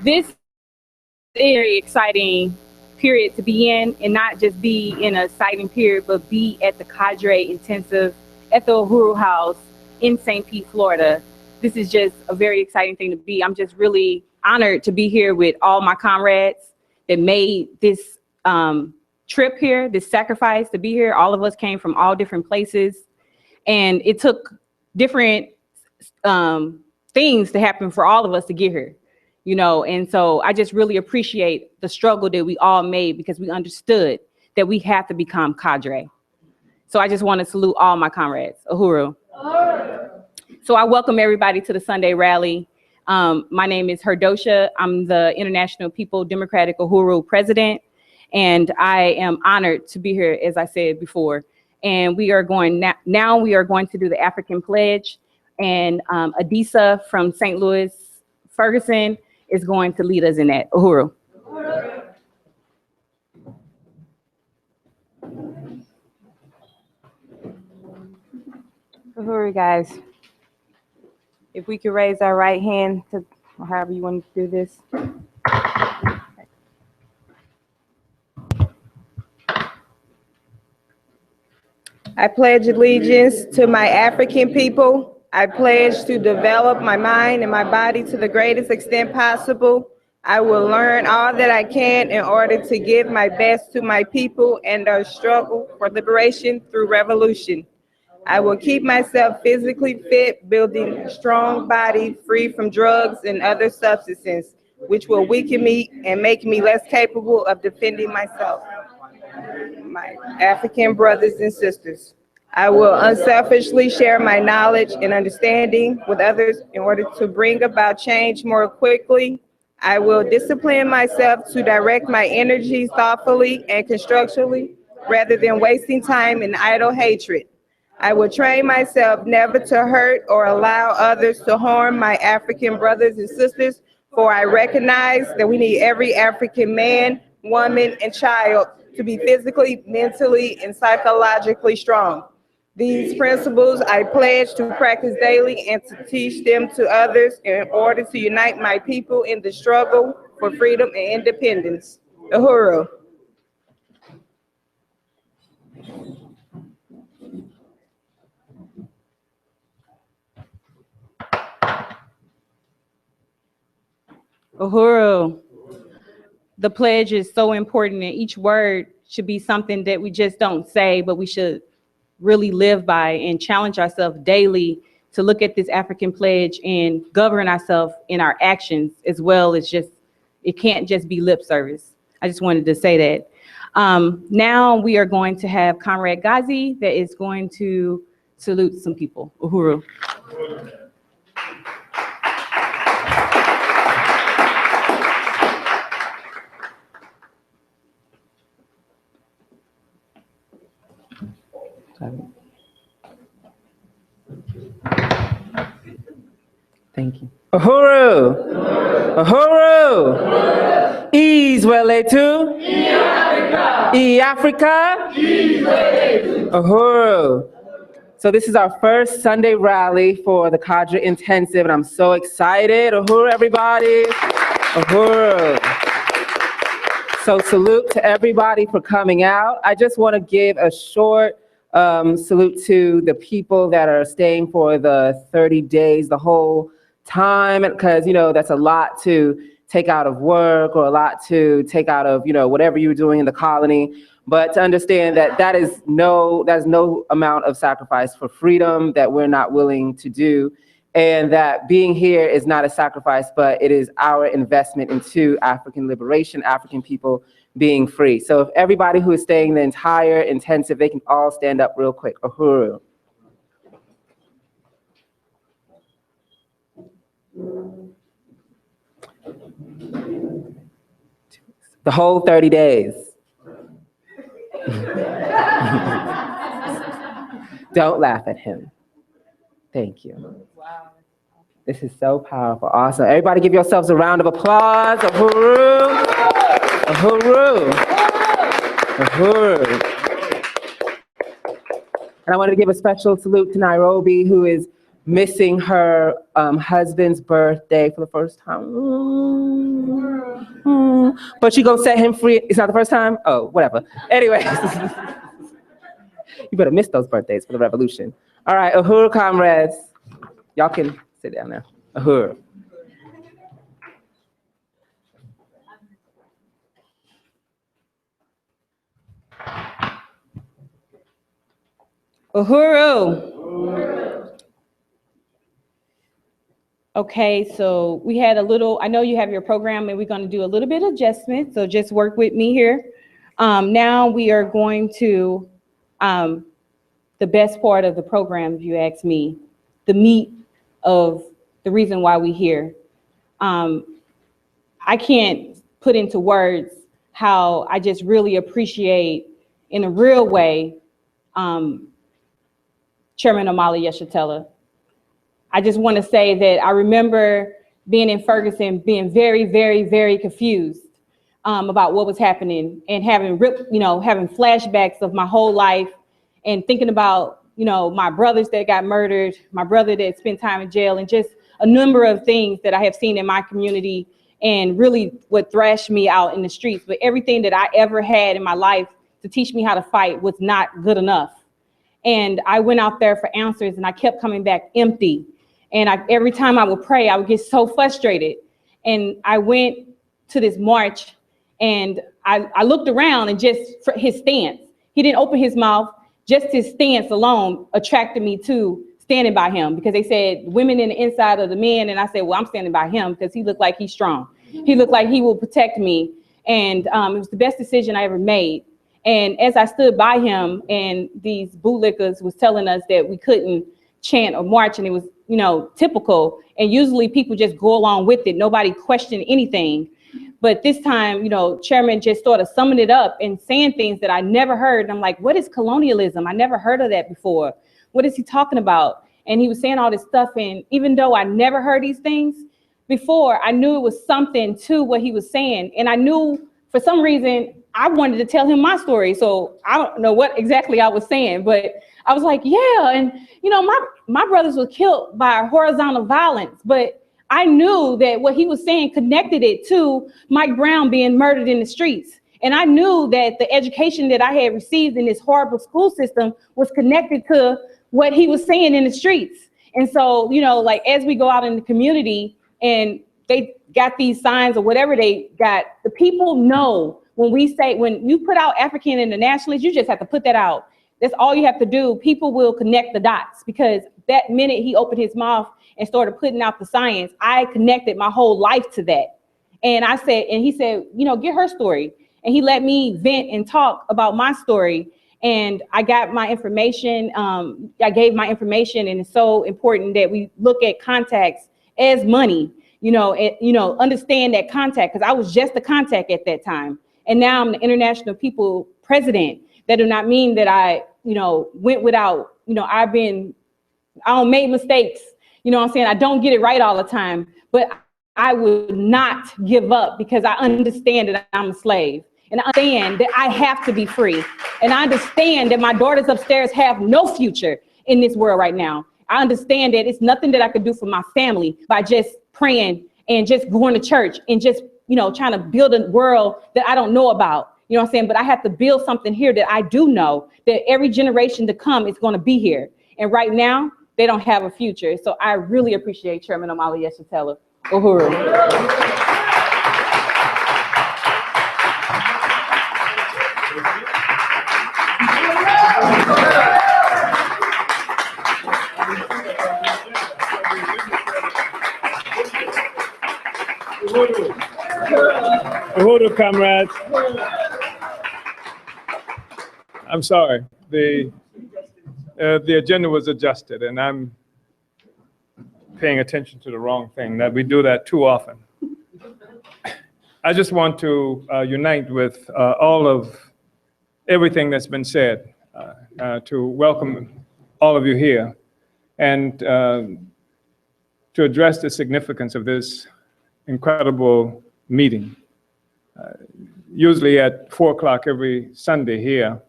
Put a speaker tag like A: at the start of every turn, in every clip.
A: This is a very exciting period to be in, and not just be in an exciting period, but be at the Cadre Intensive at the Uhuru House in St. Pete, Florida. This is just a very exciting thing to be. I'm just really honored to be here with all my comrades that made this trip here, this sacrifice to be here. All of us came from all different places, and it took different things to happen for all of us to get here, you know. And so I just really appreciate the struggle that we all made, because we understood that we have to become Cadre. So I just want to salute all my comrades. Uhuru. So I welcome everybody to the Sunday rally. My name is Herdosha. I'm the International People Democratic Uhuru president, and I am honored to be here, as I said before. And we are going now we are going to do the African pledge, and Adisa from St. Louis Ferguson is going to lead us in that. Uhuru. Uhuru, guys. If we could raise our right hand to, or however you want to do this. I pledge allegiance to my African people. I pledge to develop my mind and my body to the greatest extent possible. I will learn all that I can in order to give my best to my people and our struggle for liberation through revolution. I will keep myself physically fit, building a strong body free from drugs and other substances, which will weaken me and make me less capable of defending myself. My African brothers and sisters, I will unselfishly share my knowledge and understanding with others in order to bring about change more quickly. I will discipline myself to direct my energies thoughtfully and constructively rather than wasting time in idle hatred. I will train myself never to hurt or allow others to harm my African brothers and sisters, for I recognize that we need every African man, woman, and child to be physically, mentally, and psychologically strong. These principles I pledge to practice daily and to teach them to others in order to unite my people in the struggle for freedom and independence. Uhuru. Uhuru. The pledge is so important, and each word should be something that we just don't say, but we should really live by and challenge ourselves daily to look at this African pledge and govern ourselves in our actions, as well as just, it can't just be lip service. I just wanted to say that. Now we are going to have Comrade Ghazi that is going to salute some people. Uhuru.
B: Thank you. Uhuru! Uhuru! Israel Africa! Uhuru! So this is our first Sunday rally for the Cadre Intensive, and I'm so excited. Uhuru, everybody! Uhuru! So salute to everybody for coming out. I just want to give a short salute to the people that are staying for the 30 days, the whole time, because, you know, that's a lot to take out of work or a lot to take out of, you know, whatever you're doing in the colony. But to understand that that's no amount of sacrifice for freedom that we're not willing to do, and that being here is not a sacrifice, but it is our investment into African liberation, African people being free. So if everybody who is staying the entire intensive, they can all stand up real quick. Uhuru. The whole 30 days. Don't laugh at him. Thank you. Wow. This is so powerful. Awesome. Everybody give yourselves a round of applause. Uhuru. Uhuru. Uhuru. And I wanted to give a special salute to Nairobi, who is missing her husband's birthday for the first time. But she gonna set him free. It's not the first time? Oh, whatever. Anyway, you better miss those birthdays for the revolution. All right, Uhuru comrades. Y'all can sit down now. Uhuru.
C: Uhuru. Okay, so we had a little, I know you have your program and we're going to do a little bit of adjustment, so just work with me here. Now we are going to the best part of the program, if you ask me, the meat of the reason why we're here. I can't put into words how I just really appreciate, in a real way, Chairman Omali Yeshitela. I just want to say that I remember being in Ferguson, being very, very, very confused about what was happening, and having having flashbacks of my whole life, and thinking about, my brothers that got murdered, my brother that spent time in jail, and just a number of things that I have seen in my community, and really what thrashed me out in the streets. But everything that I ever had in my life to teach me how to fight was not good enough. And I went out there for answers, and I kept coming back empty. And every time I would pray, I would get so frustrated. And I went to this march, and I looked around, and just his stance, he didn't open his mouth, just his stance alone attracted me to standing by him, because they said women in the inside of the men. And I said, well, I'm standing by him because he looked like he's strong. He looked like he will protect me. And it was the best decision I ever made. And as I stood by him, and these bootlickers was telling us that we couldn't chant or march, and it was, typical. And usually people just go along with it. Nobody questioned anything. But this time, Chairman just sort of summing it up and saying things that I never heard. And I'm like, what is colonialism? I never heard of that before. What is he talking about? And he was saying all this stuff. And even though I never heard these things before, I knew it was something to what he was saying. And I knew for some reason I wanted to tell him my story. So I don't know what exactly I was saying, but I was like, yeah. And, my brothers were killed by horizontal violence, but I knew that what he was saying connected it to Mike Brown being murdered in the streets. And I knew that the education that I had received in this horrible school system was connected to what he was saying in the streets. And so, as we go out in the community and they got these signs or whatever they got, the people know when you put out African Internationalist, you just have to put that out. That's all you have to do. People will connect the dots, because that minute he opened his mouth and started putting out the science, I connected my whole life to that. And he said, get her story. And he let me vent and talk about my story. And I got my information. I gave my information. And it's so important that we look at contacts as money, understand that contact, because I was just a contact at that time. And now I'm the International People President. That do not mean that I, went without, I don't make mistakes. I'm saying? I don't get it right all the time, but I would not give up, because I understand that I'm a slave, and I understand that I have to be free. And I understand that my daughters upstairs have no future in this world right now. I understand that it's nothing that I could do for my family by just praying and just going to church and just, trying to build a world that I don't know about. But I have to build something here that I do know that every generation to come is going to be here. And right now, they don't have a future. So I really appreciate Chairman Omali Yeshitela. Uhuru.
D: Uhuru, comrades. I'm sorry, the agenda was adjusted, and I'm paying attention to the wrong thing. That we do that too often. I just want to unite with all of everything that's been said, to welcome all of you here, and to address the significance of this incredible meeting. Usually at 4 o'clock every Sunday here,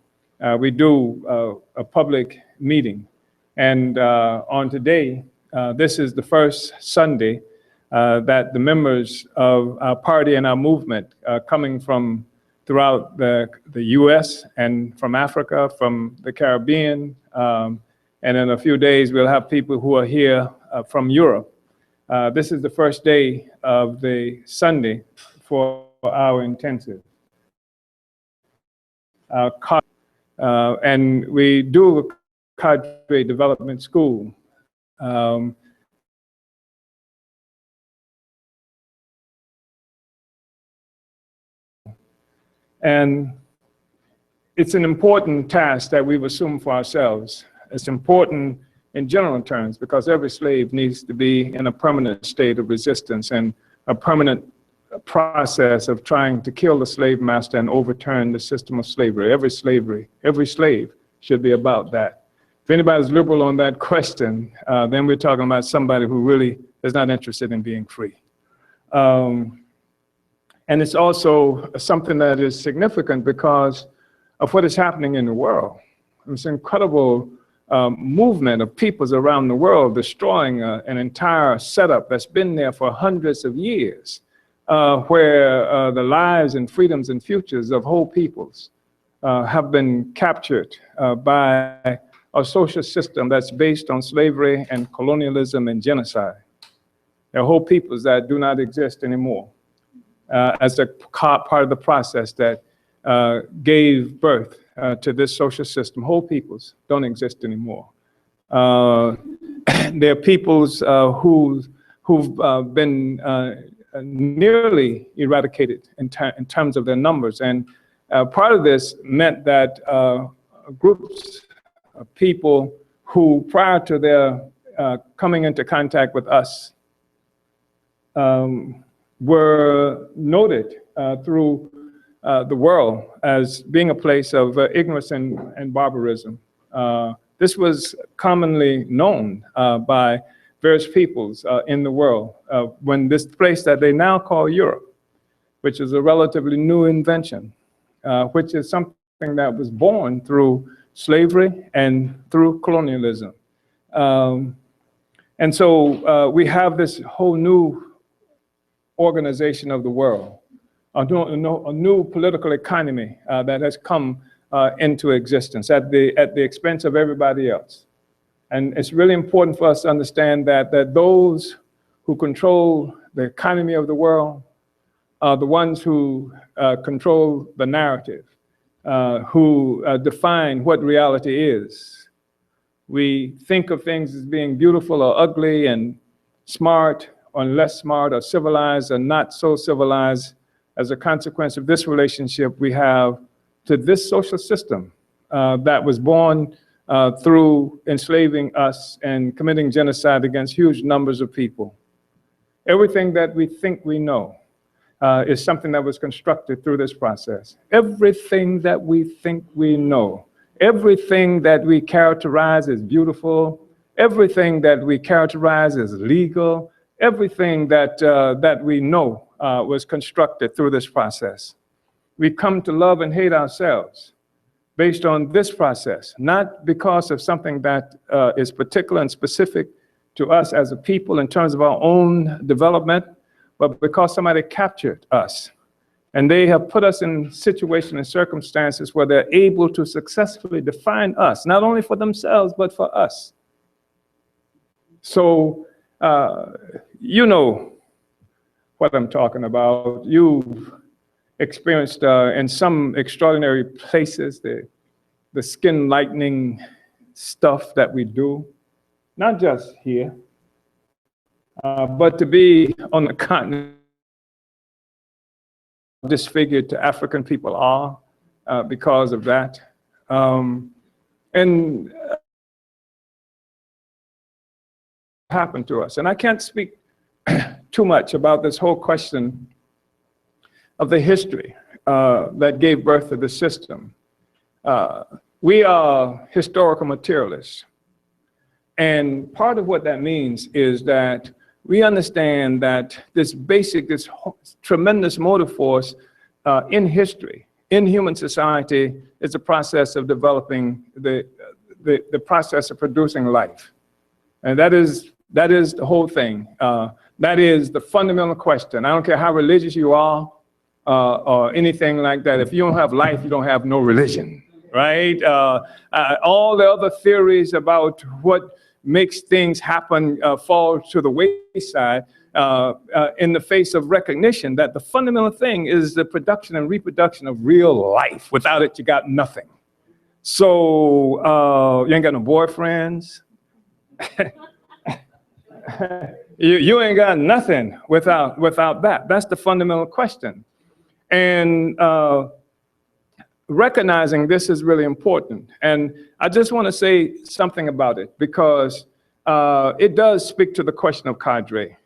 D: we do a public meeting. And on today, this is the first Sunday that the members of our party and our movement coming from throughout the US and from Africa, from the Caribbean, and in a few days we'll have people who are here from Europe. This is the first day of the Sunday for our intensive. And we do a Cadre development school. And it's an important task that we've assumed for ourselves. It's important in general terms because every slave needs to be in a permanent state of resistance and a permanent process of trying to kill the slave master and overturn the system of slavery. Every slave should be about that. If anybody's liberal on that question, then we're talking about somebody who really is not interested in being free. And it's also something that is significant because of what is happening in the world. This incredible movement of peoples around the world destroying an entire setup that's been there for hundreds of years, where the lives and freedoms and futures of whole peoples have been captured by a social system that's based on slavery and colonialism and genocide. There are whole peoples that do not exist anymore as a part of the process that gave birth to this social system. Whole peoples don't exist anymore. There are peoples who've been nearly eradicated in terms of their numbers. And part of this meant that groups of people who, prior to their coming into contact with us, were noted through the world as being a place of ignorance and barbarism. This was commonly known by various peoples in the world when this place that they now call Europe, which is a relatively new invention, which is something that was born through slavery and through colonialism. And so we have this whole new organization of the world, a new political economy that has come into existence at the expense of everybody else. And it's really important for us to understand that those who control the economy of the world are the ones who control the narrative, who define what reality is. We think of things as being beautiful or ugly and smart or less smart or civilized or not so civilized as a consequence of this relationship we have to this social system that was born through enslaving us and committing genocide against huge numbers of people. Everything that we think we know is something that was constructed through this process. Everything that we think we know, everything that we characterize as beautiful, everything that we characterize as legal, everything that we know was constructed through this process. We come to love and hate ourselves based on this process, not because of something that is particular and specific to us as a people in terms of our own development, but because somebody captured us. And they have put us in situations and circumstances where they're able to successfully define us, not only for themselves, but for us. So, you know what I'm talking about. You've experienced in some extraordinary places the skin lightening stuff that we do, not just here, but to be on the continent disfigured to African people are because of that. And happened to us. And I can't speak too much about this whole question of the history that gave birth to the system. We are historical materialists. And part of what that means is that we understand that this tremendous motive force in history, in human society, is a process of developing the process of producing life. And that is That is the whole thing. That is the fundamental question. I don't care how religious you are or anything like that. If you don't have life, you don't have no religion, right? All the other theories about what makes things happen fall to the wayside in the face of recognition that the fundamental thing is the production and reproduction of real life. Without it, you got nothing. So you ain't got no boyfriends. You ain't got nothing without that. That's the fundamental question. And recognizing this is really important. And I just want to say something about it because it does speak to the question of Cadre.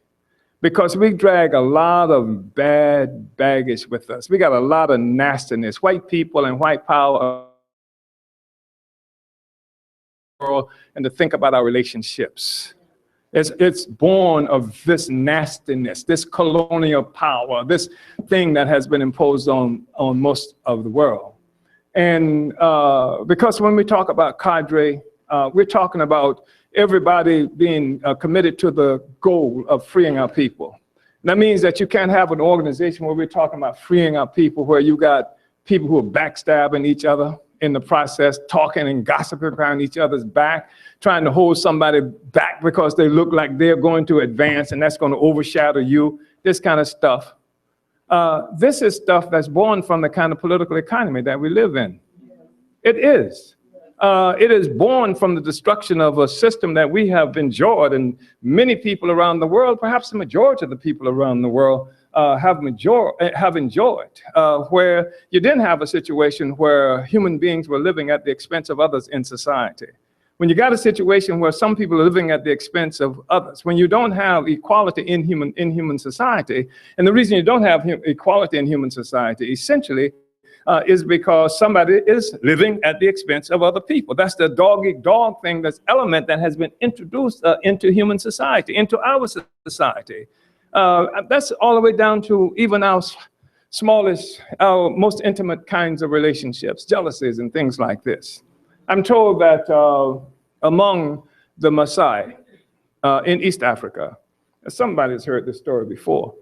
D: Because we drag a lot of bad baggage with us. We got a lot of nastiness. White people and white power and to think about our relationships. It's born of this nastiness, this colonial power, this thing that has been imposed on most of the world. And because when we talk about Cadre, we're talking about everybody being committed to the goal of freeing our people. That means that you can't have an organization where we're talking about freeing our people, where you got people who are backstabbing each other in the process, talking and gossiping behind each other's back, trying to hold somebody back because they look like they're going to advance and that's going to overshadow you, this kind of stuff. This is stuff that's born from the kind of political economy that we live in. It is. It is born from the destruction of a system that we have enjoyed, and many people around the world, perhaps the majority of the people around the world, have enjoyed, where you didn't have a situation where human beings were living at the expense of others in society. When you got a situation where some people are living at the expense of others, when you don't have equality in human society, and the reason you don't have equality in human society, essentially, is because somebody is living at the expense of other people. That's the dog-eat-dog thing, this element that has been introduced into human society, into our society. That's all the way down to even our smallest, our most intimate kinds of relationships, jealousies and things like this. I'm told that among the Maasai in East Africa, somebody's heard this story before,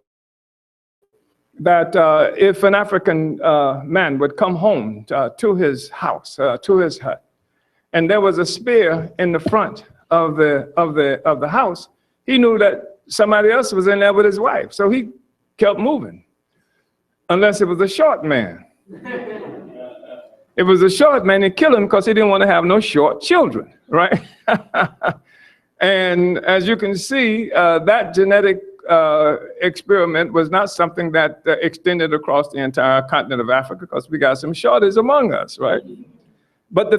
D: that if an African man would come home to his house, to his hut, and there was a spear in the front of the house, he knew that somebody else was in there with his wife, so he kept moving, unless it was a short man. It was a short man, he killed him because he didn't want to have no short children, right? And as you can see, that genetic experiment was not something that extended across the entire continent of Africa, because we got some shorties among us, right? But the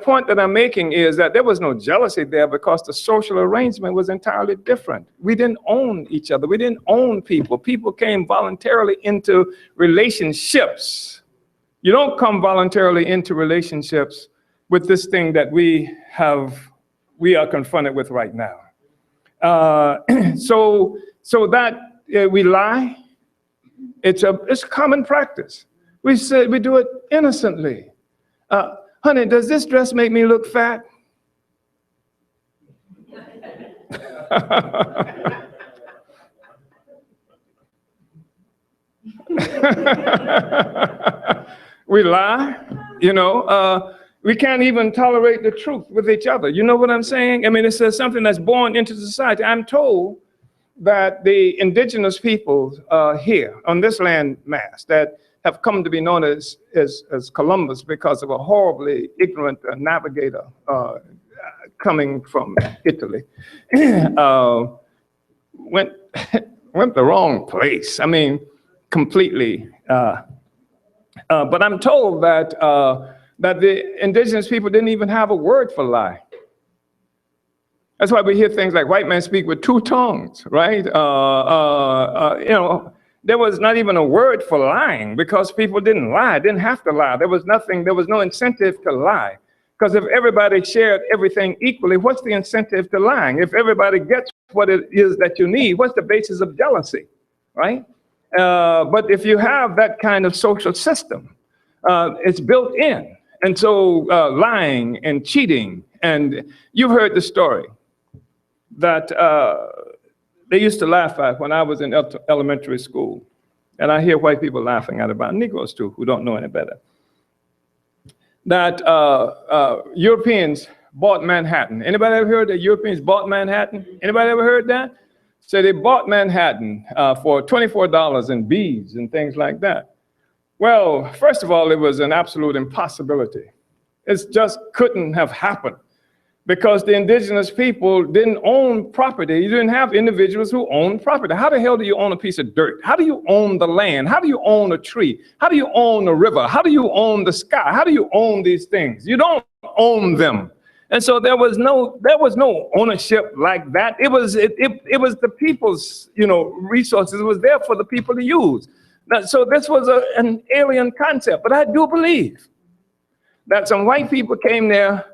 D: point that I'm making is that there was no jealousy there because the social arrangement was entirely different. We didn't own each other. We didn't own people. People came voluntarily into relationships. You don't come voluntarily into relationships with this thing that we are confronted with right now. So that we lie, it's common practice. We do it innocently. Honey, does this dress make me look fat? We lie, you know. We can't even tolerate the truth with each other. You know what I'm saying? I mean, it's something that's born into society. I'm told that the indigenous peoples here on this land mass that have come to be known as Columbus because of a horribly ignorant navigator coming from Italy, went the wrong place. I mean, completely. But I'm told that the indigenous people didn't even have a word for lie. That's why we hear things like white men speak with two tongues, right? You know, there was not even a word for lying because people didn't lie, didn't have to lie. There was no incentive to lie. Because if everybody shared everything equally, what's the incentive to lying? If everybody gets what it is that you need, what's the basis of jealousy, right? But if you have that kind of social system, it's built in. And so lying and cheating, and you've heard the story that they used to laugh at when I was in elementary school. And I hear white people laughing at it, about Negroes too, who don't know any better. That Europeans bought Manhattan. Anybody ever heard that Europeans bought Manhattan? Anybody ever heard that? So they bought Manhattan for $24 in beads and things like that. Well, first of all, it was an absolute impossibility. It just couldn't have happened because the indigenous people didn't own property. You didn't have individuals who owned property. How the hell do you own a piece of dirt? How do you own the land? How do you own a tree? How do you own a river? How do you own the sky? How do you own these things? You don't own them. And so there was no ownership like that. It was the people's, resources. It was there for the people to use. So this was an alien concept, but I do believe that some white people came there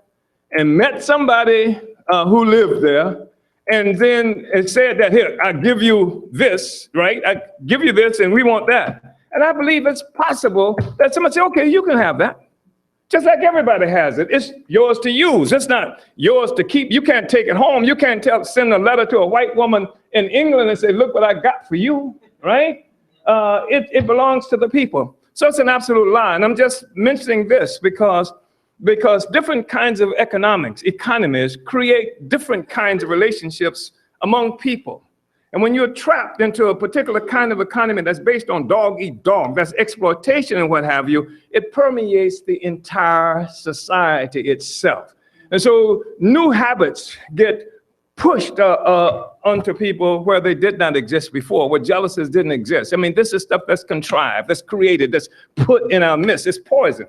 D: and met somebody who lived there, and then it said that, here, I give you this, right? I give you this, and we want that. And I believe it's possible that somebody say, okay, you can have that. Just like everybody has it. It's yours to use. It's not yours to keep. You can't take it home. You can't send a letter to a white woman in England and say, look what I got for you, right? It belongs to the people. So it's an absolute lie. And I'm just mentioning this because different kinds of economies create different kinds of relationships among people. And when you're trapped into a particular kind of economy that's based on dog eat dog, that's exploitation and what have you, it permeates the entire society itself. And so new habits get pushed onto people where they did not exist before, where jealousies didn't exist. I mean, this is stuff that's contrived, that's created, that's put in our midst. It's poison.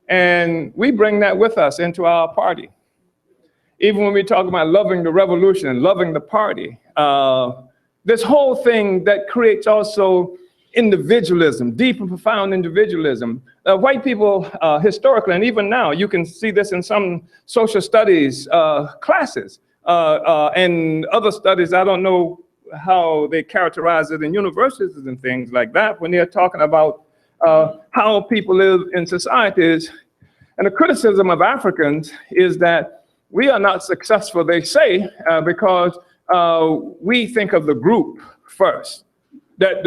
D: And we bring that with us into our party. Even when we talk about loving the revolution and loving the party, this whole thing that creates also individualism, deep and profound individualism. White people historically, and even now, you can see this in some social studies classes and other studies. I don't know how they characterize it in universities and things like that when they're talking about how people live in societies. And the criticism of Africans is that we are not successful, they say, because we think of the group first, that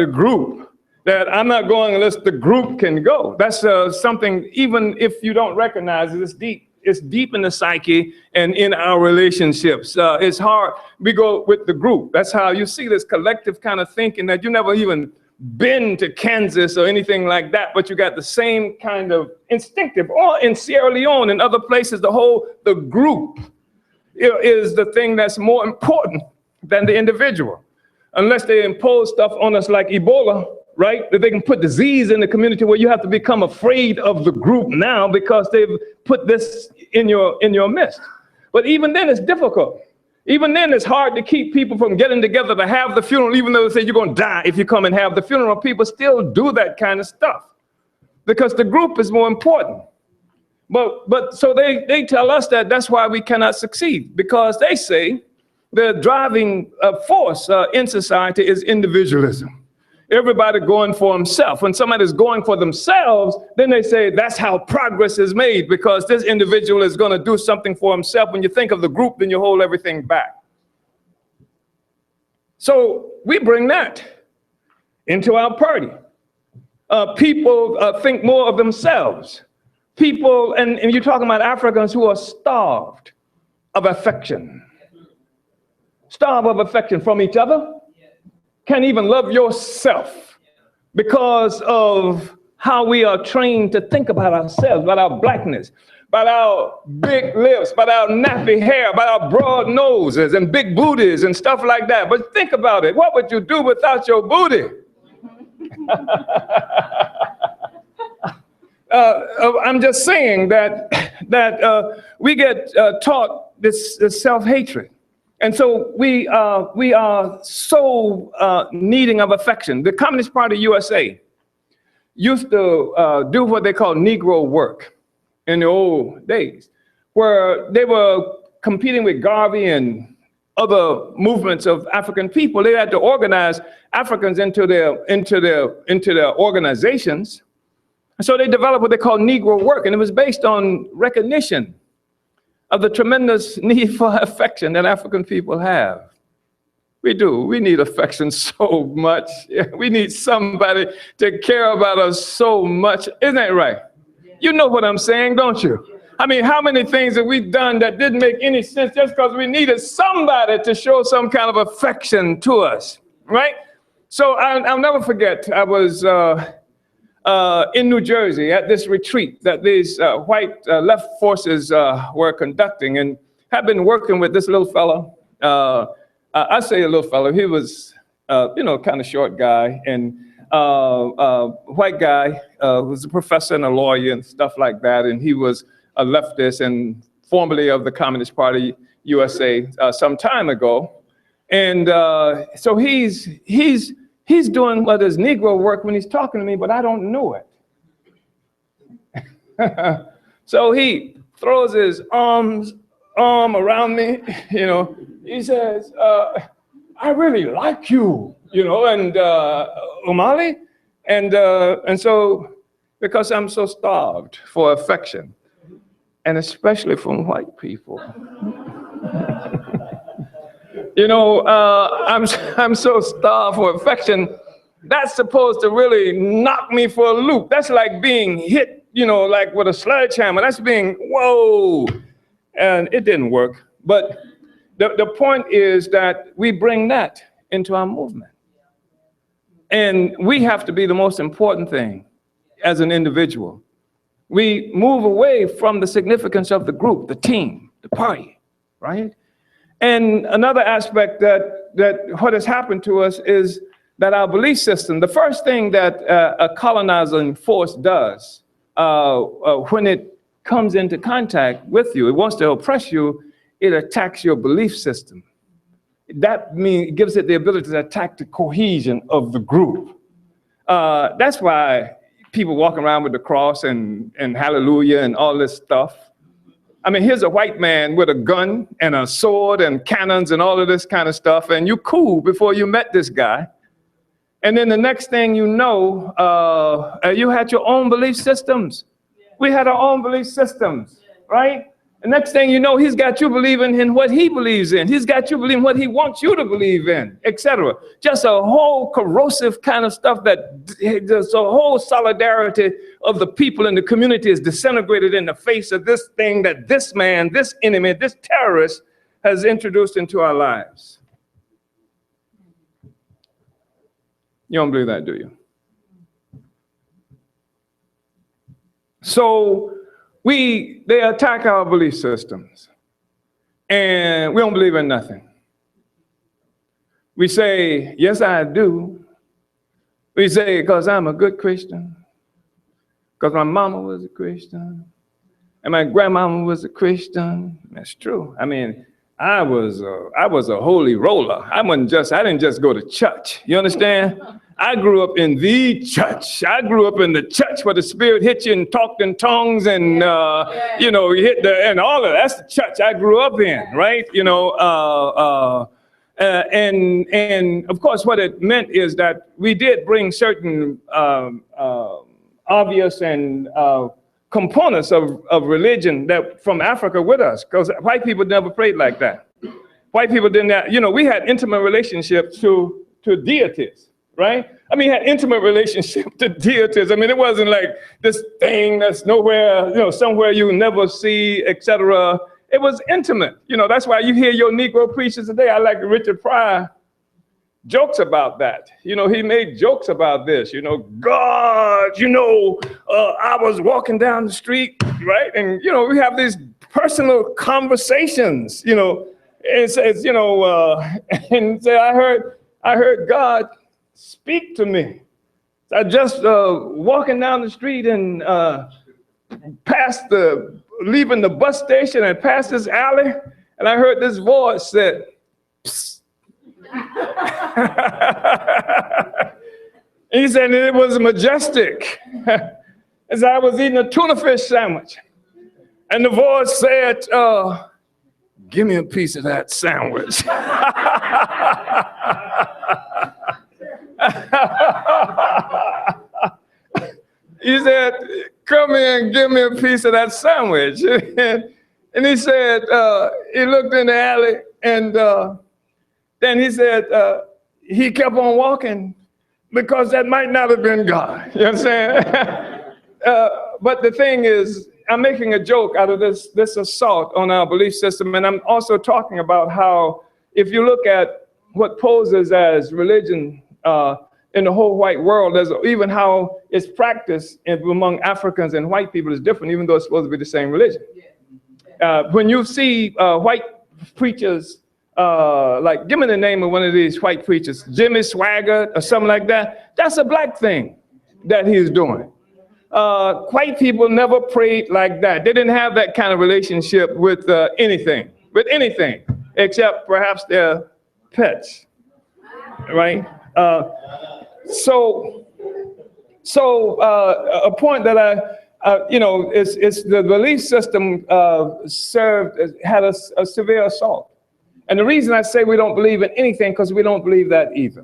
D: I'm not going unless the group can go. That's something, even if you don't recognize it, it's deep in the psyche and in our relationships. It's hard, we go with the group. That's how you see this collective kind of thinking that you never even been to Kansas or anything like that, but you got the same kind of instinctive, or in Sierra Leone and other places, the group is the thing that's more important than the individual. Unless they impose stuff on us like Ebola, right? That they can put disease in the community where you have to become afraid of the group now because they've put this in your midst. But even then it's difficult. Even then it's hard to keep people from getting together to have the funeral, even though they say you're going to die if you come and have the funeral. People still do that kind of stuff because the group is more important. But so they tell us that that's why we cannot succeed, because they say the driving force in society is individualism. Everybody going for himself. When somebody's going for themselves, then they say that's how progress is made, because this individual is going to do something for himself. When you think of the group, then you hold everything back. So we bring that into our party. People think more of themselves. People, and you're talking about Africans who are starved of affection. Starved of affection from each other. Can't even love yourself because of how we are trained to think about ourselves, about our blackness, about our big lips, about our nappy hair, about our broad noses and big booties and stuff like that. But think about it. What would you do without your booty? I'm just saying that we get taught this self-hatred. And so we are so needing of affection. The Communist Party USA used to do what they call Negro work in the old days, where they were competing with Garvey and other movements of African people. They had to organize Africans into their organizations. And so they developed what they call Negro work, and it was based on recognition of the tremendous need for affection that African people have. We do. We need affection so much. We need somebody to care about us so much. Isn't that right? You know what I'm saying, don't you? I mean, how many things have we done that didn't make any sense just because we needed somebody to show some kind of affection to us, right? So I'll never forget, I was in New Jersey at this retreat that these white left forces were conducting, and had been working with this little fellow. I say a little fellow, he was, kind of short guy, and white guy, was a professor and a lawyer and stuff like that, and he was a leftist and formerly of the Communist Party USA some time ago. And so he's doing what is Negro work when he's talking to me, but I don't know it. So he throws his arm around me, he says, I really like you, and Umali. And so, because I'm so starved for affection, and especially from white people. I'm so starved for affection. That's supposed to really knock me for a loop. That's like being hit, like with a sledgehammer. That's being, whoa. And it didn't work. But the point is that we bring that into our movement. And we have to be the most important thing as an individual. We move away from the significance of the group, the team, the party, right? And another aspect that what has happened to us is that our belief system, the first thing that a colonizing force does when it comes into contact with you, it wants to oppress you, it attacks your belief system. That means it gives it the ability to attack the cohesion of the group. That's why people walk around with the cross and hallelujah and all this stuff. I mean, here's a white man with a gun and a sword and cannons and all of this kind of stuff, and you cool before you met this guy. And then the next thing you know, you had your own belief systems. We had our own belief systems, right? The next thing you know, he's got you believing in what he believes in. He's got you believing what he wants you to believe in, etc. Just a whole corrosive kind of stuff that there's a whole solidarity of the people in the community is disintegrated in the face of this thing that this man, this enemy, this terrorist has introduced into our lives. You don't believe that, do you? So they attack our belief systems, and we don't believe in nothing. We say, yes, I do. We say, because I'm a good Christian, because my mama was a Christian, and my grandmama was a Christian. That's true. I mean, I was a holy roller. I didn't just go to church. You understand? I grew up in the church. I grew up in the church where the Spirit hit you and talked in tongues and, you hit and all of that. That's the church I grew up in, right? And of course, what it meant is that we did bring certain obvious and components of religion that from Africa with us, because white people never prayed like that. White people didn't have, we had intimate relationships to deities. Right? I mean, had intimate relationship to deities. I mean, it wasn't like this thing that's nowhere, somewhere you never see, etc. It was intimate. That's why you hear your Negro preachers today. I like Richard Pryor jokes about that. He made jokes about this. God, I was walking down the street, right? And, we have these personal conversations, and says, and say, I heard God speak to me. I just walking down the street and leaving the bus station and past this alley, and I heard this voice said, psst. He said it was majestic. As I was eating a tuna fish sandwich, and the voice said, give me a piece of that sandwich. He said, come here and give me a piece of that sandwich. And he said, he looked in the alley and Then he said, he kept on walking because that might not have been God. You know what I'm saying? But the thing is, I'm making a joke out of this assault on our belief system. And I'm also talking about how, if you look at what poses as religion in the whole white world, there's even how it's practiced among Africans and white people is different, even though it's supposed to be the same religion. When you see white preachers, like, give me the name of one of these white preachers, Jimmy Swaggart or something like that, that's a black thing that he's doing. White people never prayed like that. They didn't have that kind of relationship with anything, except perhaps their pets, right? So a point that is the belief system had a severe assault. And the reason I say we don't believe in anything, because we don't believe that either.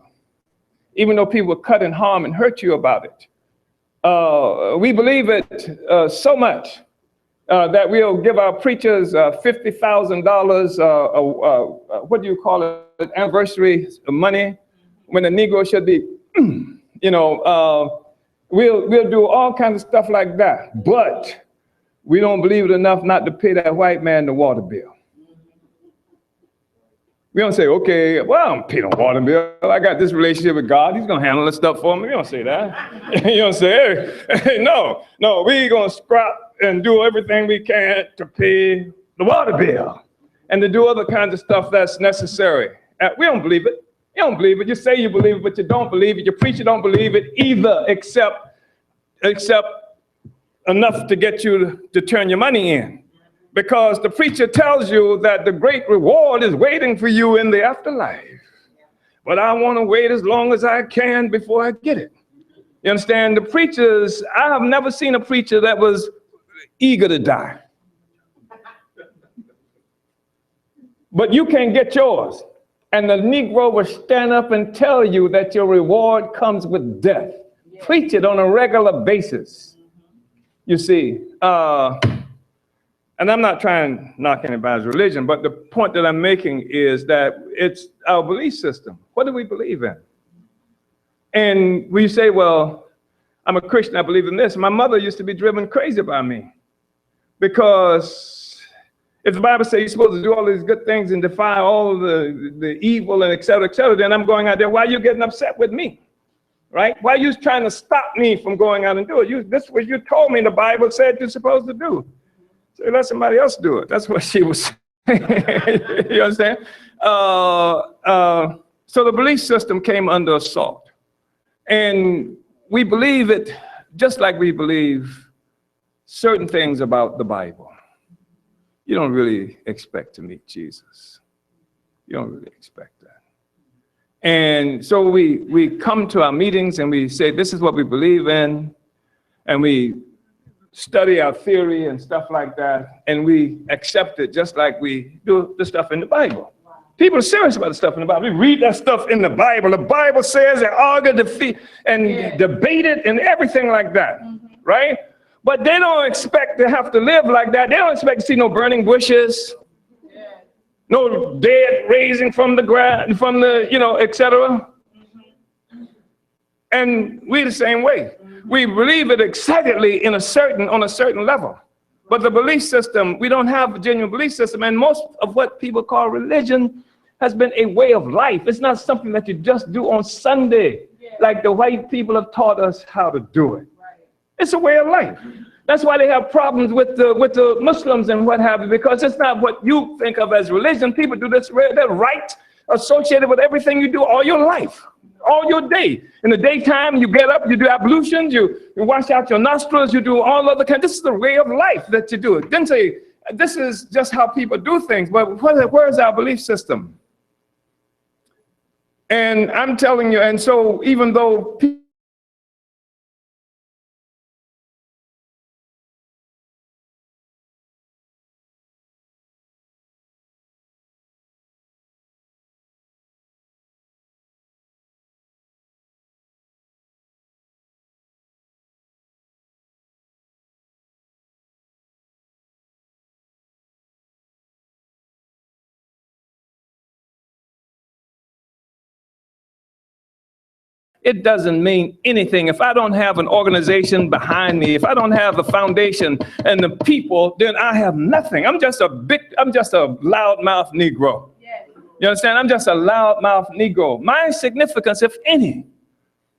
D: Even though people cut and harm and hurt you about it. We believe it so much that we'll give our preachers $50,000, what do you call it, anniversary money, when the Negro should be, we'll do all kinds of stuff like that. But we don't believe it enough not to pay that white man the water bill. We don't say, okay, well, I don't pay the water bill. I got this relationship with God. He's going to handle this stuff for me. We don't say that. You don't say, hey, no, we're going to scrap and do everything we can to pay the water bill and to do other kinds of stuff that's necessary. We don't believe it. You don't believe it. You say you believe it, but you don't believe it. Your preacher don't believe it either, except enough to get you to turn your money in. Because the preacher tells you that the great reward is waiting for you in the afterlife. But I want to wait as long as I can before I get it. You understand? The preachers, I have never seen a preacher that was eager to die. But you can get yours. And the Negro will stand up and tell you that your reward comes with death. Preach it on a regular basis. You see, and I'm not trying to knock anybody's religion, but the point that I'm making is that it's our belief system. What do we believe in? And we say, well, I'm a Christian, I believe in this. My mother used to be driven crazy by me. Because if the Bible says you're supposed to do all these good things and defy all the evil and et cetera, then I'm going out there, why are you getting upset with me? Right? Why are you trying to stop me from going out and do it? This is what you told me the Bible said you're supposed to do. So let somebody else do it. That's what she was saying. You understand? So the belief system came under assault. And we believe it just like we believe certain things about the Bible. You don't really expect to meet Jesus. You don't really expect that. And so we come to our meetings and we say, this is what we believe in. And we study our theory and stuff like that, and we accept it just like we do the stuff in the Bible. People are serious about the stuff in the Bible. We read that stuff in the Bible. The Bible says they argue, defeat, and debate it and everything like that, right? But they don't expect to have to live like that. They don't expect to see no burning bushes, no dead raising from the ground, et cetera. And we the same way. We believe it excitedly on a certain level. But the belief system, we don't have a genuine belief system. And most of what people call religion has been a way of life. It's not something that you just do on Sunday, like the white people have taught us how to do it. It's a way of life. That's why they have problems with the Muslims and what have you, because it's not what you think of as religion. People do this, they're right associated with everything you do all your life. All your day. In the daytime, you get up, you do ablutions, you wash out your nostrils, you do all other kinds. This is the way of life that you do it. Didn't say this is just how people do things, but where's our belief system? And I'm telling you, and so even though people it doesn't mean anything. If I don't have an organization behind me, if I don't have the foundation and the people, then I have nothing. I'm just a loudmouth Negro. You understand? I'm just a loudmouth Negro. My significance, if any,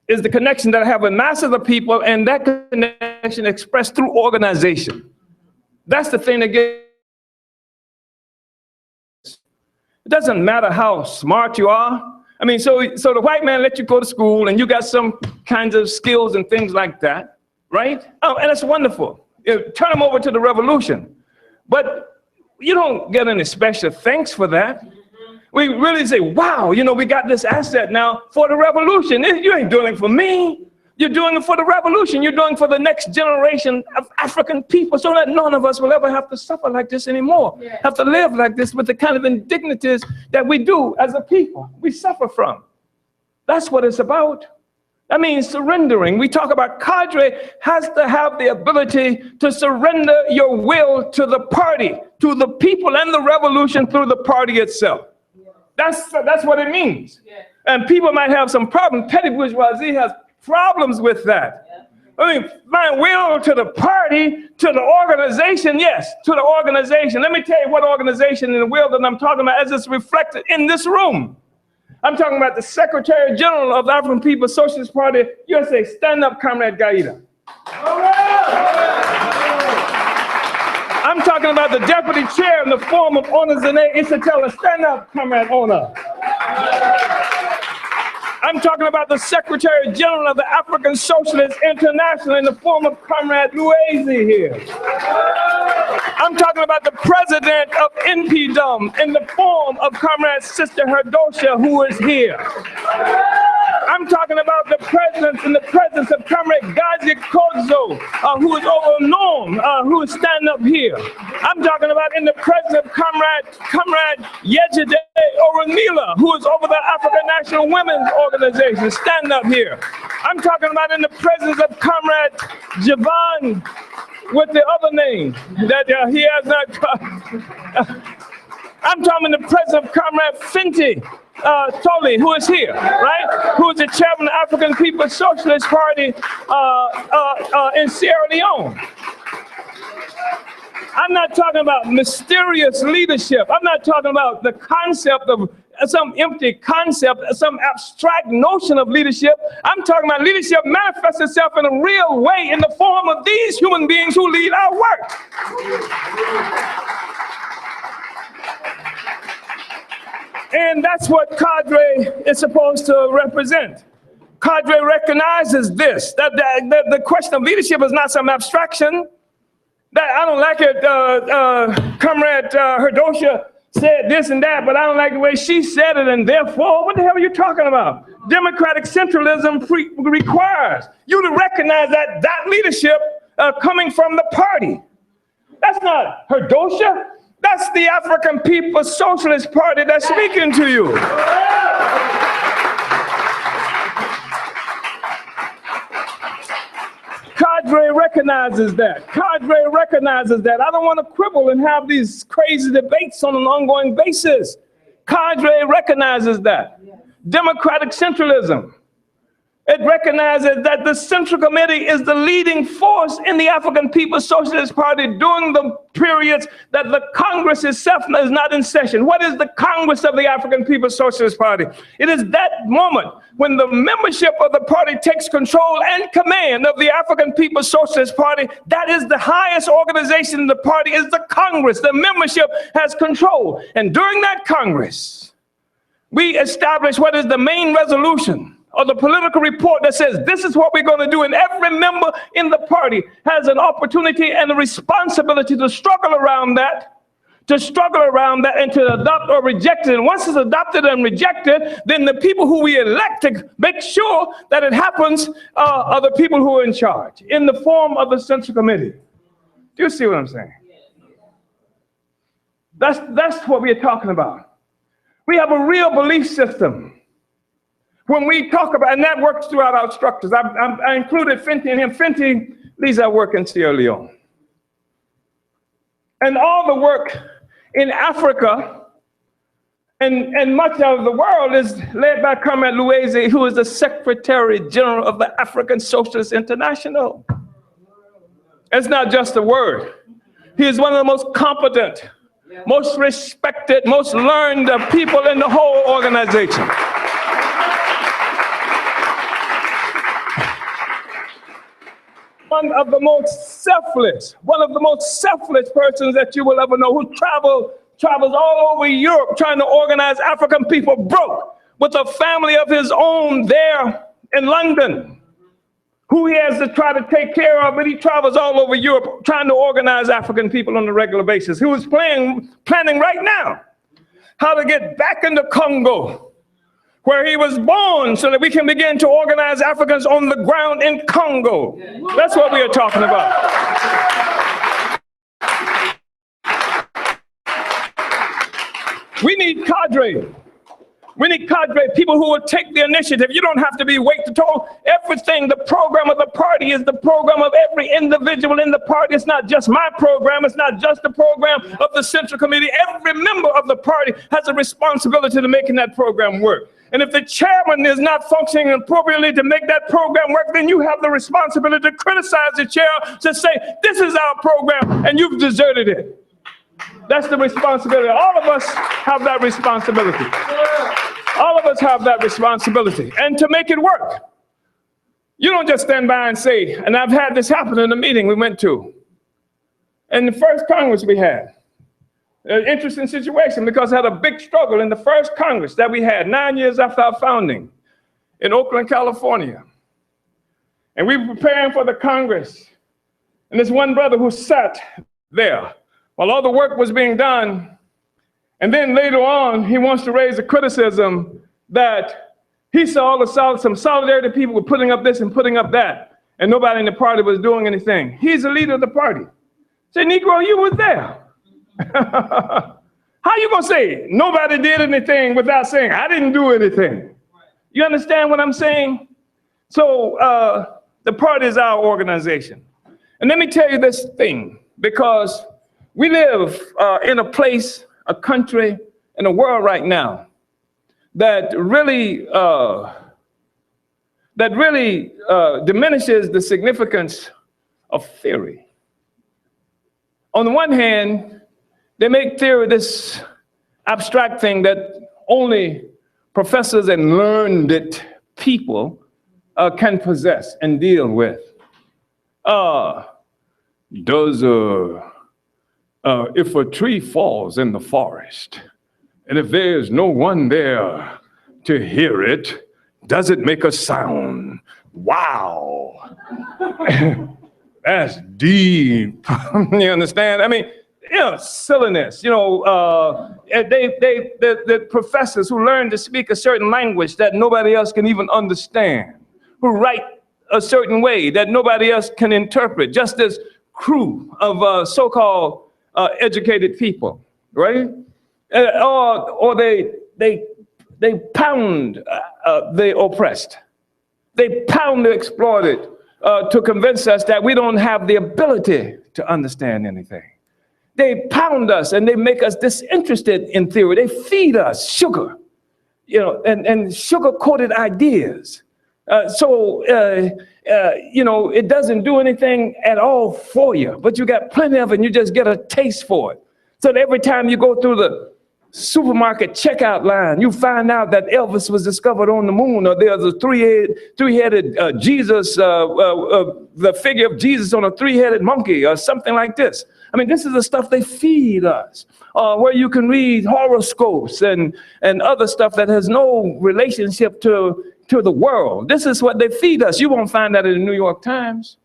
D: is the connection that I have with masses of people, and that connection expressed through organization. That's the thing that gets. It doesn't matter how smart you are. I mean, so the white man let you go to school and you got some kinds of skills and things like that, right? Oh, and it's wonderful. Turn them over to the revolution. But you don't get any special thanks for that. We really say, wow, you know, we got this asset now for the revolution. You ain't doing it for me. You're doing it for the revolution. You're doing it for the next generation of African people so that none of us will ever have to suffer like this anymore, have to live like this with the kind of indignities that we do as a people, we suffer from. That's what it's about. That means surrendering. We talk about Cadre has to have the ability to surrender your will to the party, to the people and the revolution through the party itself. That's what it means. And people might have some problem. Petty bourgeoisie has problems with that. I mean, my will to the party, to the organization, yes, to the organization. Let me tell you what organization and the will that I'm talking about as it's reflected in this room. I'm talking about the Secretary General of the African People's Socialist Party, USA. Stand up, Comrade Gaida. I'm talking about the Deputy Chair in the form of Onazane Isatella. Stand up, Comrade Ona. I'm talking about the Secretary General of the African Socialist International in the form of Comrade Luezi here. I'm talking about the President of InPDUM in the form of Comrade Sister Herdosha, who is here. I'm talking about the President in the presence of Comrade Gazi Kodzo, who is over Norm, who is standing up here. I'm talking about in the presence of Comrade Yejide Oronila, who is over the African National Women's Organization, stand up here. I'm talking about in the presence of Comrade Javon, with the other name that he has not. I'm talking in the presence of Comrade Finti Toli, who is here, right? Who is the chairman of the African People's Socialist Party in Sierra Leone. I'm not talking about mysterious leadership. I'm not talking about the concept of some empty concept, some abstract notion of leadership. I'm talking about leadership manifests itself in a real way in the form of these human beings who lead our work. And that's what Cadre is supposed to represent. Cadre recognizes this, that the question of leadership is not some abstraction. That I don't like it, Comrade Herdosha said this and that, but I don't like the way she said it, and therefore, what the hell are you talking about? Democratic centralism requires you to recognize that leadership coming from the party. That's not Herdosha. That's the African People's Socialist Party that's speaking to you. Cadre recognizes that. Cadre recognizes that. I don't want to quibble and have these crazy debates on an ongoing basis. Cadre recognizes that. Democratic centralism. It recognizes that the Central Committee is the leading force in the African People's Socialist Party during the periods that the Congress itself is not in session. What is the Congress of the African People's Socialist Party? It is that moment when the membership of the party takes control and command of the African People's Socialist Party. That is the highest organization in the party, is the Congress. The membership has control. And during that Congress, we establish what is the main resolution or the political report that says this is what we're going to do, and every member in the party has an opportunity and a responsibility to struggle around that, and to adopt or reject it. And once it's adopted and rejected, then the people who we elect to make sure that it happens are the people who are in charge in the form of the Central Committee. Do you see what I'm saying? That's what we're talking about. We have a real belief system. When we talk about, and that works throughout our structures. I included Finti in him. Finti leads our work in Sierra Leone. And all the work in Africa And much of the world is led by Kermit Louise, who is the Secretary General of the African Socialist International. It's not just a word. He is one of the most competent, most respected, most learned people in the whole organization. One of the most selfless persons that you will ever know, who travels all over Europe trying to organize African people, broke with a family of his own there in London, who he has to try to take care of, but he travels all over Europe trying to organize African people on a regular basis. He was planning right now how to get back into Congo, where he was born, so that we can begin to organize Africans on the ground in Congo. That's what we are talking about. We need cadre. We need cadre, people who will take the initiative. You don't have to be wait to told. Everything, the program of the party is the program of every individual in the party. It's not just my program. It's not just the program of the Central Committee. Every member of the party has a responsibility to making that program work. And if the chairman is not functioning appropriately to make that program work, then you have the responsibility to criticize the chair, to say, this is our program and you've deserted it. That's the responsibility. All of us have that responsibility. All of us have that responsibility. And to make it work, you don't just stand by and say, and I've had this happen in a meeting we went to, in the first Congress we had. An interesting situation, because I had a big struggle in the first Congress that we had 9 years after our founding in Oakland, California. And we were preparing for the Congress. And this one brother who sat there while all the work was being done, and then later on, he wants to raise a criticism that he saw some solidarity people were putting up this and putting up that, and nobody in the party was doing anything. He's the leader of the party. Say, Negro, you were there. How you gonna say nobody did anything without saying I didn't do anything? You understand what I'm saying? So the party is our organization. And let me tell you this thing, because we live in a place, a country, in a world right now that really diminishes the significance of theory. On the one hand, they make theory this abstract thing that only professors and learned people can possess and deal with. If a tree falls in the forest, and if there's no one there to hear it, does it make a sound? Wow. That's deep. You understand? I mean, silliness. The professors who learn to speak a certain language that nobody else can even understand, who write a certain way that nobody else can interpret, just this crew of so-called educated people, right? Or they pound the oppressed. They pound the exploited to convince us that we don't have the ability to understand anything. They pound us and they make us disinterested in theory. They feed us sugar, and sugar-coated ideas. It doesn't do anything at all for you, but you got plenty of it and you just get a taste for it. So that every time you go through the supermarket checkout line, you find out that Elvis was discovered on the moon, or there's a three-headed Jesus, the figure of Jesus on a three-headed monkey, or something like this. I mean, this is the stuff they feed us, where you can read horoscopes and other stuff that has no relationship to the world. This is what they feed us. You won't find that in the New York Times.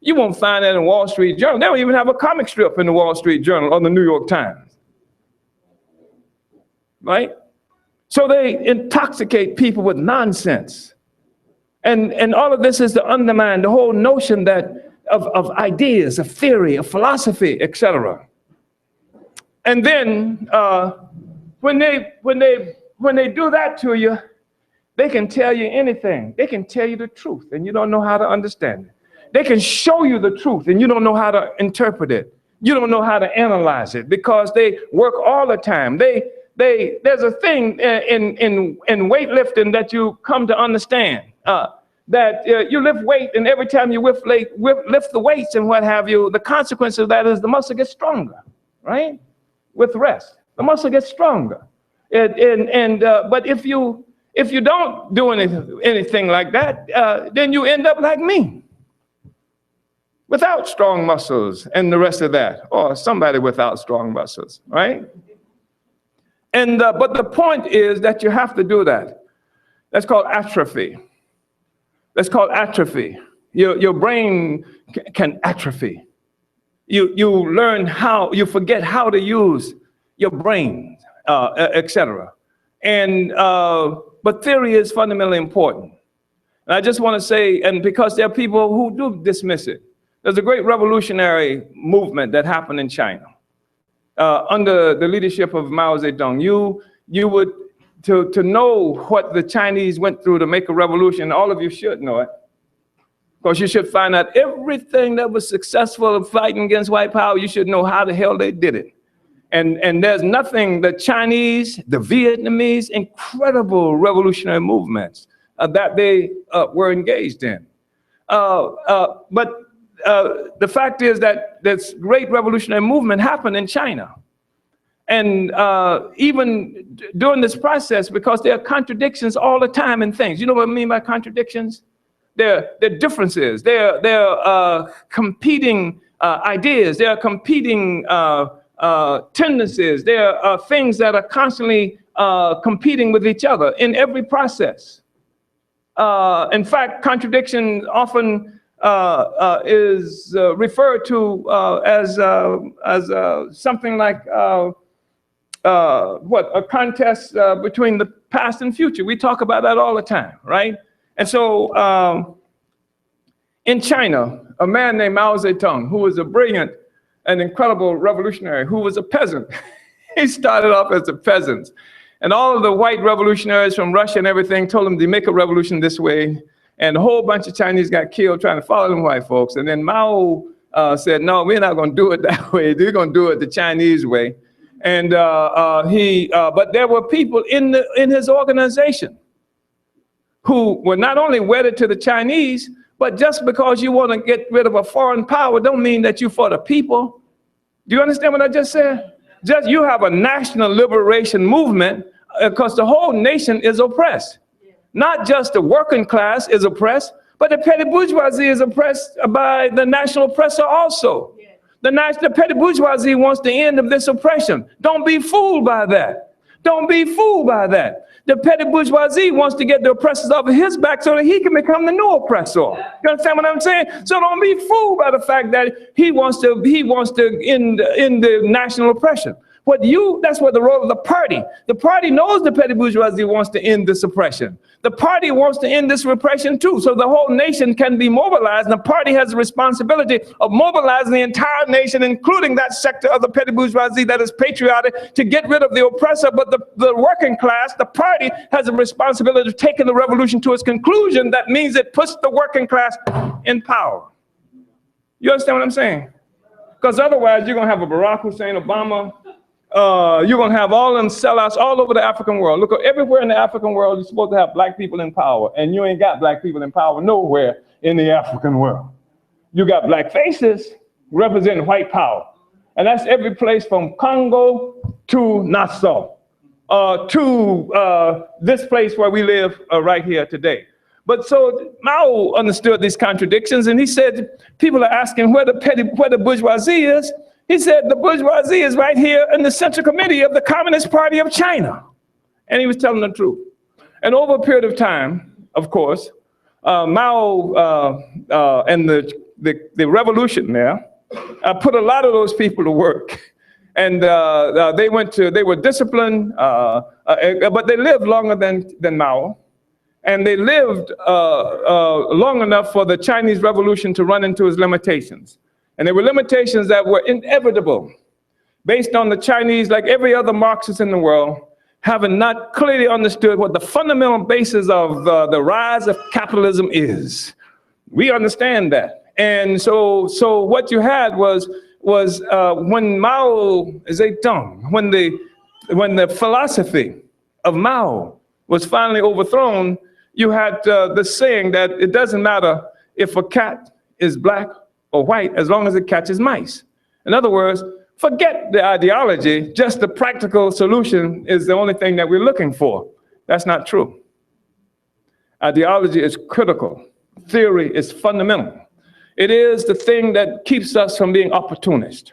D: You won't find that in the Wall Street Journal. They don't even have a comic strip in the Wall Street Journal or the New York Times. Right? So they intoxicate people with nonsense. And all of this is to undermine the whole notion that of ideas, of theory, of philosophy, etc. And then when they do that to you, they can tell you anything. They can tell you the truth and you don't know how to understand it. They can show you the truth and you don't know how to interpret it. You don't know how to analyze it, because they work all the time. They there's a thing in weightlifting that you come to understand, that you lift weight, and every time you lift the weights and what have you, the consequence of that is the muscle gets stronger, right? With rest, the muscle gets stronger. But if you don't do anything like that, then you end up like me, without strong muscles and the rest of that, or somebody without strong muscles, right? But the point is that you have to do that. That's called atrophy. That's called atrophy. Your brain can atrophy. You learn you forget how to use your brain, etc. But theory is fundamentally important. And I just want to say, and because there are people who do dismiss it, there's a great revolutionary movement that happened in China under the leadership of Mao Zedong. You would, to know what the Chinese went through to make a revolution, all of you should know it. Because you should find out everything that was successful in fighting against white power. You should know how the hell they did it. And there's nothing, the Chinese, the Vietnamese, incredible revolutionary movements that they were engaged in. But the fact is that this great revolutionary movement happened in China. And even during this process, because there are contradictions all the time in things. You know what I mean by contradictions? There are differences. There are competing ideas. There are competing tendencies. There are things that are constantly competing with each other in every process. In fact, contradiction often is referred to as something like a contest between the past and future. We talk about that all the time, right? And so in China, a man named Mao Zedong, who was a brilliant and incredible revolutionary, who was a peasant. He started off as a peasant. And all of the white revolutionaries from Russia and everything told him to make a revolution this way. And a whole bunch of Chinese got killed trying to follow them white folks. And then Mao said, no, we're not going to do it that way. We're going to do it the Chinese way. And but there were people in his organization who were not only wedded to the Chinese, but just because you want to get rid of a foreign power don't mean that you're for the people. Do you understand what I just said? Just you have a national liberation movement because the whole nation is oppressed. Not just the working class is oppressed, but the petty bourgeoisie is oppressed by the national oppressor also. The petty bourgeoisie wants the end of this oppression. Don't be fooled by that. Don't be fooled by that. The petty bourgeoisie wants to get the oppressors off of his back so that he can become the new oppressor. You understand what I'm saying? So don't be fooled by the fact that he wants to end the national oppression. That's what the role of the party. The party knows the petty bourgeoisie wants to end this oppression. The party wants to end this repression too, so the whole nation can be mobilized. And the party has the responsibility of mobilizing the entire nation, including that sector of the petty bourgeoisie that is patriotic, to get rid of the oppressor. But the working class, the party, has a responsibility of taking the revolution to its conclusion. That means it puts the working class in power. You understand what I'm saying? Because otherwise, you're going to have a Barack Hussein Obama. You're going to have all them sellouts all over the African world. Look, everywhere in the African world, you're supposed to have black people in power, and you ain't got black people in power nowhere in the African world. You got black faces representing white power, and that's every place from Congo to Nassau, to this place where we live right here today. But so Mao understood these contradictions, and he said, people are asking where the bourgeoisie is. He said, the bourgeoisie is right here in the Central Committee of the Communist Party of China. And he was telling the truth. And over a period of time, of course, Mao and the revolution there put a lot of those people to work. And they were disciplined, but they lived longer than Mao. And they lived long enough for the Chinese Revolution to run into its limitations. And there were limitations that were inevitable based on the Chinese, like every other Marxist in the world, having not clearly understood what the fundamental basis of the rise of capitalism is. We understand that. And so what you had was when Mao Zedong, when the when the philosophy of Mao was finally overthrown, you had the saying that it doesn't matter if a cat is black or white as long as it catches mice. In other words, forget the ideology, just the practical solution is the only thing that we're looking for. That's not true. Ideology is critical. Theory is fundamental. It is the thing that keeps us from being opportunist.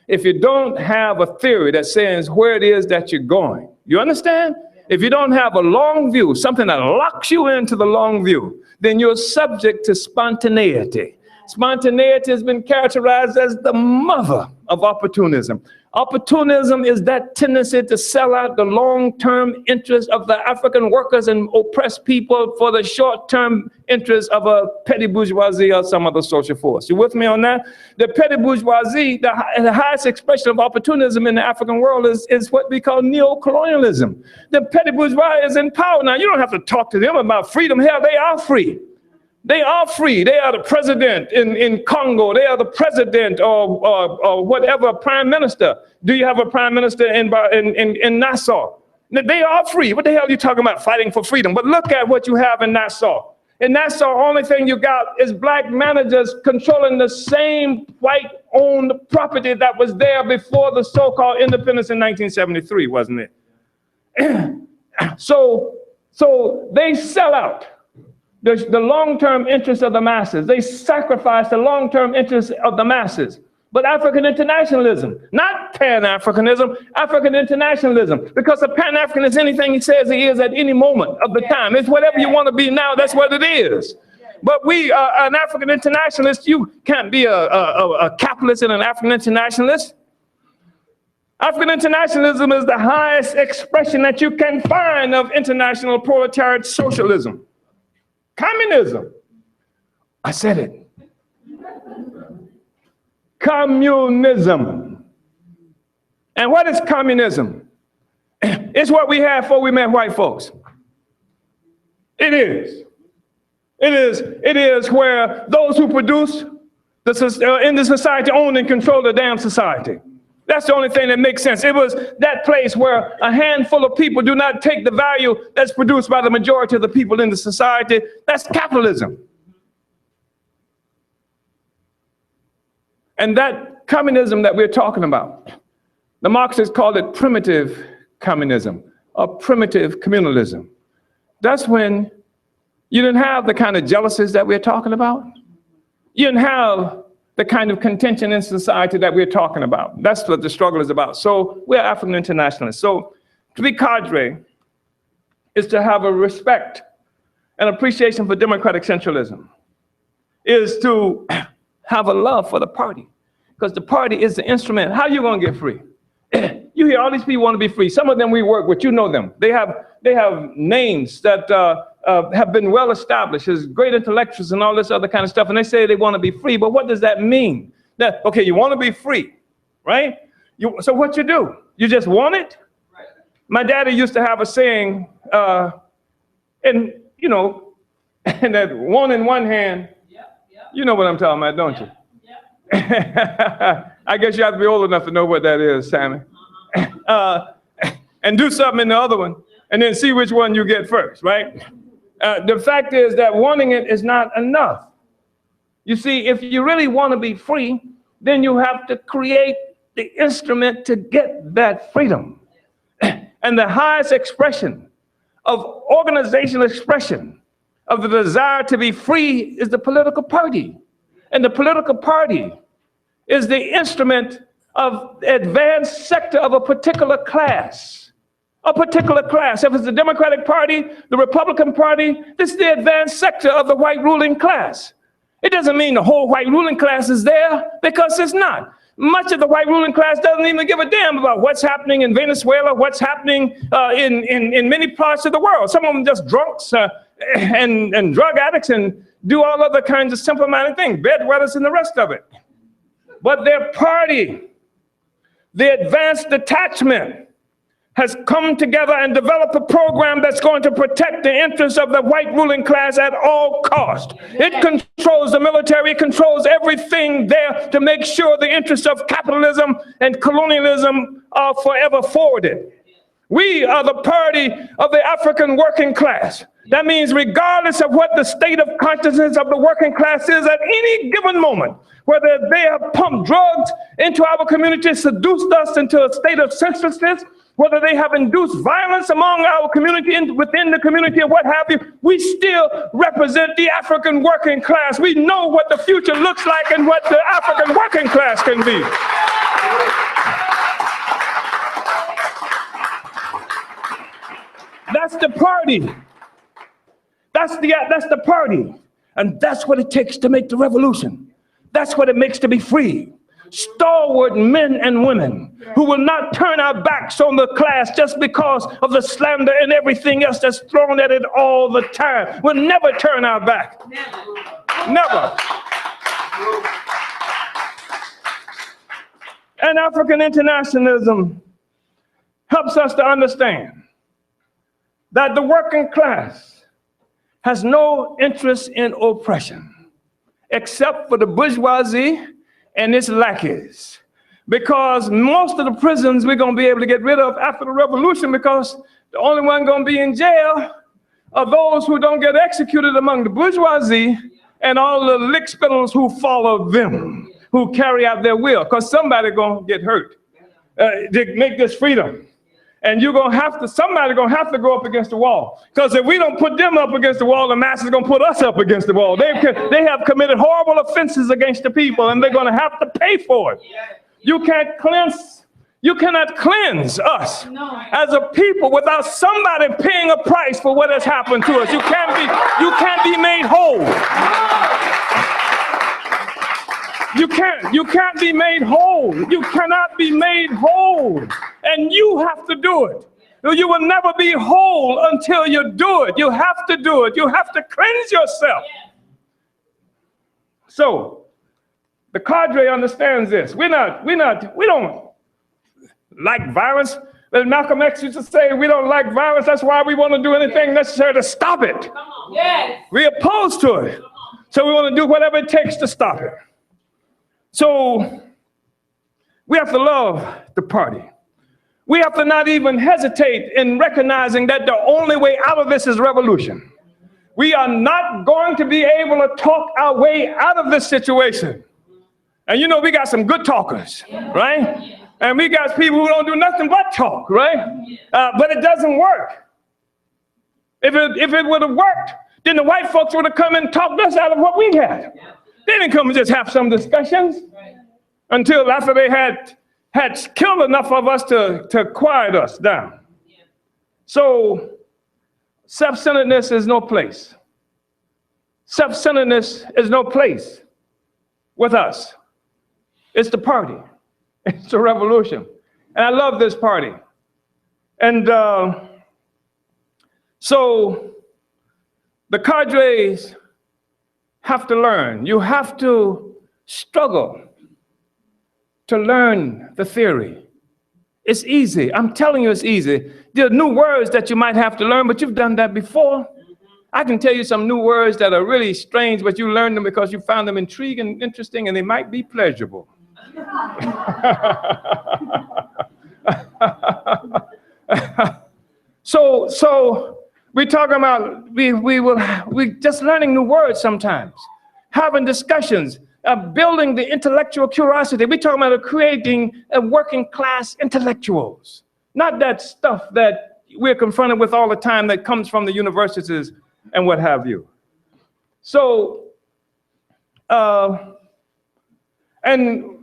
D: If you don't have a theory that says where it is that you're going, you understand? If you don't have a long view, something that locks you into the long view, then you're subject to spontaneity. Spontaneity has been characterized as the mother of opportunism. Opportunism is that tendency to sell out the long-term interests of the African workers and oppressed people for the short-term interests of a petty bourgeoisie or some other social force. You with me on that? The petty bourgeoisie, the highest expression of opportunism in the African world is what we call neo-colonialism. The petty bourgeoisie is in power. Now, you don't have to talk to them about freedom. Hell, they are free. They are free. They are the president in Congo. They are the president or whatever prime minister. Do you have a prime minister in Nassau? They are free. What the hell are you talking about fighting for freedom? But look at what you have in Nassau. In Nassau, only thing you got is black managers controlling the same white-owned property that was there before the so-called independence in 1973, wasn't it? So they sell out the long-term interests of the masses. They sacrifice the long-term interests of the masses. But African internationalism, not Pan-Africanism, African internationalism, because a Pan-African is anything he says he is at any moment of the time. It's whatever you want to be now, that's what it is. But we are an African internationalist. You can't be a capitalist and an African internationalist. African internationalism is the highest expression that you can find of international proletariat socialism. Communism. I said it. Communism. And what is communism? It's what we had before we met white folks. It is. It is where those who produce in the society own and control the damn society. That's the only thing that makes sense. It was that place where a handful of people do not take the value that's produced by the majority of the people in the society. That's capitalism. And that communism that we're talking about, the Marxists called it primitive communism or primitive communalism. That's when you didn't have the kind of jealousies that we're talking about. You didn't have the kind of contention in society that we're talking about. That's what the struggle is about. So we're African internationalists. So to be cadre is to have a respect and appreciation for democratic centralism, is to have a love for the party, because the party is the instrument. How are you going to get free? You hear all these people want to be free. Some of them we work with, you know them. They have names that have been well established as great intellectuals and all this other kind of stuff, and they say they want to be free. But what does that mean? That, okay, you want to be free, right? So what you do? You just want it? Right. My daddy used to have a saying, and you know, and that one in one hand. You know what I'm talking about, don't you? I guess you have to be old enough to know what that is, Sammy. And do something in the other one, and then see which one you get first, right? The fact is that wanting it is not enough. You see, if you really want to be free, then you have to create the instrument to get that freedom. And the highest expression of organizational expression of the desire to be free is the political party. And the political party is the instrument of the advanced sector of a particular class. A particular class. If it's the Democratic Party, the Republican Party, this is the advanced sector of the white ruling class. It doesn't mean the whole white ruling class is there, because it's not. Much of the white ruling class doesn't even give a damn about what's happening in Venezuela, what's happening in many parts of the world. Some of them just drunks and drug addicts and do all other kinds of simple-minded things, bedwetters and the rest of it. But their party, the advanced detachment, has come together and developed a program that's going to protect the interests of the white ruling class at all costs. It controls the military, it controls everything there to make sure the interests of capitalism and colonialism are forever forwarded. We are the party of the African working class. That means regardless of what the state of consciousness of the working class is at any given moment, whether they have pumped drugs into our community, seduced us into a state of senselessness, whether they have induced violence among our community and within the community and what have you, we still represent the African working class. We know what the future looks like and what the African working class can be. That's the party. That's the party. And that's what it takes to make the revolution. That's what it makes to be free. Stalwart men and women who will not turn our backs on the class just because of the slander and everything else that's thrown at it all the time. We'll never turn our back. Never. And African internationalism helps us to understand that the working class has no interest in oppression except for the bourgeoisie and its lackeys. Because most of the prisons we're going to be able to get rid of after the revolution, because the only one going to be in jail are those who don't get executed among the bourgeoisie and all the lick spittles who follow them, who carry out their will, because somebody going to get hurt to make this freedom. And somebody's gonna have to go up against the wall. Because if we don't put them up against the wall, the masses are gonna put us up against the wall. They have committed horrible offenses against the people, and they're gonna have to pay for it. You cannot cleanse us as a people without somebody paying a price for what has happened to us. You can't be made whole. You can't be made whole. You cannot be made whole. And you have to do it. You will never be whole until you do it. You have to do it. You have to cleanse yourself. So the cadre understands this. We don't like violence. As Malcolm X used to say, we don't like violence. That's why we want to do anything necessary to stop it. Yes. We're opposed to it. So we want to do whatever it takes to stop it. So we have to love the party. We have to not even hesitate in recognizing that the only way out of this is revolution. We are not going to be able to talk our way out of this situation. And you know, we got some good talkers, right? And we got people who don't do nothing but talk, right? But it doesn't work. If it would have worked, then the white folks would have come and talked us out of what we had. They didn't come and just have some discussions until after they had killed enough of us to quiet us down. So self-centeredness is no place. Self-centeredness is no place with us. It's the party. It's the revolution. And I love this party. And so the cadres have to learn. You have to struggle to learn the theory. It's easy. I'm telling you it's easy. There are new words that you might have to learn, but you've done that before. I can tell you some new words that are really strange, but you learned them because you found them intriguing, interesting, and they might be pleasurable. So we're talking about, we just learning new words sometimes, having discussions, building the intellectual curiosity. We're talking about creating a working class intellectuals, not that stuff that we're confronted with all the time that comes from the universities and what have you. So, and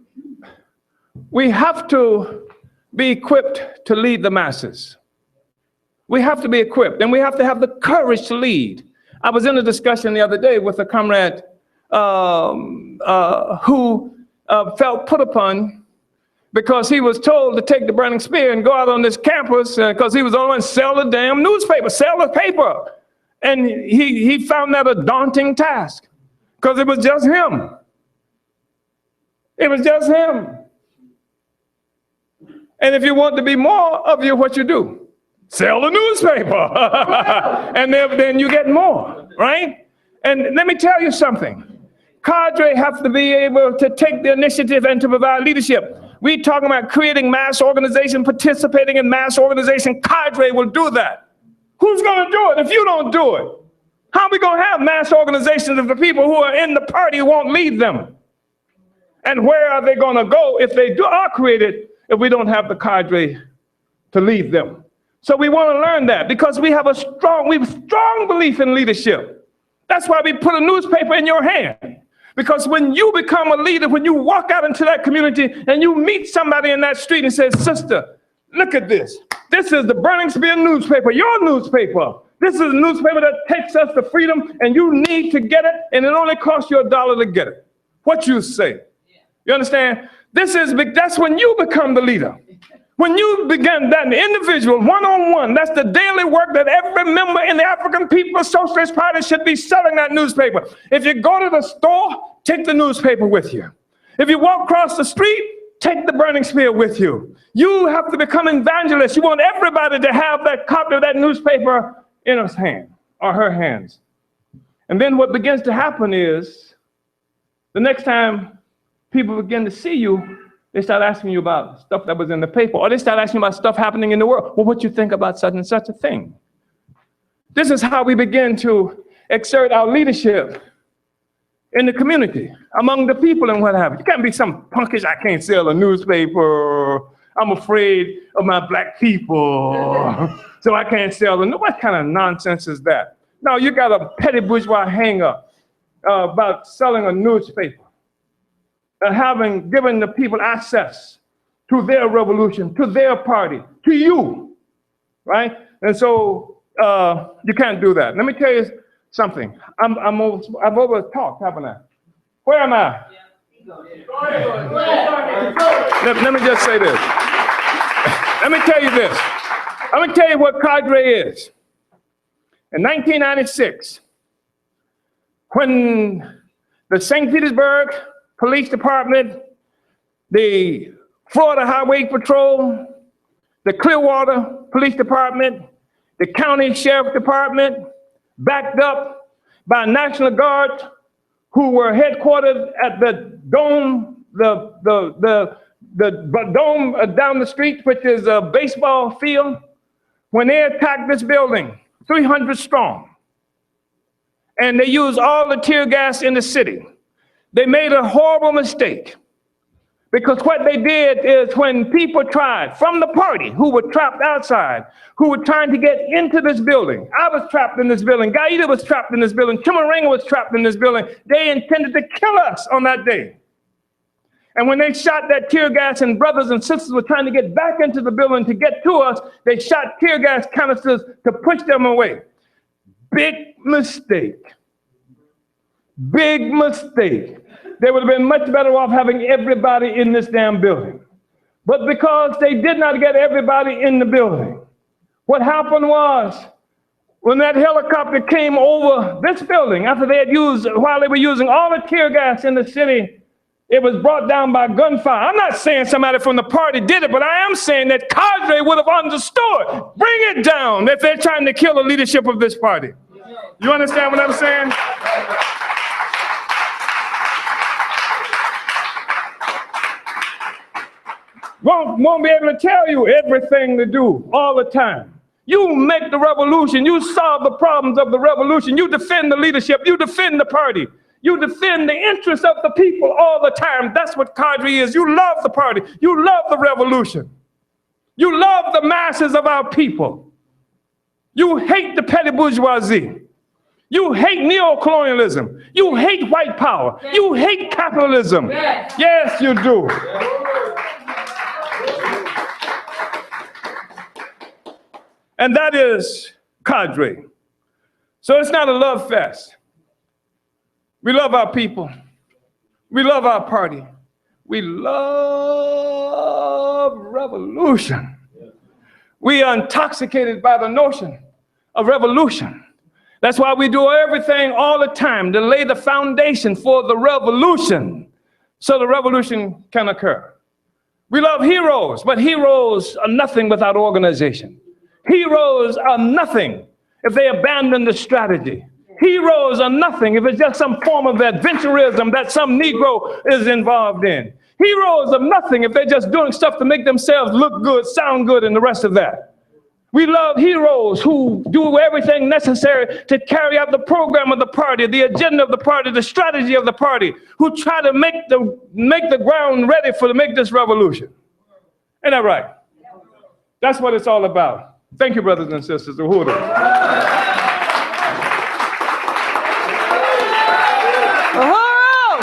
D: we have to be equipped to lead the masses. We have to be equipped, and we have to have the courage to lead. I was in a discussion the other day with a comrade who felt put upon because he was told to take the burning spear and go out on this campus because he was the only one to sell the damn newspaper, sell the paper. And he found that a daunting task because it was just him. It was just him. And if you want to be more of you, what you do? Sell the newspaper. And then you get more, right? And let me tell you something. Cadre have to be able to take the initiative and to provide leadership. We talking about creating mass organization, participating in mass organization. Cadre will do that. Who's going to do it if you don't do it? How are we going to have mass organizations if the people who are in the party won't lead them? And where are they going to go if they are created if we don't have the cadre to lead them? So we want to learn that because we have a strong belief in leadership. That's why we put a newspaper in your hand. Because when you become a leader, when you walk out into that community and you meet somebody in that street and say, sister, look at this. This is the Burning Spear newspaper, your newspaper. This is a newspaper that takes us to freedom and you need to get it and it only costs you $1 to get it. What you say? You understand? That's when you become the leader. When you begin that individual one-on-one, that's the daily work that every member in the African People's Socialist Party should be selling that newspaper. If you go to the store, take the newspaper with you. If you walk across the street, take the Burning Spear with you. You have to become evangelists. You want everybody to have that copy of that newspaper in his hand or her hands. And then what begins to happen is the next time people begin to see you, they start asking you about stuff that was in the paper, or they start asking about stuff happening in the world. Well, what you think about such and such a thing? This is how we begin to exert our leadership in the community, among the people and what have you. You can't be some punkish, I can't sell a newspaper, I'm afraid of my black people, so I can't sell it. What kind of nonsense is that? No, you got a petty bourgeois hang-up about selling a newspaper. Having given the people access to their revolution, to their party, to you, right? And so you can't do that. Let me tell you something. I've over talked, haven't I? Where am I? Let me just say this. Let me tell you this. Let me tell you what Cadre is. In 1996, when the St. Petersburg Police Department, the Florida Highway Patrol, the Clearwater Police Department, the County Sheriff Department, backed up by National Guard, who were headquartered at the dome, the dome down the street, which is a baseball field. When they attacked this building, 300 strong, and they used all the tear gas in the city. They made a horrible mistake because what they did is when people tried from the party who were trapped outside, who were trying to get into this building. I was trapped in this building. Gaida was trapped in this building. Chimarenga was trapped in this building. They intended to kill us on that day. And when they shot that tear gas and brothers and sisters were trying to get back into the building to get to us, they shot tear gas canisters to push them away. Big mistake. Big mistake. They would have been much better off having everybody in this damn building. But because they did not get everybody in the building, what happened was when that helicopter came over this building, after they had while they were using all the tear gas in the city, it was brought down by gunfire. I'm not saying somebody from the party did it, but I am saying that Cadre would have understood. Bring it down if they're trying to kill the leadership of this party. You understand what I'm saying? Won't be able to tell you everything to do all the time. You make the revolution. You solve the problems of the revolution. You defend the leadership. You defend the party. You defend the interests of the people all the time. That's what Cadre is. You love the party. You love the revolution. You love the masses of our people. You hate the petty bourgeoisie. You hate neocolonialism. You hate white power. You hate capitalism. Yes, you do. And that is Cadre. So it's not a love fest. We love our people. We love our party. We love revolution. We are intoxicated by the notion of revolution. That's why we do everything all the time to lay the foundation for the revolution so the revolution can occur. We love heroes, but heroes are nothing without organization. Heroes are nothing if they abandon the strategy. Heroes are nothing if it's just some form of adventurism that some Negro is involved in. Heroes of nothing if they're just doing stuff to make themselves look good, sound good, and the rest of that. We love heroes who do everything necessary to carry out the program of the party, the agenda of the party, the strategy of the party, who try to make the ground ready to make this revolution. Ain't that right? That's what it's all about. Thank you, brothers and sisters. Uhuru.
C: Uhuru!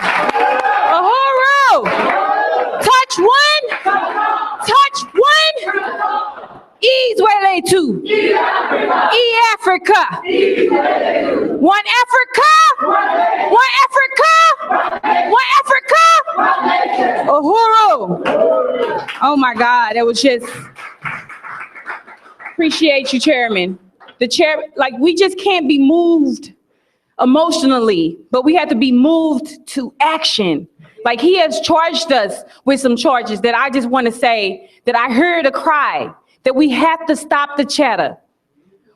C: Uhuru! Touch one! Touch one! Ease where they to. E Africa. One Africa. One Africa. One Africa. Uhuru. Oh my God, that was just, appreciate you, Chairman. The chair, like, we just can't be moved emotionally, but we have to be moved to action. Like, he has charged us with some charges that I just want to say that I heard a cry that we have to stop the chatter.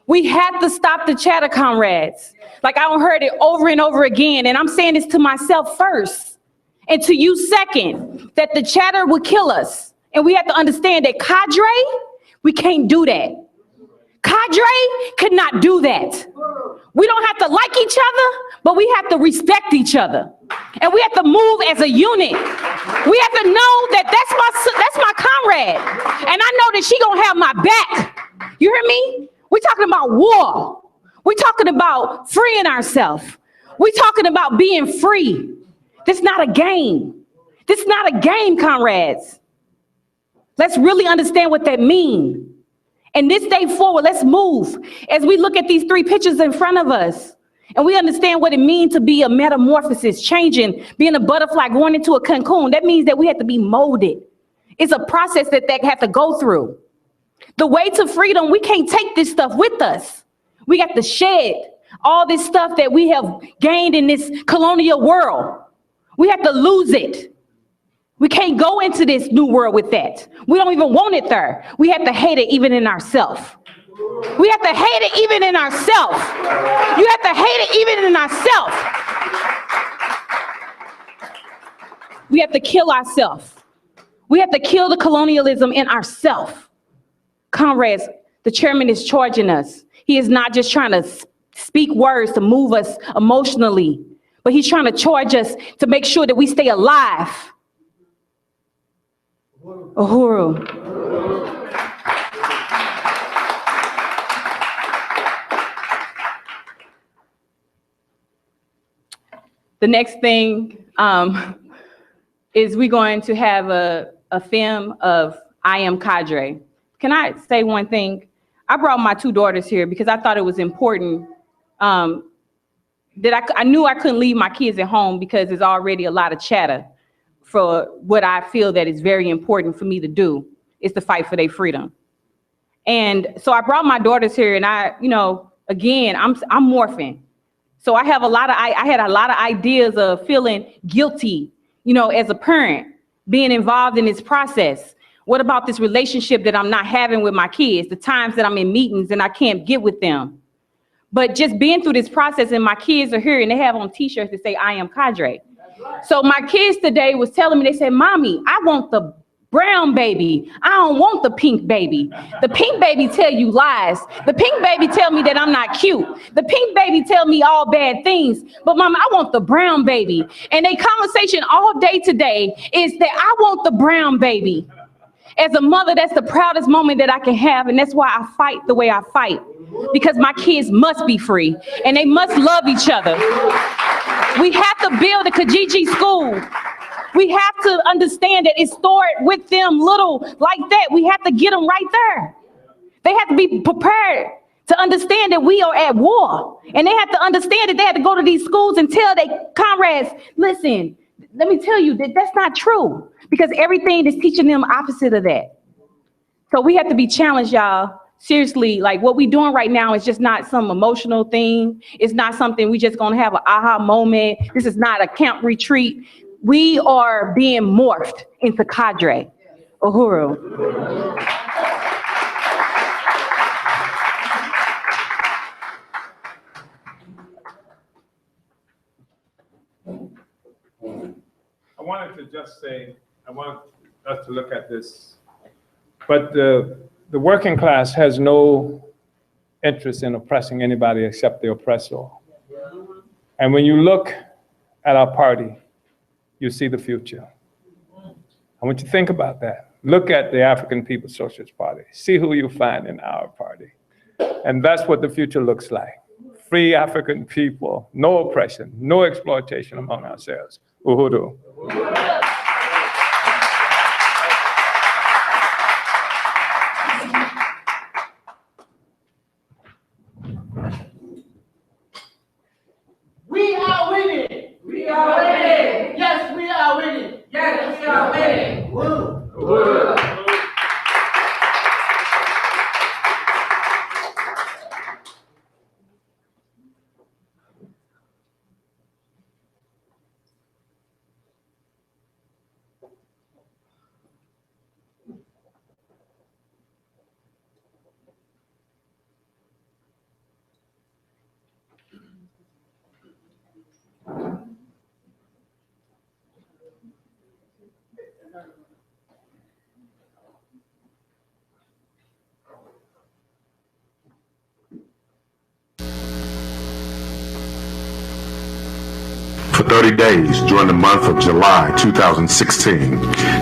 C: We have to stop the chatter, comrades. Like, I heard it over and over again, and I'm saying this to myself first and to you second, that the chatter will kill us. And we have to understand that Cadre, we can't do that. Cadre could not do that. We don't have to like each other, but we have to respect each other. And we have to move as a unit. We have to know that that's my comrade. And I know that she gonna have my back. You hear me? We're talking about war. We're talking about freeing ourselves. We're talking about being free. This is not a game. This is not a game, comrades. Let's really understand what that means. And this day forward, let's move. As we look at these three pictures in front of us, and we understand what it means to be a metamorphosis, changing, being a butterfly, going into a cocoon, that means that we have to be molded. It's a process that have to go through. The way to freedom, we can't take this stuff with us. We got to shed all this stuff that we have gained in this colonial world. We have to lose it. We can't go into this new world with that. We don't even want it there. We have to hate it even in ourselves. We have to hate it even in ourselves. You have to hate it even in ourselves. We have to kill ourselves. We have to kill the colonialism in ourselves. Comrades, the chairman is charging us. He is not just trying to speak words to move us emotionally, but he's trying to charge us to make sure that we stay alive. Uhuru. The next thing is we're going to have a film of I Am Cadre. Can I say one thing? I brought my two daughters here because I thought it was important that I knew I couldn't leave my kids at home because there's already a lot of chatter for what I feel that is very important for me to do, is to fight for their freedom. And so I brought my daughters here, and again, I'm morphing. So I had a lot of ideas of feeling guilty, as a parent, being involved in this process. What about this relationship that I'm not having with my kids, the times that I'm in meetings and I can't get with them? But just being through this process, and my kids are here and they have on t-shirts that say, I am Cadre. So my kids today was telling me, they said, Mommy, I want the brown baby. I don't want the pink baby. The pink baby tell you lies. The pink baby tell me that I'm not cute. The pink baby tell me all bad things. But Mama, I want the brown baby. And their conversation all day today is that I want the brown baby. As a mother, that's the proudest moment that I can have. And that's why I fight the way I fight. Because my kids must be free and they must love each other. We have to build a Kijiji school. We have to understand that it started with them little like that. We have to get them right there. They have to be prepared to understand that we are at war. And they have to understand that they have to go to these schools and tell their comrades, listen, let me tell you that that's not true. Because everything is teaching them opposite of that. So we have to be challenged, y'all. Seriously, like what we're doing right now is just not some emotional thing. It's not something we just gonna have an aha moment. This is not a camp retreat. We are being morphed into Cadre. Uhuru.
D: I wanted to just say I want us to look at this. But the working class has no interest in oppressing anybody except the oppressor. And when you look at our party, you see the future. I want you to think about that. Look at the African People's Socialist Party. See who you find in our party. And that's what the future looks like. Free African people, no oppression, no exploitation among ourselves. Uhuru.
E: We are winning. We are winning. Yes, we are winning. Yes, we are winning. Woo. Woo.
F: For 30 days during the month of July 2016,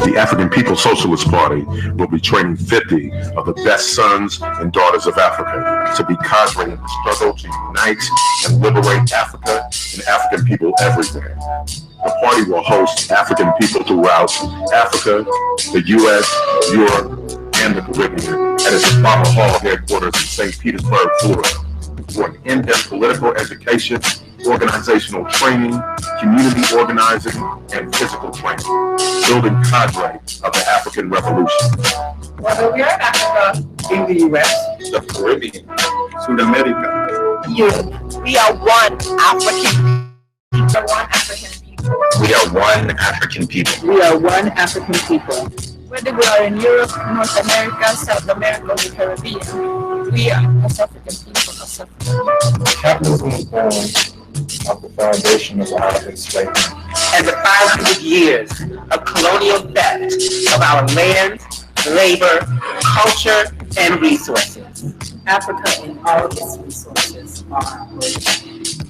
F: the African People's Socialist Party will be training 50 of the best sons and daughters of Africa to be cadre in the struggle to unite and liberate Africa and African people everywhere. The party will host African people throughout Africa, the U.S., Europe, and the Caribbean at its Obama Hall headquarters in St. Petersburg, Florida, for an in-depth political education, organizational training, community organizing, and physical training, building cadre of the African Revolution.
G: Whether we are in Africa, in the US,
F: The Caribbean, South America,
G: Europe, we are one African. We are one African people.
F: we are one African people.
G: We are one African people. Whether we are in Europe, North America, South America, or the Caribbean, we are as African people, as African people.
H: Capitalism was born of the foundation of African slavery.
I: And the 500 years of colonial theft of our land, labor, culture, and resources.
G: Africa and all of its resources are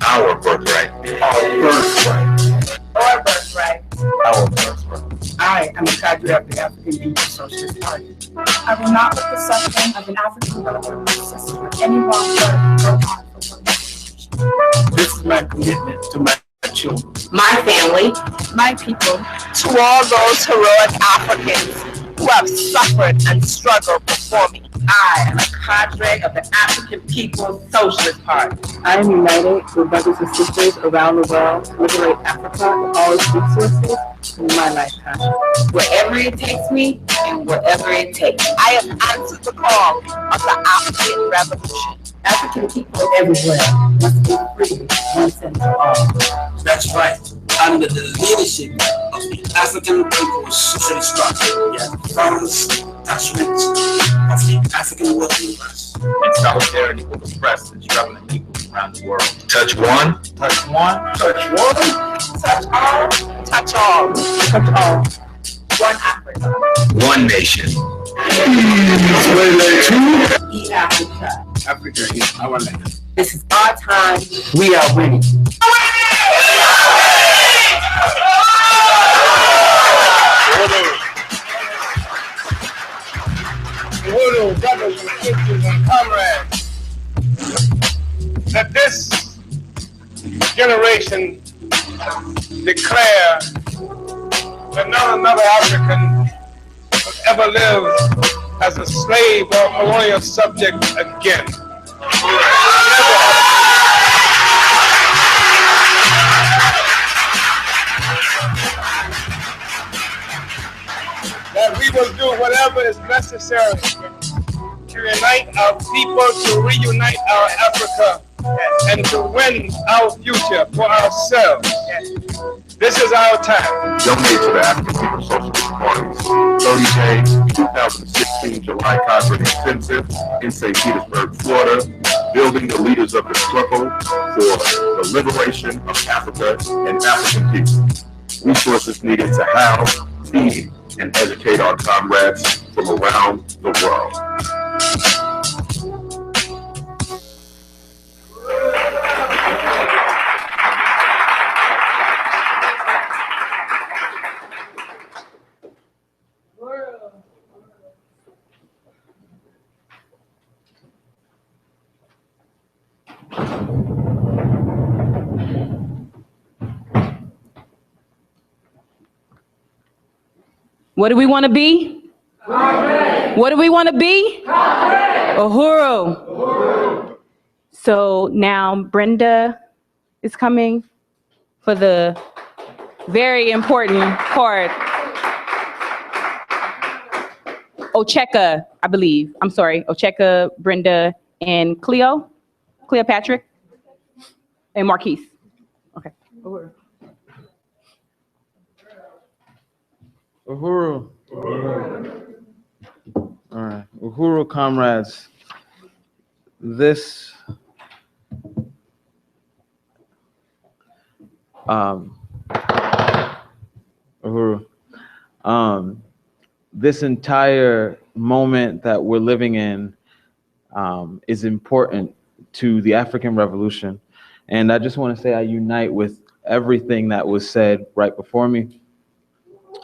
F: Our birthright.
I: Our birthright.
G: our birthright.
H: Our birthright.
G: I am a cadre of the African People's Socialist Party. I will not let the suffering of an African brother or sister any longer go on for one generation.
I: This is my commitment to my children, my family,
G: My people,
I: to all those heroic Africans who have suffered and struggled before me. I am a cadre of the African People's Socialist Party.
G: I am united with brothers and sisters around the world to liberate Africa and all its resources in my lifetime.
I: Wherever it takes me and whatever it takes. I have answered the call of the African Revolution.
G: African people everywhere must be free once and for all.
J: That's right. Under the leadership of the African People's Socialist Party, the first attachment of the African working class.
F: In solidarity with the oppressed and struggling people around the world. Touch one.
H: Touch one.
I: Touch one, touch all, touch all, touch all. One Africa.
F: One nation.
I: Eat Africa.
J: Africa is our land.
I: This is our time.
J: We are winning.
D: Uhuru, brothers and sisters and comrades, that this generation declare that not another African will ever live as a slave or colonial subject again. That we will do whatever is necessary to unite our people, to reunite our Africa, and to win our future for ourselves. This is our time.
F: Donate to the African People's Socialist Party's 30-day 2016 July Cadre Intensive in St. Petersburg, Florida, building the leaders of the struggle for the liberation of Africa and African people. Resources needed to house, feed, and educate our comrades from around the world.
C: What do we want to be? What do we want to be? Uhuru. So now Brenda is coming for the very important part. Ocheka, I believe. I'm sorry. Ocheka, Brenda, and Cleopatra, and Marquise. Okay.
K: Uhuru. All right. Uhuru, comrades. This Uhuru. This entire moment that we're living in is important to the African Revolution. And I just want to say I unite with everything that was said right before me,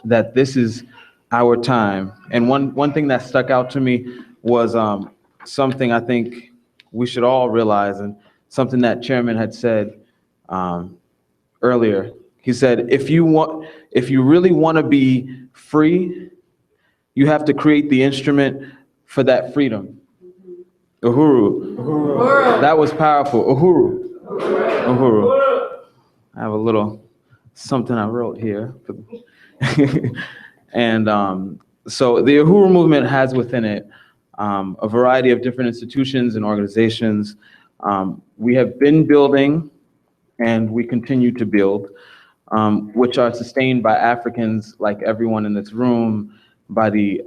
K: that this is our time. And one thing that stuck out to me was something I think we should all realize, and something that Chairman had said earlier. He said, if you really want to be free, you have to create the instrument for that freedom. Uhuru. Uhuru. That was powerful. Uhuru. Uhuru. I have a little something I wrote here. And so the Uhuru movement has within it a variety of different institutions and organizations. We have been building, and we continue to build, which are sustained by Africans like everyone in this room, by the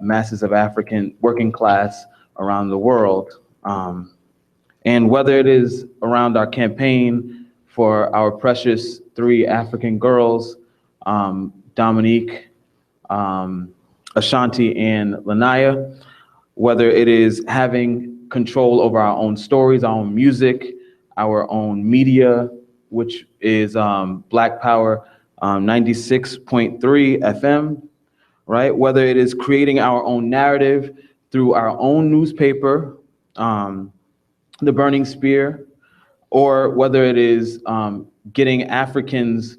K: masses of African working class around the world. And whether it is around our campaign for our precious 3 African girls, Dominique, Ashanti, and Lanaya, whether it is having control over our own stories, our own music, our own media, which is Black Power 96.3 FM, right? Whether it is creating our own narrative through our own newspaper, The Burning Spear, or whether it is getting Africans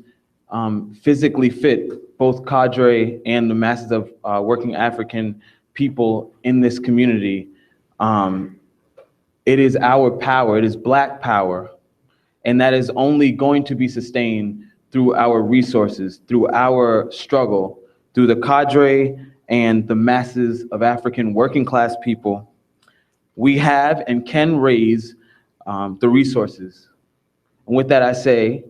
K: physically fit, both Cadre and the masses of working African people in this community. It is our power, it is Black power, and that is only going to be sustained through our resources, through our struggle, through the Cadre and the masses of African working class people. We have and can raise the resources. And with that I say,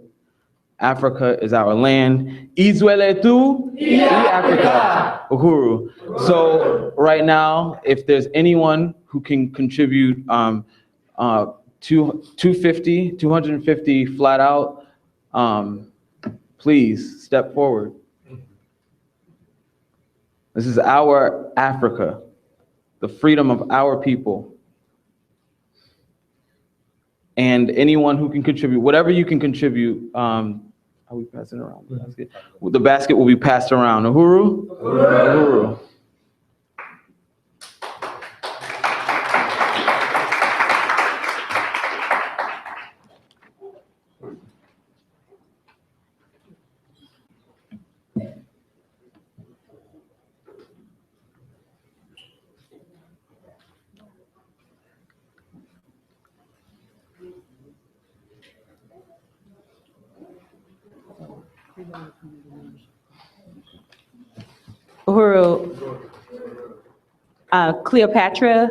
K: Africa is our land. Izwele tu, Africa, Uhuru. So right now, if there's anyone who can contribute 250 flat out, please step forward. This is our Africa, the freedom of our people. And anyone who can contribute, whatever you can contribute, are we passing around the basket? The basket will be passed around. Uhuru? Uhuru.
C: Uhuru, Cleopatra,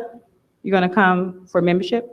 C: you're gonna come for membership?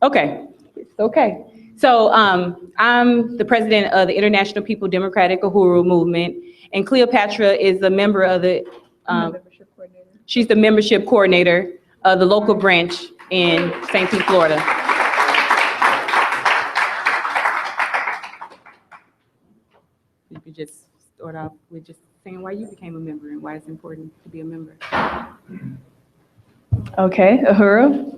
C: Okay, it's okay. So I'm the president of the International People Democratic Uhuru Movement, and Cleopatra is a member of the, she's the membership coordinator of the local branch in St. Pete, Florida. You could just start off with just saying why you became a member and why it's important to be a member.
L: Okay, Uhuru.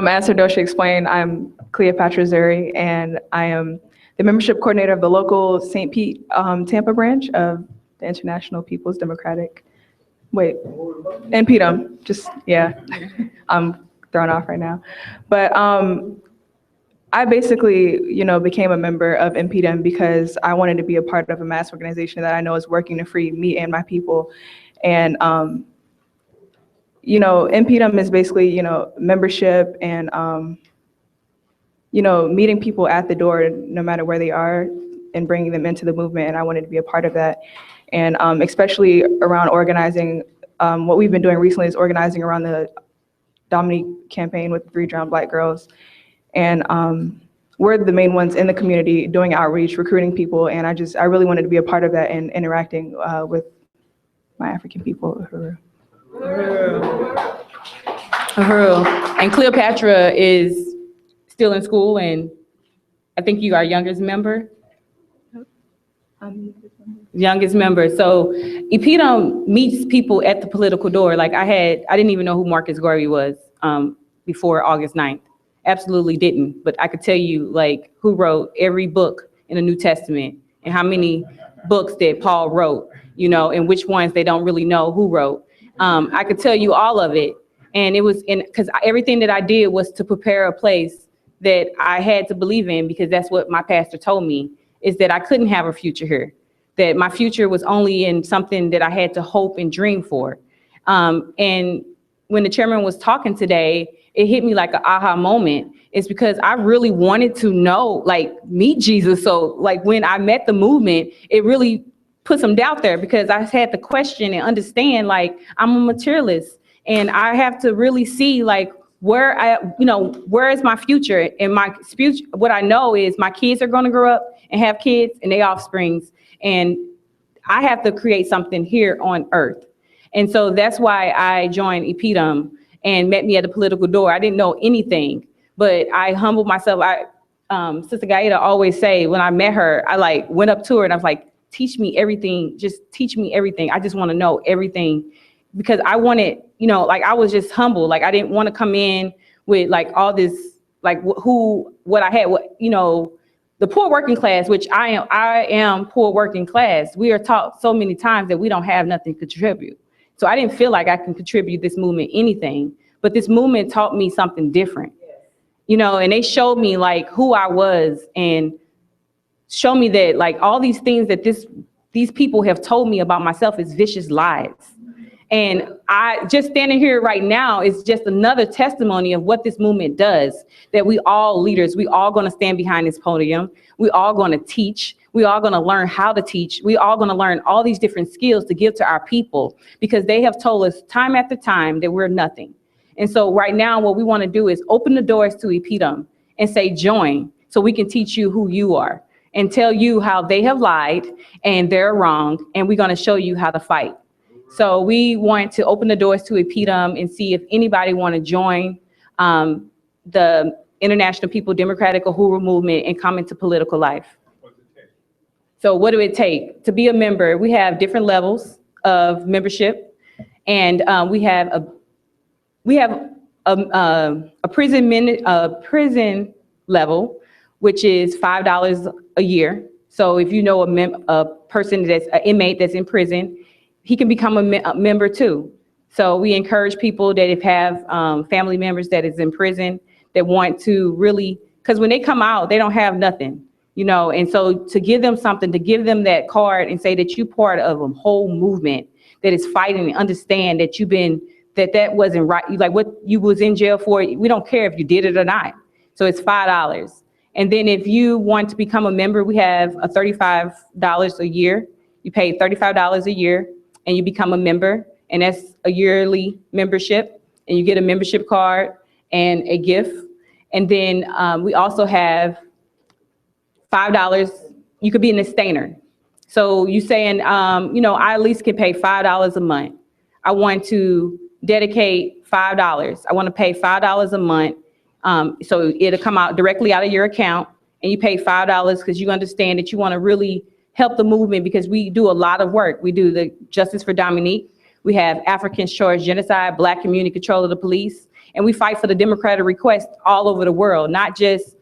L: As Hiroshi explained, I'm Cleopatra Zuri, and I am the membership coordinator of the local St. Pete, Tampa branch of the International People's Democratic, InPDUM, just, yeah, I'm thrown off right now. But I basically, became a member of InPDUM because I wanted to be a part of a mass organization that I know is working to free me and my people. And InPDUM is basically, membership and, meeting people at the door, no matter where they are, and bringing them into the movement. And I wanted to be a part of that. And especially around organizing, what we've been doing recently is organizing around the Dominique campaign with 3 Drowned Black Girls. And we're the main ones in the community doing outreach, recruiting people. And I really wanted to be a part of that and interacting with my African people.
C: Uhuru. And Cleopatra is still in school, and I think you are youngest member? Youngest member. So InPDUM meets people at the political door. Like I didn't even know who Marcus Garvey was before August 9th. Absolutely didn't. But I could tell you like who wrote every book in the New Testament and how many books that Paul wrote, and which ones they don't really know who wrote. I could tell you all of it. And it was because everything that I did was to prepare a place that I had to believe in, because that's what my pastor told me, is that I couldn't have a future here, that my future was only in something that I had to hope and dream for. And when the chairman was talking today, it hit me like an aha moment. It's because I really wanted to know, meet Jesus. So when I met the movement, it really put some doubt there, because I had to question and understand, I'm a materialist and I have to really see where is my future? And my future, what I know is my kids are going to grow up and have kids and their offsprings, and I have to create something here on earth. And so that's why I joined InPDUM and met me at the political door. I didn't know anything, but I humbled myself. Sister Gaeta always say, when I met her, I went up to her and I was like, teach me everything. Just teach me everything. I just want to know everything, because I wanted, I was just humble. I didn't want to come in with all this, what I had, the poor working class, which I am poor working class. We are taught so many times that we don't have nothing to contribute. So I didn't feel like I can contribute this movement anything, but this movement taught me something different, and they showed me who I was, and show me that all these things that these people have told me about myself is vicious lies. And I just standing here right now is just another testimony of what this movement does, that we all leaders, we all going to stand behind this podium. We all going to teach. We all going to learn how to teach. We all going to learn all these different skills to give to our people, because they have told us time after time that we're nothing. And so right now, what we want to do is open the doors to InPDUM and say, join, so we can teach you who you are and tell you how they have lied and they're wrong. And we're going to show you how to fight. So we want to open the doors to InPDUM and see if anybody want to join the International People Democratic Uhuru Movement and come into political life. So what do it take to be a member? We have different levels of membership, and we have a prison level, which is $5 a year. So if you know a person that's an inmate that's in prison, he can become a member too. So we encourage people that if have family members that is in prison that want to really, because when they come out, they don't have nothing, and so to give them something, to give them that card and say that you're part of a whole movement that is fighting and understand that that wasn't right. What you was in jail for, we don't care if you did it or not. So it's $5. And then if you want to become a member, we have a $35 a year. You pay $35 a year and you become a member, and that's a yearly membership, and you get a membership card and a gift. And then we also have $5. You could be an abstainer. So you saying, I at least can pay $5 a month. I want to dedicate $5. I want to pay $5 a month. So it'll come out directly out of your account, and you pay $5 because you understand that you want to really help the movement, because we do a lot of work. We do the Justice for Dominique. We have Africans Charged Genocide, Black Community Control of the Police, and we fight for the democratic request all over the world, not just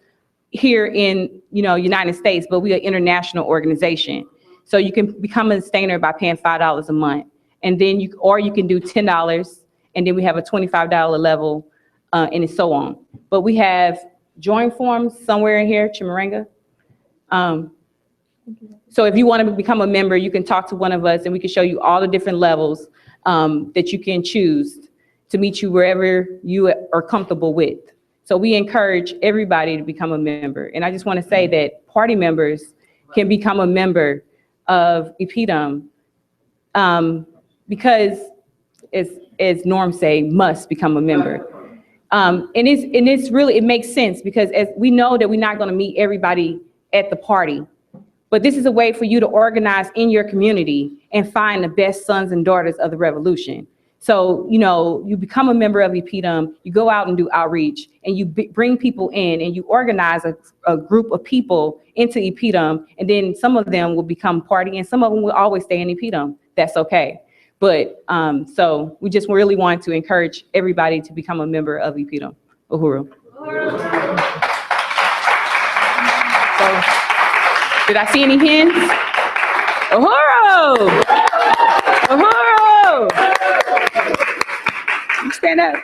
C: here in United States, but we are an international organization. So you can become an abstainer by paying $5 a month, and then you can do $10, and then we have a $25 level, and so on. But we have join forms somewhere in here, Chimaranga. So if you want to become a member, you can talk to one of us, and we can show you all the different levels that you can choose to meet you wherever you are comfortable with. So we encourage everybody to become a member. And I just want to say that party members can become a member of InPDUM because, as Norm say, must become a member. And it's really, it makes sense, because as we know that we're not going to meet everybody at the party, but this is a way for you to organize in your community and find the best sons and daughters of the revolution. So, you become a member of InPDUM, you go out and do outreach, and you bring people in, and you organize a group of people into InPDUM, and then some of them will become party, and some of them will always stay in InPDUM. That's okay. But so we just really want to encourage everybody to become a member of InPDUM. Uhuru. So, did I see any hands? Uhuru! Uhuru! You stand up.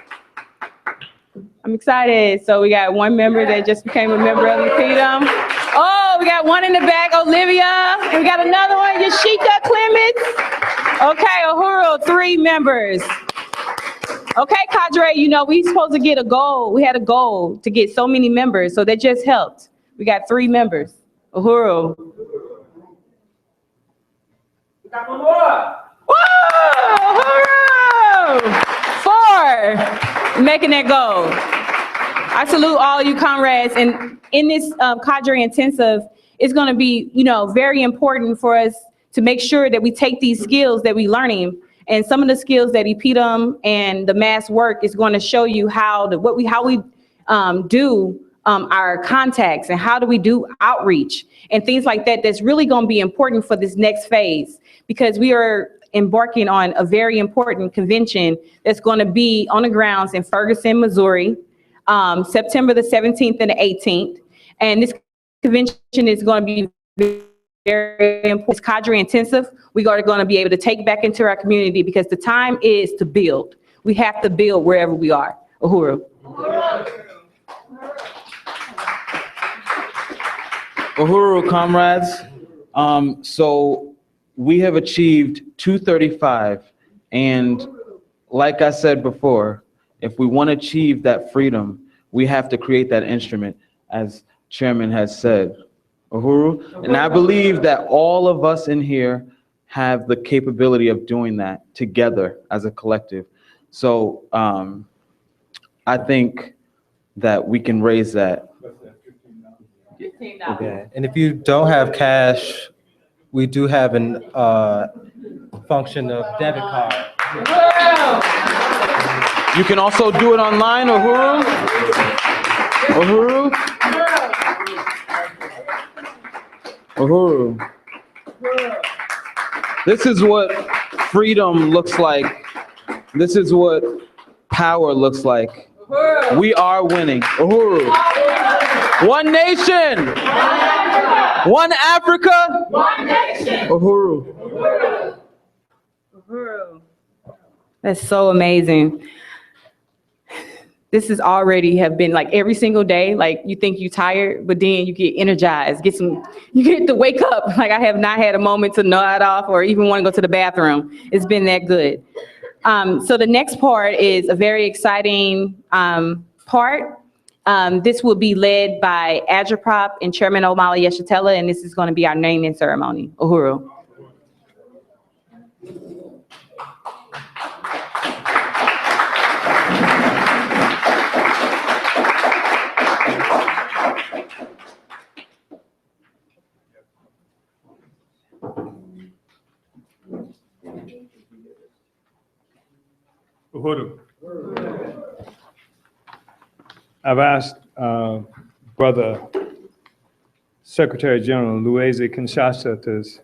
C: I'm excited. So we got one member that just became a member of InPDUM. Oh, we got one in the back, Olivia. And we got another one, Yashika Clements. Okay, Uhuru, 3 members. Okay, Cadre, we supposed to get a goal. We had a goal to get so many members, so that just helped. We got 3 members. Uhuru.
E: We got one more.
C: Whoa, Uhuru! 4, making that goal. I salute all you comrades, and in this Cadre Intensive, it's gonna be, very important for us to make sure that we take these skills that we're learning, and some of the skills that InPDUM and the mass work is going to show you how we do our contacts, and how do we do outreach and things like that. That's really going to be important for this next phase, because we are embarking on a very important convention that's going to be on the grounds in Ferguson, Missouri, September the 17th and the 18th. And this convention is going to be very important. It's Cadre Intensive. We are going to be able to take back into our community, because the time is to build. We have to build wherever we are. Uhuru.
K: Uhuru, comrades. So we have achieved 235. And like I said before, if we want to achieve that freedom, we have to create that instrument, as Chairman has said. Uhuru. And I believe that all of us in here have the capability of doing that together as a collective. So I think that we can raise that.
M: Okay. And if you don't have cash, we do have an function of debit card.
K: You can also do it online, Uhuru. Uhuru. Uhuru. This is what freedom looks like. This is what power looks like. We are winning. Uhuru. One nation. One Africa.
E: One nation.
K: Uhuru.
C: Uhuru. That's so amazing. This is already have been like every single day, like you think you're tired, but then you get energized, you get to wake up. Like I have not had a moment to nod off or even want to go to the bathroom. It's been that good. So the next part is a very exciting part. This will be led by Agitprop and Chairman Omali Yeshitela, and this is going to be our naming ceremony. Uhuru.
D: Uhuru. I've asked Brother Secretary General Lueze Kinshasa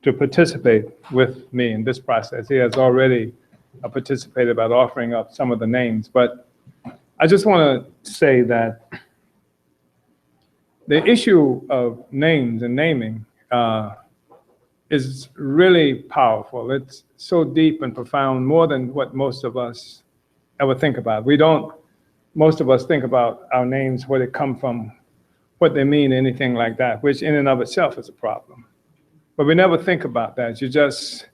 D: to participate with me in this process. He has already participated by offering up some of the names, but I just want to say that the issue of names and naming is really powerful. It's so deep and profound, more than what most of us ever think about. Most of us think about our names, where they come from, what they mean, anything like that, which in and of itself is a problem. But we never think about that. You just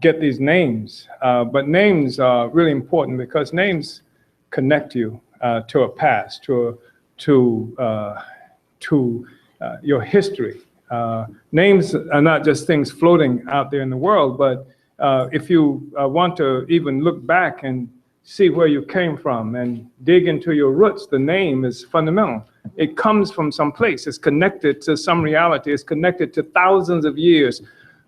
D: get these names. But names are really important because names connect you to a past, to your history. Names are not just things floating out there in the world, but if you want to even look back and see where you came from and dig into your roots, the name is fundamental. It comes from some place. It's connected to some reality. It's connected to thousands of years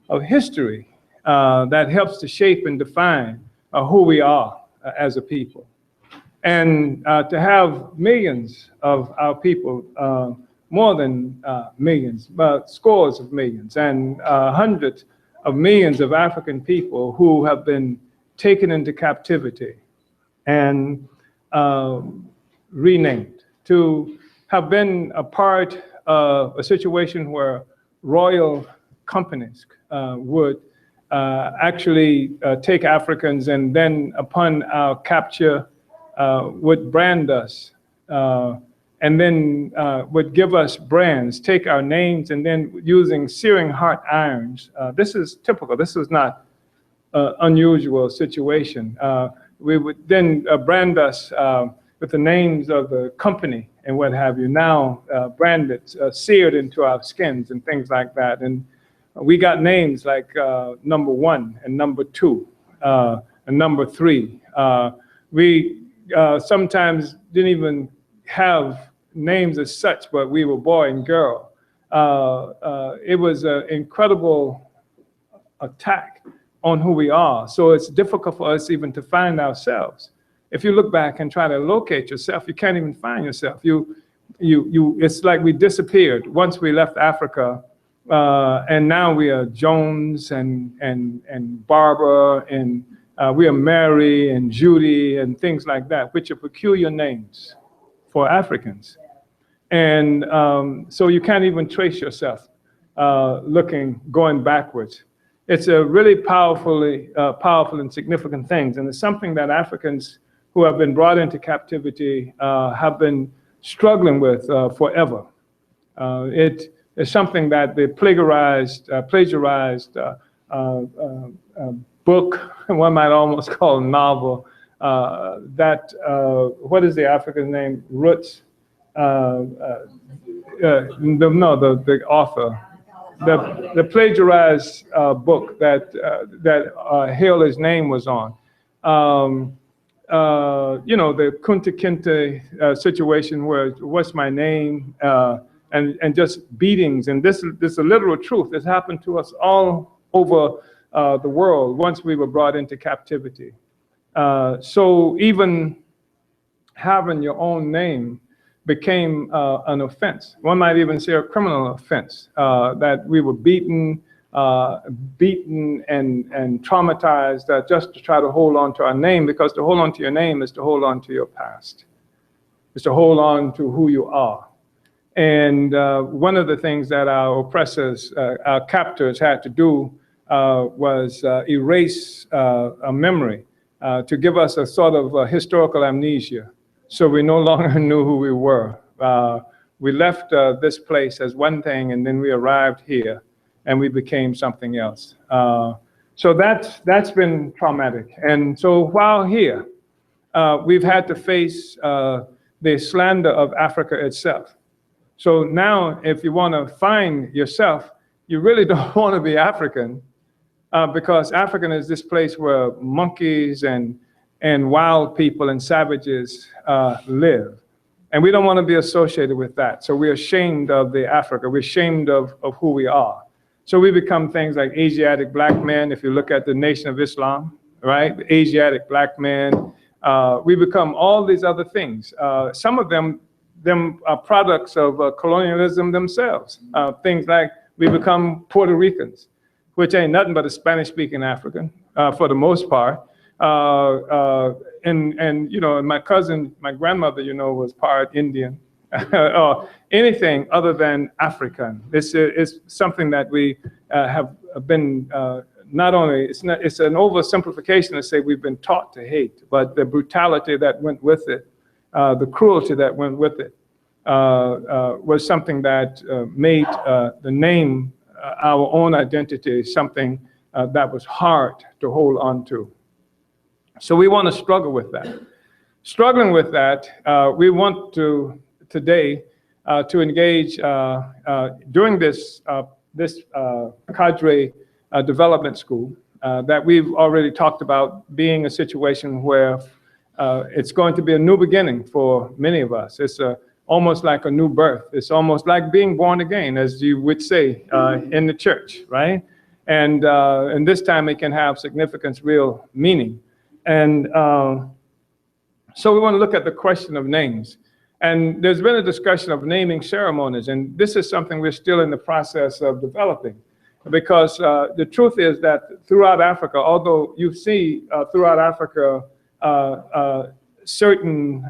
D: of history that helps to shape and define who we are as a people. And to have millions of our people, more than millions, but scores of millions and hundreds of millions of African people who have been taken into captivity and renamed, to have been a part of a situation where royal companies would actually take Africans and then upon our capture would brand us and then would give us brands, take our names, and then using searing hot irons. This is typical. This was not an unusual situation. We would then brand us with the names of the company and what have you, now branded, seared into our skins and things like that. And we got names like number 1 and number 2 and number 3. We sometimes didn't even have names as such, but we were boy and girl. It was an incredible attack on who we are. So it's difficult for us even to find ourselves. If you look back and try to locate yourself, you can't even find yourself. It's like we disappeared once we left Africa, and now we are Jones and Barbara, and we are Mary and Judy and things like that, which are peculiar names for Africans. And so you can't even trace yourself going backwards. It's a really powerful and significant thing, and it's something that Africans who have been brought into captivity have been struggling with forever. It is something that the plagiarized book, one might almost call a novel, what is the African name? Roots? The author. The plagiarized book that Haley's name was on. The Kunta Kinte situation where what's my name, and just beatings. And this is a literal truth. This happened to us all over the world once we were brought into captivity. So even having your own name became an offense. One might even say a criminal offense, that we were beaten and traumatized just to try to hold on to our name, because to hold on to your name is to hold on to your past. It's to hold on to who you are. And one of the things that our oppressors, our captors had to do was erase a memory, to give us a sort of historical amnesia. So we no longer knew who we were. We left this place as one thing, and then we arrived here, and we became something else. So that's been traumatic. And so while here, we've had to face the slander of Africa itself. So now, if you want to find yourself, you really don't want to be African, because African is this place where monkeys and wild people and savages live. And we don't want to be associated with that. So we're ashamed of the Africa. We're ashamed of who we are. So we become things like Asiatic black men, if you look at the Nation of Islam, right? Asiatic black men, We become all these other things. Some of them are products of colonialism themselves. Things like we become Puerto Ricans, which ain't nothing but a Spanish-speaking African for the most part. And you know, my cousin, my grandmother, you know, was part Indian. Or anything other than African. It's something that we have been not only, it's an oversimplification to say we've been taught to hate, but the brutality that went with it, the cruelty that went with it, was something that made the name, our own identity, something that was hard to hold on to. So we want to struggle with that. Struggling with that, we want to today to engage during this Cadre development school that we've already talked about being a situation where it's going to be a new beginning for many of us. It's almost like a new birth. It's almost like being born again, as you would say in the church, right? And this time it can have significance, real meaning. And so we want to look at the question of names. And there's been a discussion of naming ceremonies, and this is something we're still in the process of developing. Because the truth is that throughout Africa, although you see throughout Africa certain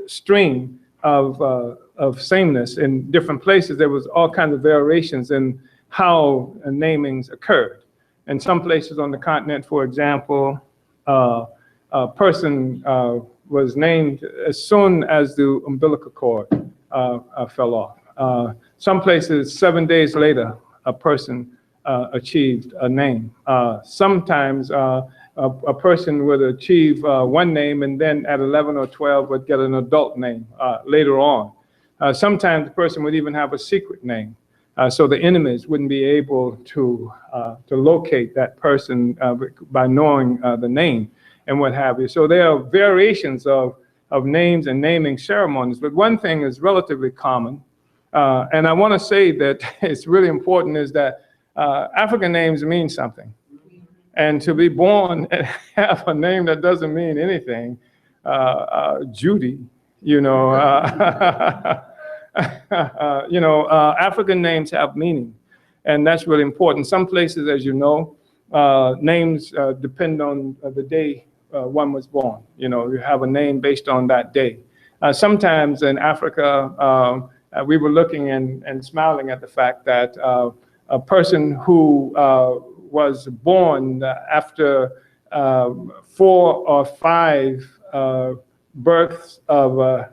D: string of sameness in different places, there was all kinds of variations in how namings occurred. In some places on the continent, for example, a person was named as soon as the umbilical cord fell off. Some places, 7 days later, a person achieved a name. Sometimes a person would achieve one name and then at 11 or 12 would get an adult name later on. Sometimes the person would even have a secret name. So the enemies wouldn't be able to locate that person by knowing the name and what have you. So there are variations of names and naming ceremonies, but one thing is relatively common, and I want to say that it's really important, is that African names mean something. And to be born and have a name that doesn't mean anything, Judy, you know, African names have meaning, and that's really important. Some places, as you know, names depend on the day one was born. You know, you have a name based on that day. Sometimes in Africa, we were looking and smiling at the fact that a person who was born after 4 or 5 births of a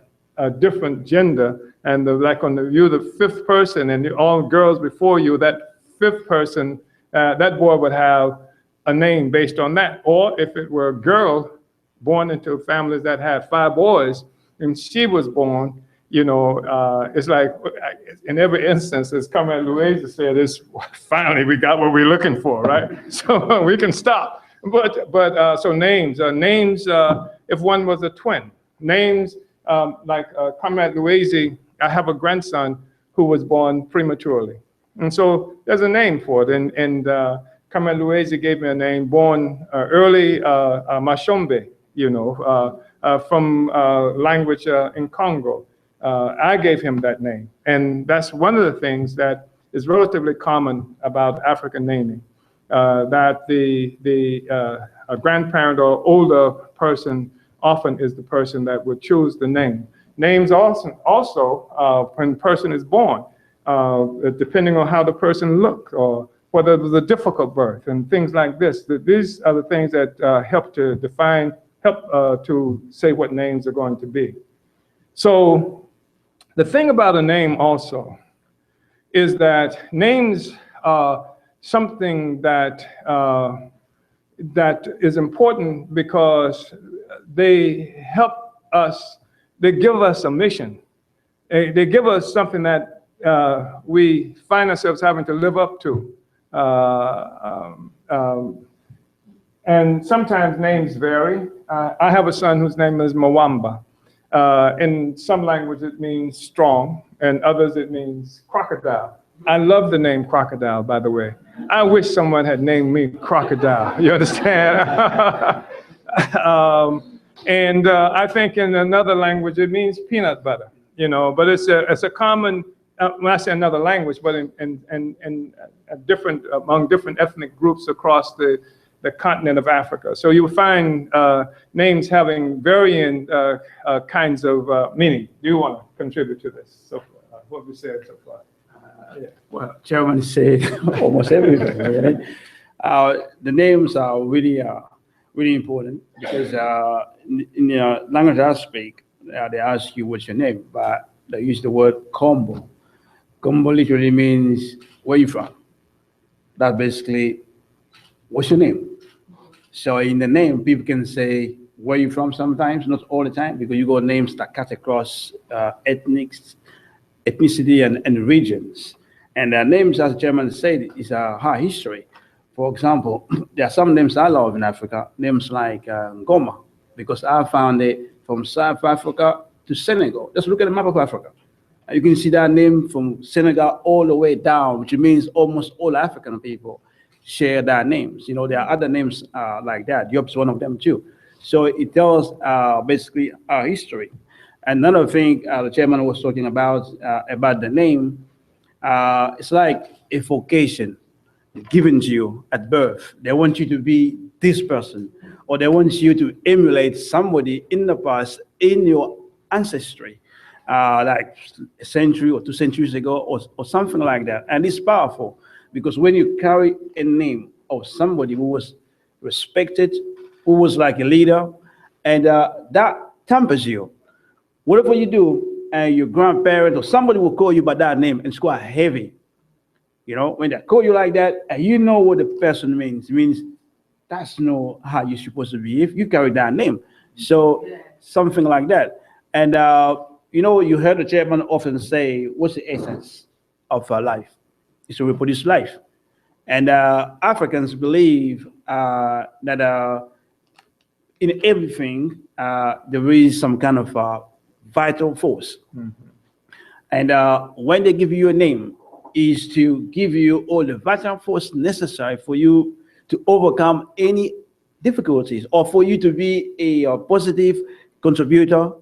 D: different gender, and like you're the 5th person and all girls before you, that 5th person, that boy would have a name based on that. Or if it were a girl born into families that had 5 boys and she was born, you know, it's like in every instance, as Comrade Louisa said, is finally we got what we're looking for, right? So we can stop. But so names, if one was a twin, names like Comrade Louisa, I have a grandson who was born prematurely. And so there's a name for it. And Comrade Louisa gave me a name, born early Mashombe, you know, from language in Congo. I gave him that name. And that's one of the things that is relatively common about African naming, that a grandparent or older person often is the person that would choose the name. Names also when a person is born, depending on how the person looked or whether it was a difficult birth and things like this. These are the things that help to define, to say what names are going to be. So the thing about a name also is that names are something that that is important because they help us, they give us a mission. They give us something that we find ourselves having to live up to. And sometimes names vary. I have a son whose name is Mwamba. In some languages it means strong, and others it means crocodile. I love the name crocodile, by the way. I wish someone had named me crocodile, you understand? And I think in another language it means peanut butter, but it's a common, when I say another language, but in different, among different ethnic groups across the continent of Africa. So you will find names having varying kinds of meaning. Do you want to contribute to this? So what we said so far? Yeah.
N: Well, Chairman said almost everything. Right? The names are really important because in the language I speak, they ask you what's your name, but they use the word combo. Combo literally means where you from. That's basically what's your name. So in the name, people can say where you from sometimes, not all the time, because you got names that cut across ethnicity and regions. And their names, as Chairman said, is a high history. For example, there are some names I love in Africa, names like Ngoma, because I found it from South Africa to Senegal. Just look at the map of Africa. You can see that name from Senegal all the way down, which means almost all African people share their names. There are other names like that. Diop's one of them too. So it tells basically our history. Another thing the chairman was talking about the name, it's like a vocation given to you at birth. They want you to be this person, or they want you to emulate somebody in the past in your ancestry, like a century or 2 centuries ago, or something like that. And it's powerful because when you carry a name of somebody who was respected, who was like a leader, and that tempers you. Whatever you do, and your grandparents or somebody will call you by that name, and it's quite heavy. When they call you like that, and you know what the person means, it means that's not how you're supposed to be if you carry that name. So something like that. And you heard the chairman often say, what's the essence of life? It's to reproduce life. And Africans believe that in everything, there is some kind of vital force. Mm-hmm. And when they give you a name, is to give you all the vital force necessary for you to overcome any difficulties or for you to be a positive contributor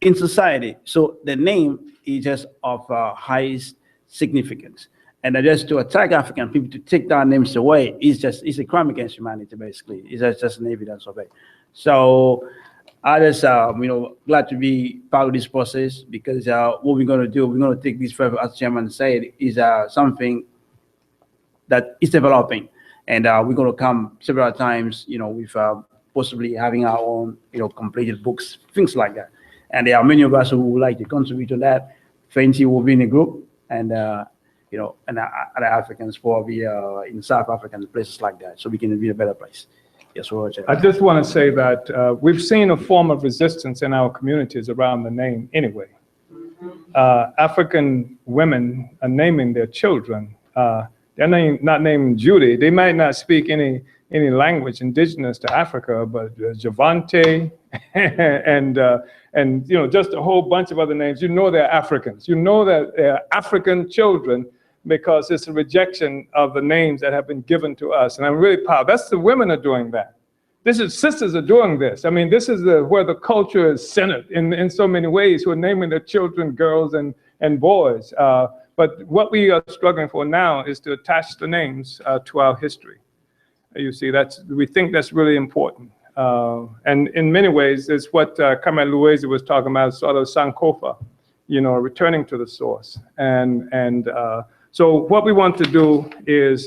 N: in society. So the name is just of highest significance. And just to attack African people, to take their names away, it's a crime against humanity, basically. It's just an evidence of it. So I just, glad to be part of this process because what we're going to do, we're going to take this further, as Chairman said, is something that is developing. And we're going to come several times, with possibly having our own, completed books, things like that. And there are many of us who would like to contribute to that. Fenty will be in a group, and and other Africans probably in South Africa and places like that, so we can be a better place. Yes, Roger.
D: I just want to say that we've seen a form of resistance in our communities around the name anyway. African women are naming their children. They're not naming Judy. They might not speak any language indigenous to Africa, but Javante and just a whole bunch of other names. They're Africans. That they're African children because it's a rejection of the names that have been given to us. And I'm really proud. That's the women are doing that. Sisters are doing this. I mean, this is where the culture is centered in so many ways, who are naming their children girls and boys. But what we are struggling for now is to attach the names to our history. You see, we think that's really important. And in many ways, it's what Kamel Louise was talking about, sort of Sankofa, returning to the source. And so what we want to do is,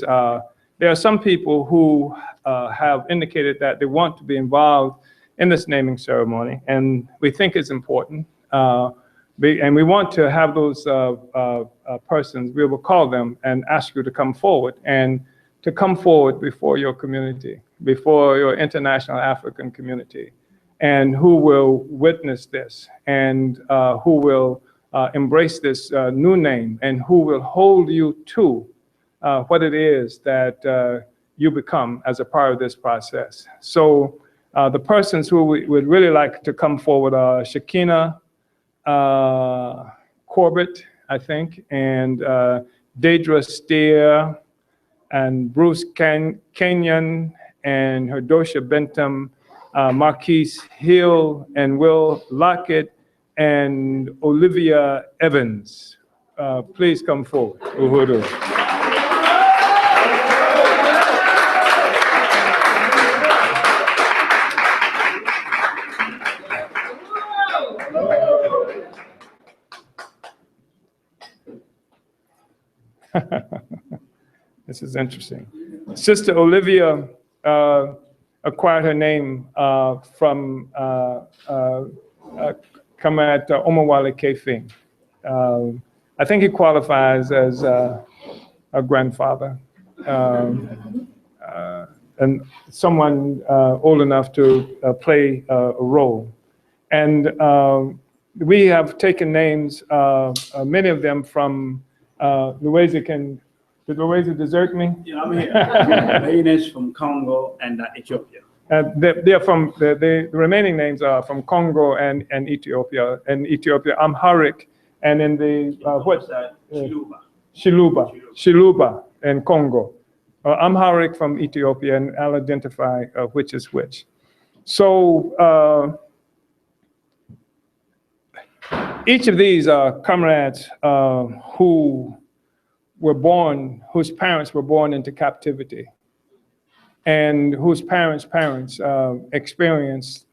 D: there are some people who have indicated that they want to be involved in this naming ceremony, and we think it's important. And we want to have those persons, we will call them and ask you to come forward, and to come forward before your community, before your international African community, and who will witness this, and who will embrace this new name, and who will hold you to what it is that you become as a part of this process. So the persons who we would really like to come forward are Shakina Corbett, I think, and Deidre Steer, and Bruce Kenyon, and Herdosha Bentham, Marquise Hill and Will Lockett and Olivia Evans. Please come forward. Uhuru. This is interesting. Sister Olivia acquired her name from Comrade Omawale Kefi. I think he qualifies as a grandfather and someone old enough to play a role. And we have taken names, many of them from Did Louisa desert me?
N: Yeah, I'm here. Ines from Congo and Ethiopia.
D: They're from the remaining names are from Congo and Ethiopia. And Ethiopia, Amharic, and in the Shiluba in Congo. Amharic from Ethiopia, and I'll identify which is which. So each of these are comrades whose parents were born into captivity, and whose parents' experienced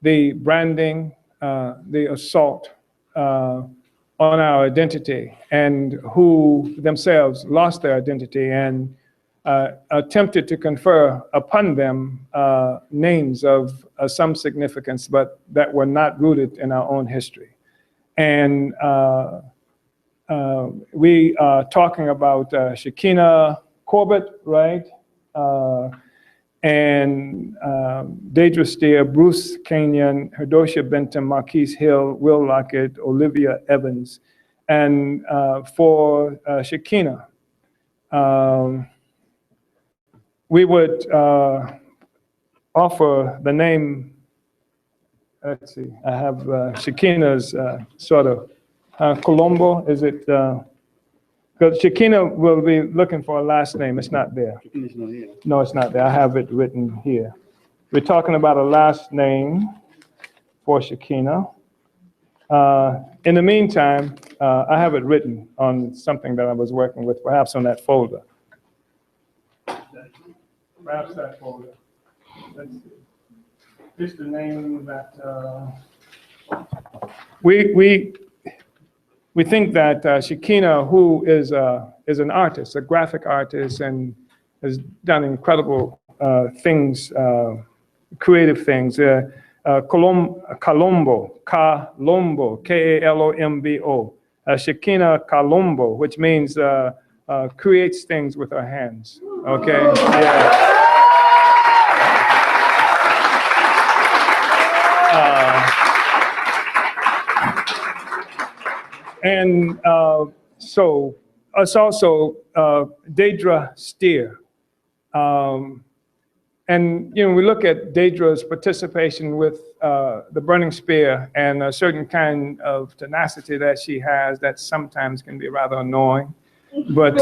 D: the branding, the assault on our identity, and who themselves lost their identity and attempted to confer upon them names of some significance, but that were not rooted in our own history. And we are talking about Shekinah Corbett, right? And Deidre Steer, Bruce Kenyon, Herdosia Bentham, Marquise Hill, Will Lockett, Olivia Evans. And for Shekinah, we would offer the name, let's see, I have Shekinah's sort of Colombo, is it? Because Shekinah will be looking for a last name. It's not there.
N: It's not here.
D: No, it's not there. I have it written here. We're talking about a last name for Shekinah. In the meantime, I have it written on something that I was working with, perhaps on that folder. Perhaps that folder. Let's see. This is the name that we think that Shekinah, who is an artist, a graphic artist, and has done incredible things, creative things. Kalombo, K-A-L-O-M-B-O. Shekinah Kalombo, which means creates things with her hands. Okay. Yeah. And so it's also Deidre Steer. And, you know, we look at Deidre's participation with the Burning Spear and a certain kind of tenacity that she has that sometimes can be rather annoying. But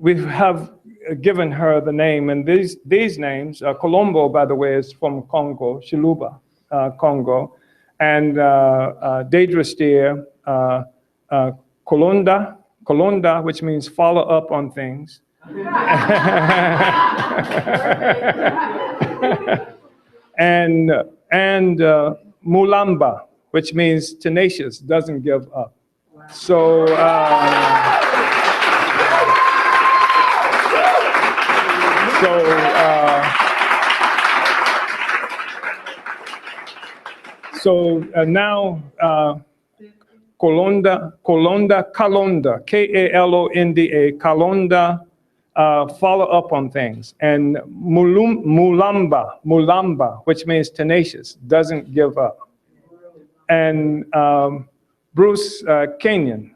D: we have given her the name, and these names, Colombo, by the way, is from Congo, Shiluba, Congo, and Deidre Steer, Kolonda, which means follow up on things. and Mulamba, which means tenacious, doesn't give up. So now Kalonda, K-A-L-O-N-D-A, Kalonda, follow up on things. And Mulamba, which means tenacious, doesn't give up. And Bruce Kenyon.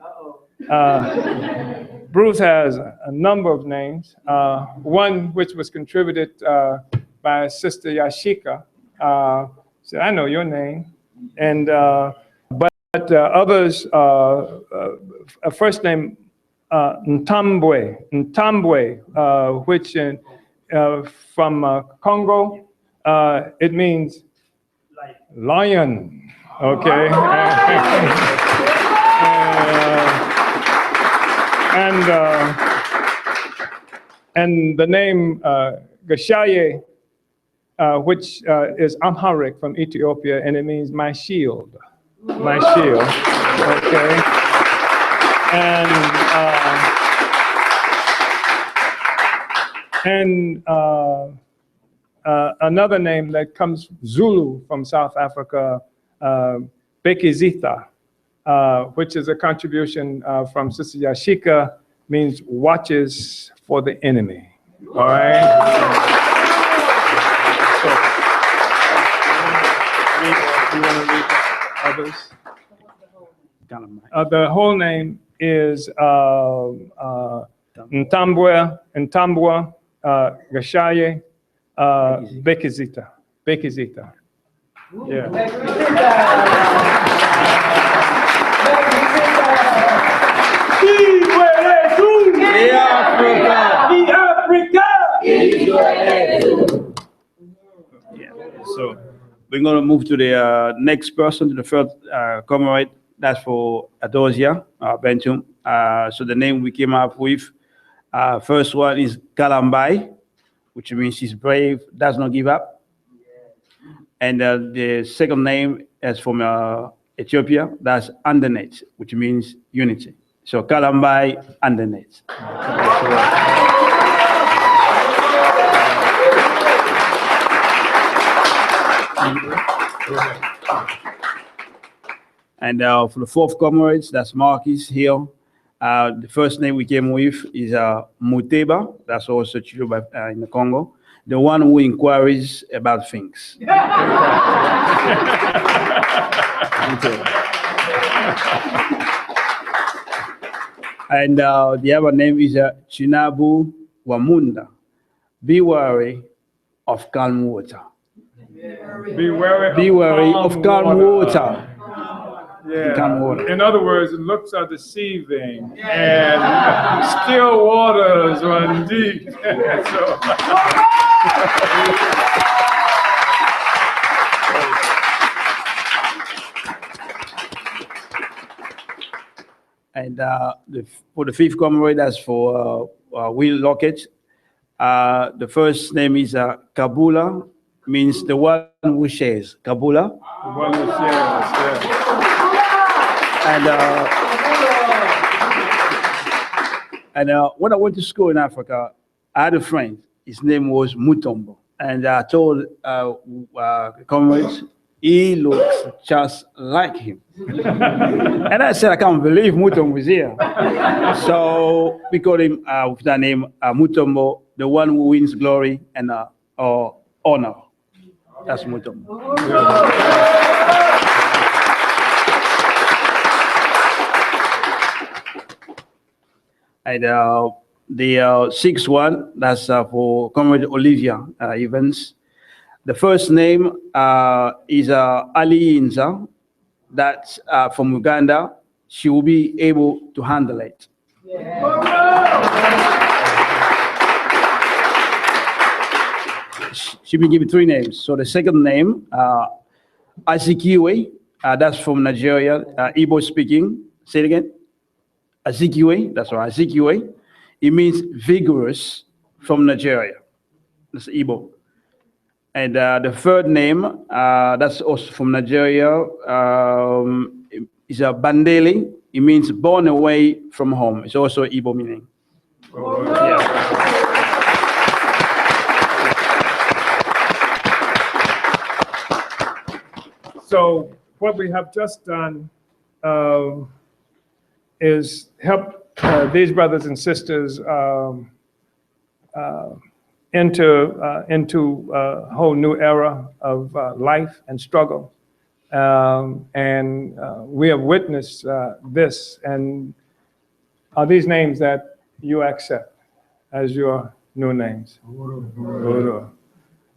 D: Bruce has a number of names, one which was contributed by Sister Yashika. So I know your name. And but others, a first name Ntambwe, which from Congo, it means lion. Okay. And the name Gashaye, which is Amharic from Ethiopia, and it means my shield. My shield. Okay. And another name that comes Zulu from South Africa, Bekizitha, which is a contribution from Sister Yashika, means watches for the enemy. All right? So, you want to read others? The whole name is Ntambwe, Gashaye, Bekizitha. Bekizitha. Yeah.
N: So we're going to move to the next person, to the third comrade. That's for Adosia, Bentum. So the name we came up with, first one is Kalambai, which means he's brave, does not give up. And the second name is from Ethiopia, that's Andernet, which means unity. So Kalambai, Andernet. And for the fourth comrades, that's Marcus here. The first name we came with is Muteba, that's also Chiluba in the Congo, the one who inquires about things. And the other name is Chinabu Wamunda. Be wary of calm water.
D: Be wary
N: of calm water.
D: Yeah. In other words, looks are deceiving and still waters run deep.
N: And for the fifth comrade, that's for Will Lockett. The first name is Kabula, means the one who shares. Kabula.
D: The one who shares, yeah.
N: And when I went to school in Africa, I had a friend. His name was Mutombo. And I told comrades, he looks just like him. And I said, I can't believe Mutombo is here. So we called him with that name, Mutombo, the one who wins glory and honor. That's Mutombo. And the sixth one, that's for Comrade Olivia Evans. The first name is Ali Inza. That's from Uganda. She will be able to handle it. She will give you three names. So the second name, Azikiwe, that's from Nigeria, Igbo speaking. Say it again. Azikiwe, that's right, Azikiwe. It means vigorous from Nigeria. That's Igbo. And the third name, that's also from Nigeria, is a Bandeli. It means born away from home. It's also Igbo meaning. Yeah.
D: So what we have just done is help these brothers and sisters into a whole new era of life and struggle. And we have witnessed this. And are these names that you accept as your new names?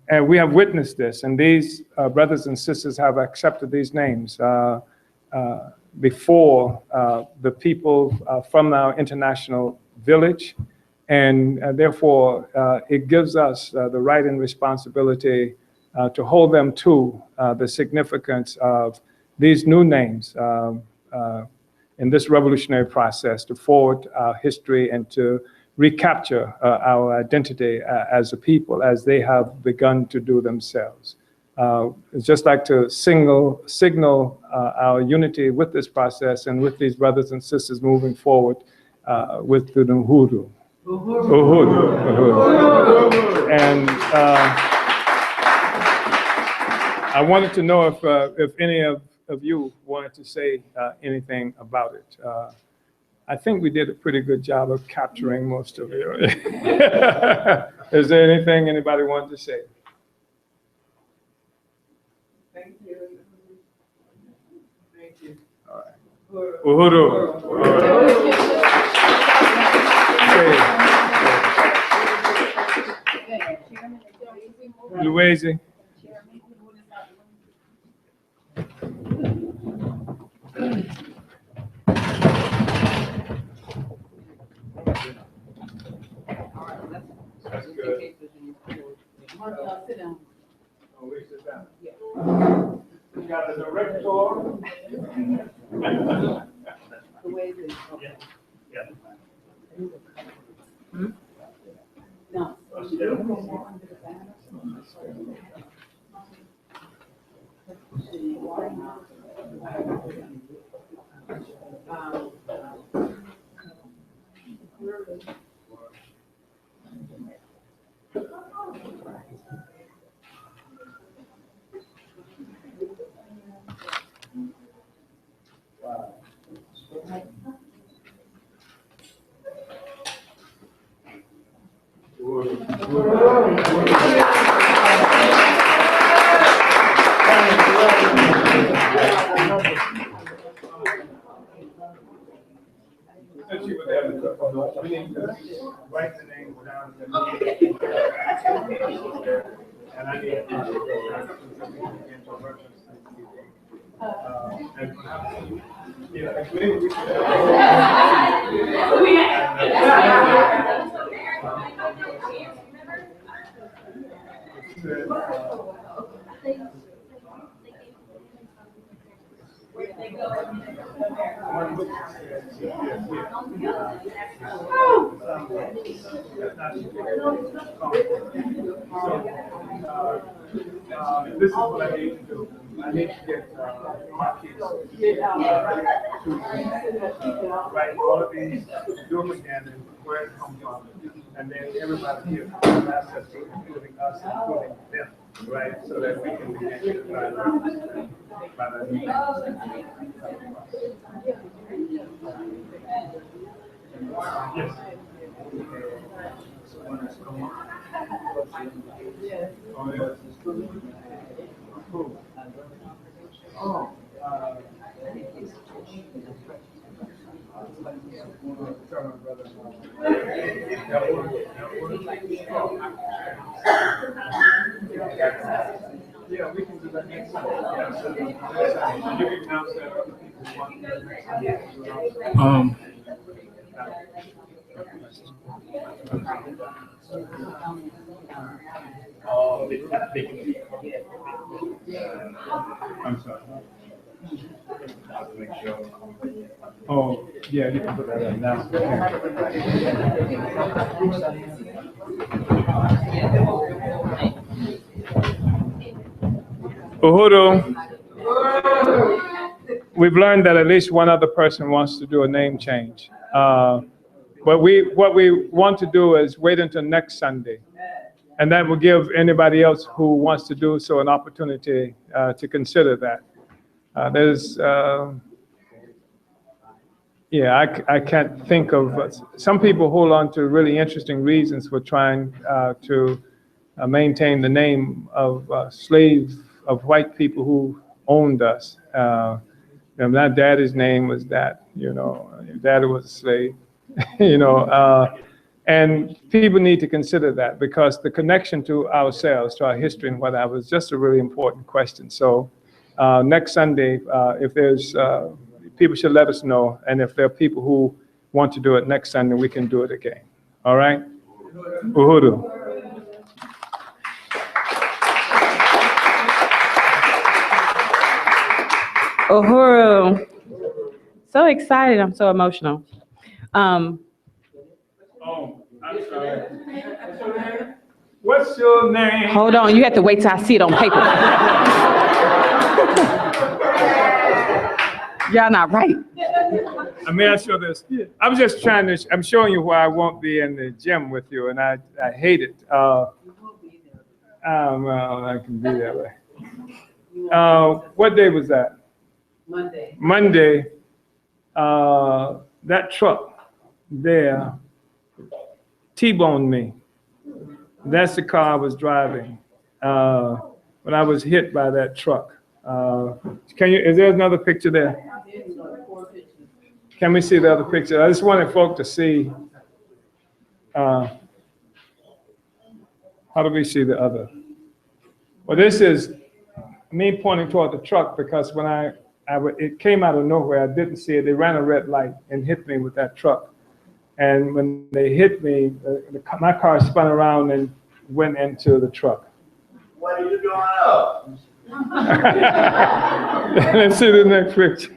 D: And we have witnessed this, and these brothers and sisters have accepted these names. before the people from our international village. And therefore, it gives us the right and responsibility to hold them to the significance of these new names in this revolutionary process to forward our history and to recapture our identity as a people, as they have begun to do themselves. It's just like to signal our unity with this process and with these brothers and sisters moving forward with the Uhuru. Uhuru. And I wanted to know if any of you wanted to say anything about it. I think we did a pretty good job of capturing most of it. Is there anything anybody wanted to say?
E: Thank you. Thank you.
D: All right. Uhuru. Louise. That's good.
E: Sit down.
D: Oh, we sit down. We got the director.
E: The way it is.
D: Yeah.
E: No.
D: Since you would have the, we need to write the names down. And I need this is what I need to do. I need to get my kids to write all of these, do them again, and where it comes from. And then everybody here, including us, including them, right? So that we can begin to try to yes. Oh, yes. Cool. Oh, yeah, we can do that next time. You can announce that other people want that next time. I'm sorry. Oh, yeah, you can put that in now. Uhuru, we've learned that at least one other person wants to do a name change. But what we want to do is wait until next Sunday. And that will give anybody else who wants to do so an opportunity to consider that. I can't think of, some people hold on to really interesting reasons for trying to maintain the name of of white people who owned us. My daddy's name was that, your daddy was a slave, and people need to consider that because the connection to ourselves, to our history and whatnot was just a really important question. So next Sunday, if there's people should let us know. And if there are people who want to do it next Sunday, we can do it again. All right? Uhuru.
C: Uhuru. So excited. I'm so emotional.
D: Oh, I'm sorry. What's your name?
C: Hold on. You have to wait till I see it on paper. Y'all not right.
D: I mean, I show this. I'm just trying to, I'm showing you why I won't be in the gym with you, and I hate it. Well, I can be that way. What day was that?
B: Monday.
D: Monday. That truck there T-boned me. That's the car I was driving when I was hit by that truck. Is there another picture there? Can we see the other picture? I just wanted folk to see. How do we see the other? Well, this is me pointing toward the truck because when it came out of nowhere, I didn't see it. They ran a red light and hit me with that truck. And when they hit me, my car spun around and went into the truck.
E: What are you doing up?
D: Let's see the next picture.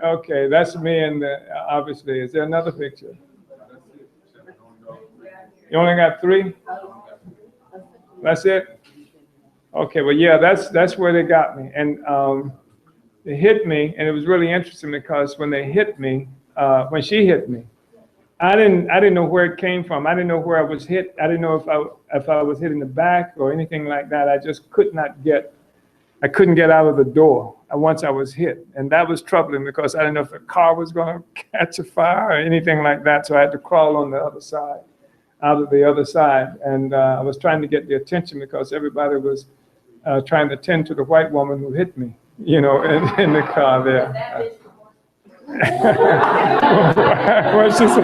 D: Okay, that's me and obviously. Is there another picture? You only got 3? That's it? Okay, well, yeah, that's where they got me. And they hit me, and it was really interesting because when they hit me, when she hit me, I didn't know where it came from. I didn't know where I was hit. I didn't know if I was hit in the back or anything like that. I just couldn't get out of the door once I was hit. And that was troubling because I didn't know if the car was going to catch a fire or anything like that. So I had to crawl on the other side, out of the other side. And I was trying to get the attention because everybody was trying to tend to the white woman who hit me, in the car there. What's she say?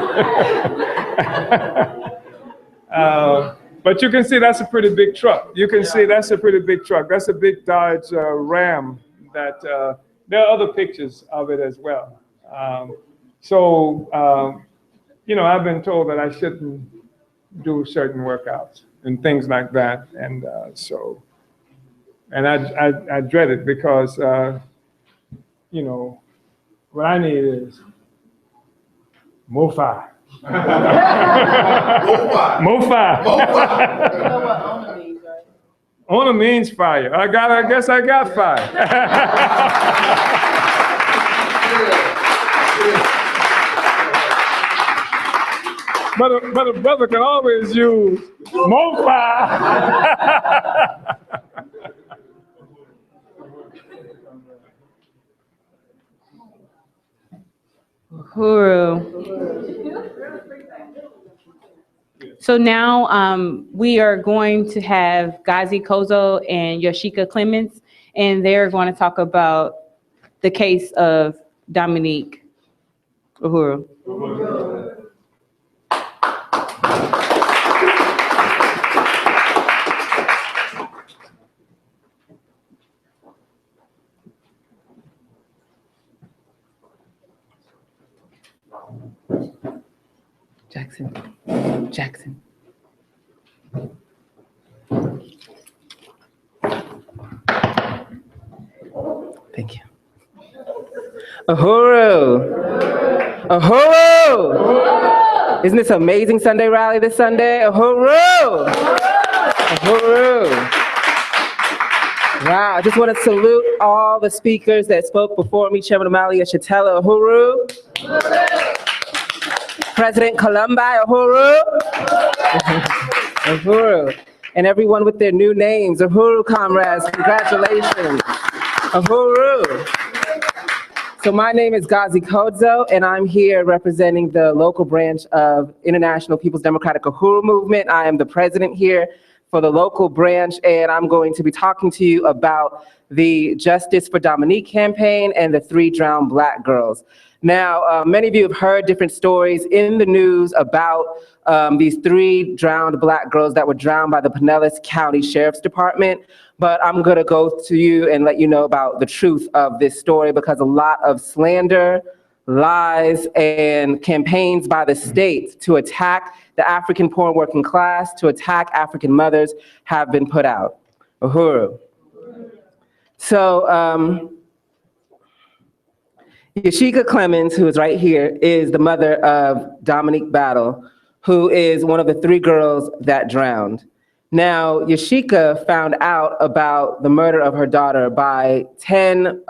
D: But you can see that's a pretty big truck. You can see that's a pretty big truck. That's a big Dodge Ram. That there are other pictures of it as well. I've been told that I shouldn't do certain workouts and things like that, and I dread it because what I need is Mofi. Mofi.
B: You know what Ona means, right?
D: Ona means fire. I guess I got fire. But a brother can always use Mofi.
C: Uhuru. So now we are going to have Gazi Kozo and Yoshika Clements, and they're going to talk about the case of Dominique. Uhuru. Jackson. Thank you. Uhuru. Isn't this amazing Sunday rally this Sunday? Uhuru. Wow, I just want to salute all the speakers that spoke before me. Chairman Omali Yeshitela, Uhuru. President Columbi, Uhuru. And everyone with their new names, Uhuru comrades, congratulations. Uhuru. So my name is Gazi Kodzo, and I'm here representing the local branch of International People's Democratic Uhuru Movement. I am the president here for the local branch, and I'm going to be talking to you about
B: the Justice for Dominique campaign and the 3 Drowned Black Girls. Now, many of you have heard different stories in the news about these 3 drowned Black girls that were drowned by the Pinellas County Sheriff's Department, but I'm gonna go to you and let you know about the truth of this story, because a lot of slander, lies, and campaigns by the state to attack the African poor working class, to attack African mothers have been put out. Uhuru. So, Yashika Clemens, who is right here, is the mother of Dominique Battle, who is one of the 3 girls that drowned. Now, Yashika found out about the murder of her daughter by 10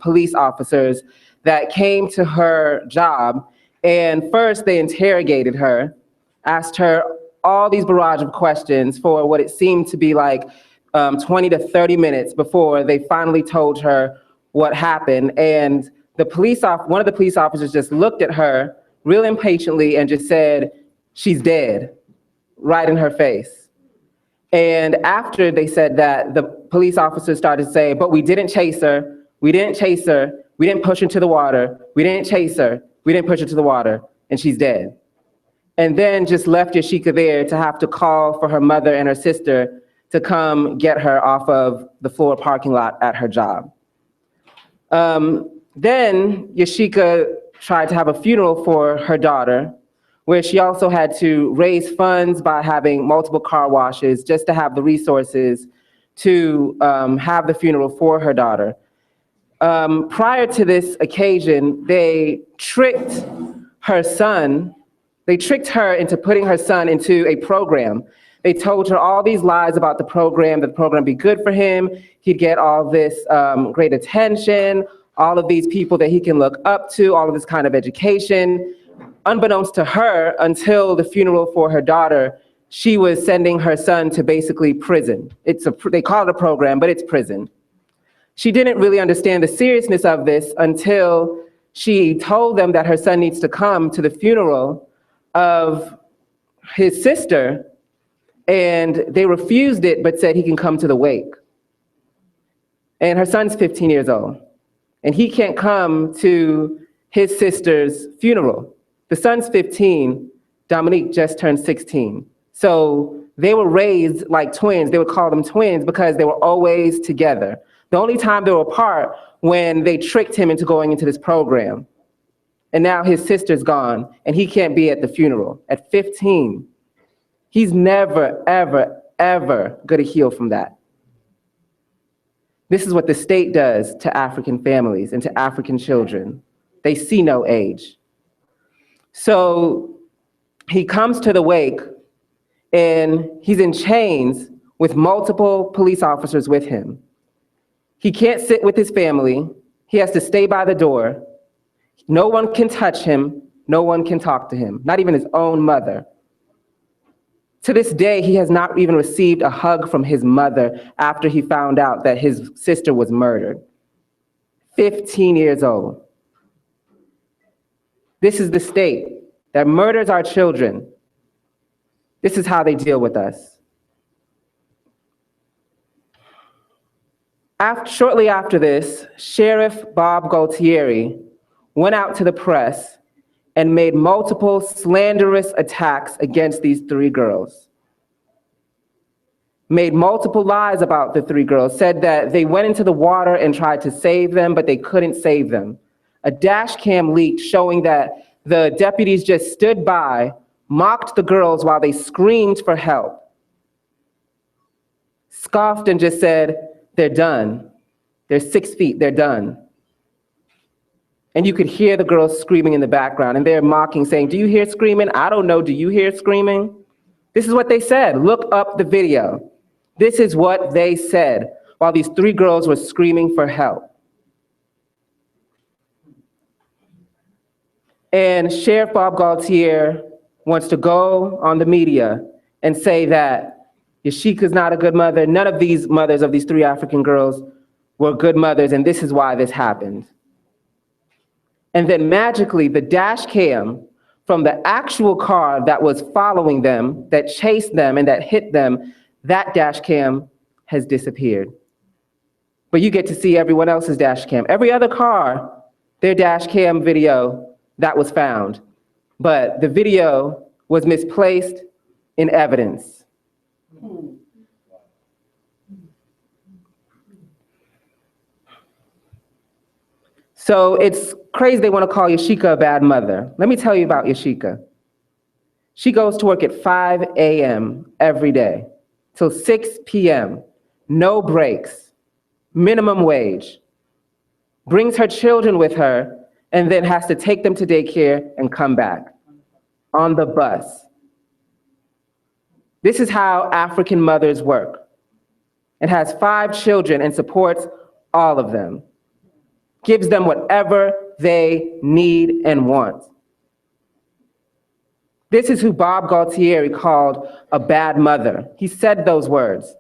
B: police officers that came to her job, and first they interrogated her, asked her all these barrage of questions for what it seemed to be like 20 to 30 minutes before they finally told her what happened. And one of the police officers just looked at her real impatiently and just said, "She's dead," right in her face. And after they said that, the police officers started to say, "But we didn't chase her, we didn't chase her, we didn't push her to the water, we didn't chase her, we didn't push her to the water, and she's dead." And then just left Yashika there to have to call for her mother and her sister to come get her off of the floor parking lot at her job. Then Yashika tried to have a funeral for her daughter, where she also had to raise funds by having multiple car washes just to have the resources to have the funeral for her daughter. Prior to this occasion, they tricked her into putting her son into a program. They told her all these lies about the program, that the program would be good for him, he'd get all this great attention, all of these people that he can look up to, all of this kind of education. Unbeknownst to her, until the funeral for her daughter, she was sending her son to basically prison. They call it a program, but it's prison. She didn't really understand the seriousness of this until she told them that her son needs to come to the funeral of his sister, and they refused it, but said he can come to the wake. And her son's 15 years old, and he can't come to his sister's funeral. The son's 15, Dominique just turned 16. So they were raised like twins. They would call them twins because they were always together. The only time they were apart when they tricked him into going into this program. And now his sister's gone and he can't be at the funeral at 15. He's never, ever, ever gonna heal from that. This is what the state does to African families and to African children. They see no age. So he comes to the wake and he's in chains with multiple police officers with him. He can't sit with his family. He has to stay by the door. No one can touch him. No one can talk to him, not even his own mother. To this day, he has not even received a hug from his mother after he found out that his sister was murdered. 15 years old. This is the state that murders our children. This is how they deal with us. Shortly after this, Sheriff Bob Gualtieri went out to the press and made multiple slanderous attacks against these 3 girls. Made multiple lies about the 3 girls, said that they went into the water and tried to save them, but they couldn't save them. A dash cam leaked showing that the deputies just stood by, mocked the girls while they screamed for help, scoffed and just said, "They're done. They're 6 feet, they're done." And you could hear the girls screaming in the background, and they're mocking, saying, "Do you hear screaming? I don't know, do you hear screaming?" This is what they said. Look up the video. This is what they said while these 3 girls were screaming for help. And Sheriff Bob Gualtieri wants to go on the media and say that Yashika's not a good mother. None of these mothers of these 3 African girls were good mothers, and this is why this happened. And then magically, the dash cam from the actual car that was following them, that chased them and that hit them, that dash cam has disappeared. but you get to see everyone else's dash cam. Every other car, their dash cam video that was found, but the video was misplaced in evidence. So it's crazy they want to call Yashika a bad mother. Let me tell you about Yashika. She goes to work at 5 a.m. every day till 6 p.m., no breaks, minimum wage, brings her children with her, and then has to take them to daycare and come back on the bus. This is how African mothers work, and has 5 children and supports all of them, gives them whatever they need and want. This is who Bob Galtieri called a bad mother. He said those words,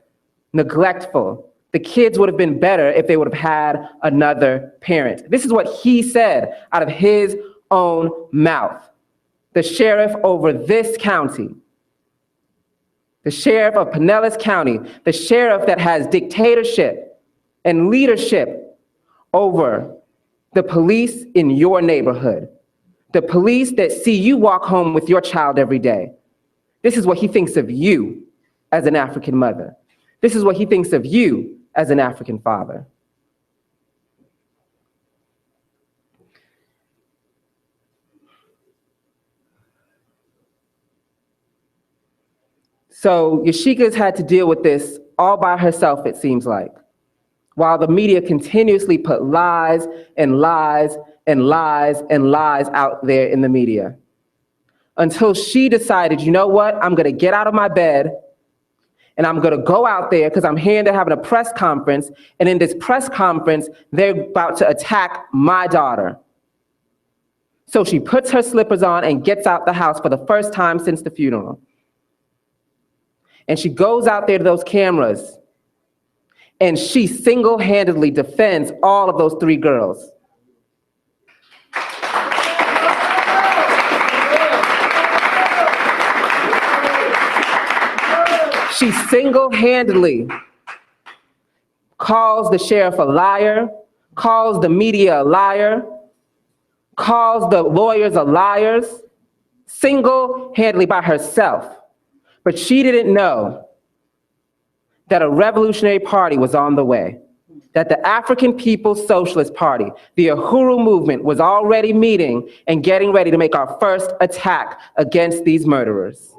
B: neglectful. The kids would have been better if they would have had another parent. This is what he said out of his own mouth. The sheriff over this county, the sheriff of Pinellas County, the sheriff that has dictatorship and leadership over the police in your neighborhood, the police that see you walk home with your child every day. This is what he thinks of you as an African mother. This is what he thinks of you as an African father. So Yashika's had to deal with this all by herself, it seems like, while the media continuously put lies and lies and lies and lies out there in the media. Until she decided, you know what, I'm gonna get out of my bed and I'm gonna go out there because I'm here to having a press conference, and in this press conference, they're about to attack my daughter. So she puts her slippers on and gets out the house for the first time since the funeral. And she goes out there to those cameras and she single-handedly defends all of those 3 girls. She single-handedly calls the sheriff a liar, calls the media a liar, calls the lawyers a liars, single-handedly by herself. But she didn't know that a revolutionary party was on the way, that the African People's Socialist Party, the Uhuru movement, was already meeting and getting ready to make our first attack against these murderers.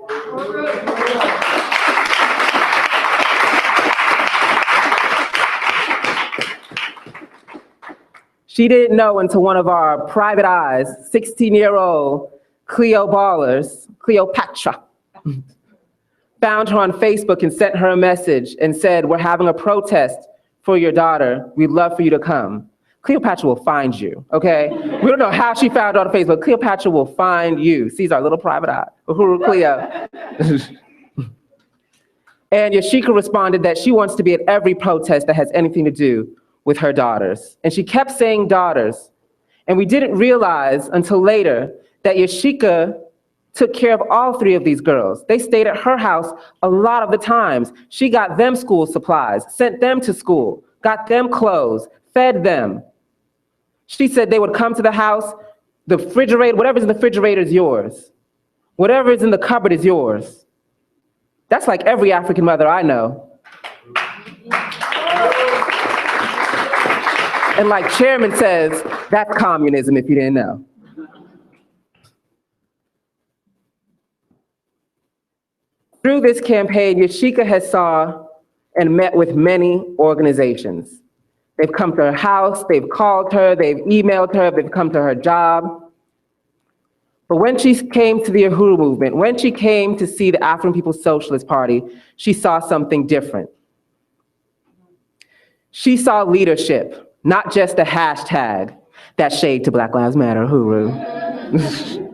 B: She didn't know until one of our private eyes, 16-year-old Cleopatra, found her on Facebook and sent her a message and said, we're having a protest for your daughter. We'd love for you to come. Cleopatra will find you, okay? We don't know how she found her on Facebook. Cleopatra will find you. Sees our little private eye, Uhuru Cleo. And Yashika responded that she wants to be at every protest that has anything to do with her daughters. And she kept saying daughters. And we didn't realize until later that Yashika took care of all 3 of these girls. They stayed at her house a lot of the times. She got them school supplies, sent them to school, got them clothes, fed them. She said they would come to the house, the refrigerator, whatever's in the refrigerator is yours. Whatever is in the cupboard is yours. That's like every African mother I know. And like Chairman says, that's communism if you didn't know. Through this campaign, Yashika has saw and met with many organizations. They've come to her house, they've called her, they've emailed her, they've come to her job. But when she came to the Uhuru movement, when she came to see the African People's Socialist Party, she saw something different. She saw leadership, not just a hashtag, that shade to Black Lives Matter, Uhuru.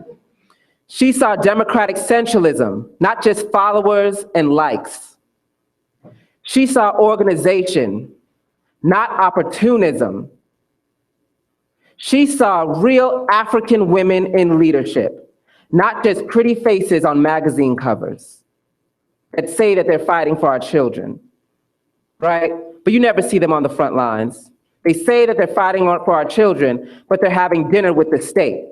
B: She saw democratic centralism, not just followers and likes. She saw organization, not opportunism. She saw real African women in leadership, not just pretty faces on magazine covers that say that they're fighting for our children, right? but you never see them on the front lines. They say that they're fighting for our children, but they're having dinner with the state.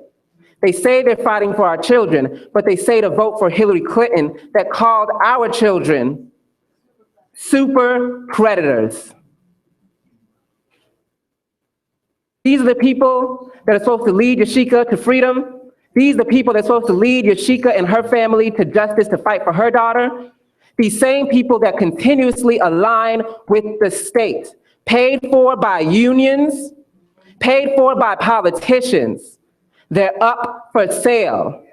B: They say they're fighting for our children, but they say to vote for Hillary Clinton that called our children super predators. These are the people that are supposed to lead Yashika to freedom. These are the people that are supposed to lead Yashika and her family to justice to fight for her daughter. These same people that continuously align with the state, paid for by unions, paid for by politicians. They're up for sale.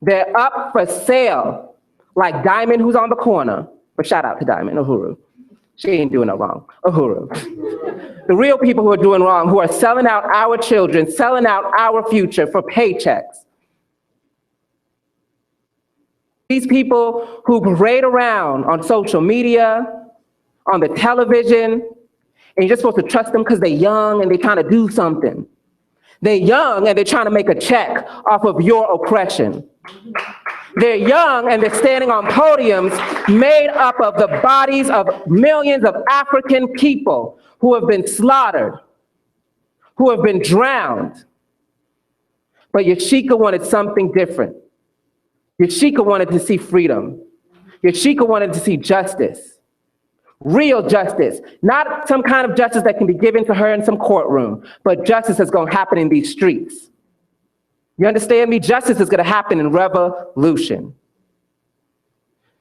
B: They're up for sale. Like Diamond, who's on the corner. But shout out to Diamond, Uhuru. She ain't doing no wrong, Uhuru. The real people who are doing wrong, who are selling out our children, selling out our future for paychecks. These people who parade around on social media, on the television, and you're just supposed to trust them because they're young and they're trying to do something. They're young and they're trying to make a check off of your oppression. They're young and they're standing on podiums made up of the bodies of millions of African people who have been slaughtered, who have been drowned. But Yashika wanted something different. Yashika wanted to see freedom. Yashika wanted to see justice. Real justice, not some kind of justice that can be given to her in some courtroom, but justice that's going to happen in these streets. You understand me? Justice is going to happen in revolution.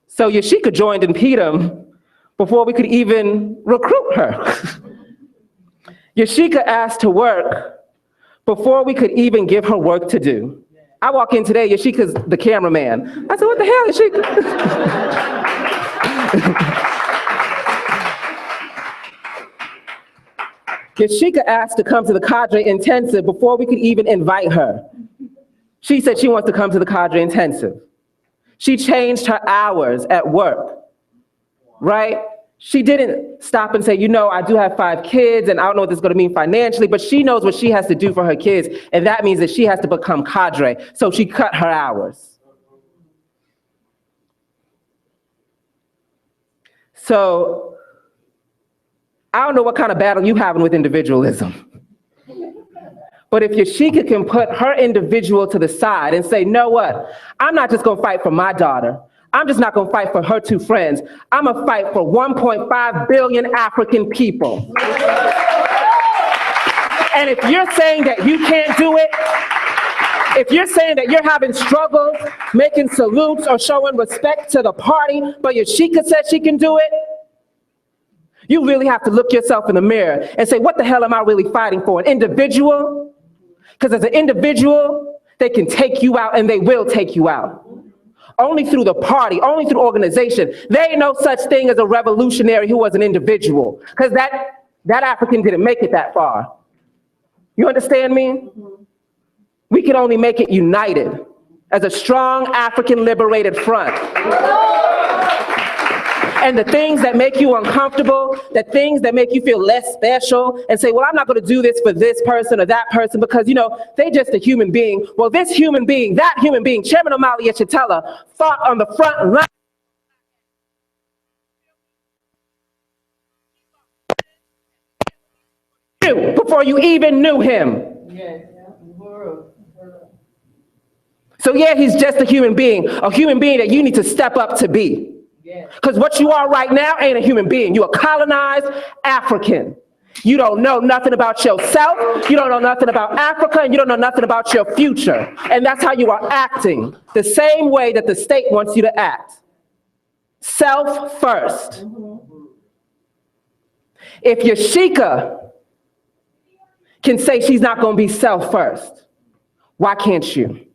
B: So Yashika joined InPDUM before we could even recruit her. Yashika asked to work before we could even give her work to do. I walk in today, Yashika's the cameraman. I said, what the hell, Yashika? Yashika asked to come to the Cadre Intensive before we could even invite her. She said she wants to come to the Cadre Intensive. She changed her hours at work, right? She didn't stop and say, you know, I do have 5 kids and I don't know what this is gonna mean financially, but she knows what she has to do for her kids, and that means that she has to become Cadre, so she cut her hours. So, I don't know what kind of battle you're having with individualism. But if Yashika can put her individual to the side and say, know what? I'm not just gonna fight for my daughter. I'm just not gonna fight for her 2 friends. I'm gonna fight for 1.5 billion African people. And if you're saying that you can't do it, if you're saying that you're having struggles, making salutes or showing respect to the party, but Yashika said she can do it, you really have to look yourself in the mirror and say, what the hell am I really fighting for? An individual? Because as an individual, they can take you out and they will take you out. Only through the party, only through organization. There ain't no such thing as a revolutionary who was an individual, because that African didn't make it that far. You understand me? We can only make it united as a strong African liberated front. And the things that make you uncomfortable, the things that make you feel less special and say, well, I'm not going to do this for this person or that person because, you know, they're just a human being. Well, this human being, that human being, Chairman Omali Yeshitela, fought on the front line. Before you even knew him. So yeah, he's just a human being that you need to step up to be. Because what you are right now ain't a human being. You're a colonized African. You don't know nothing about yourself. You don't know nothing about Africa, and you don't know nothing about your future. And that's how you are acting, the same way that the state wants you to act. Self first. If Yashika can say she's not going to be self first, why can't you?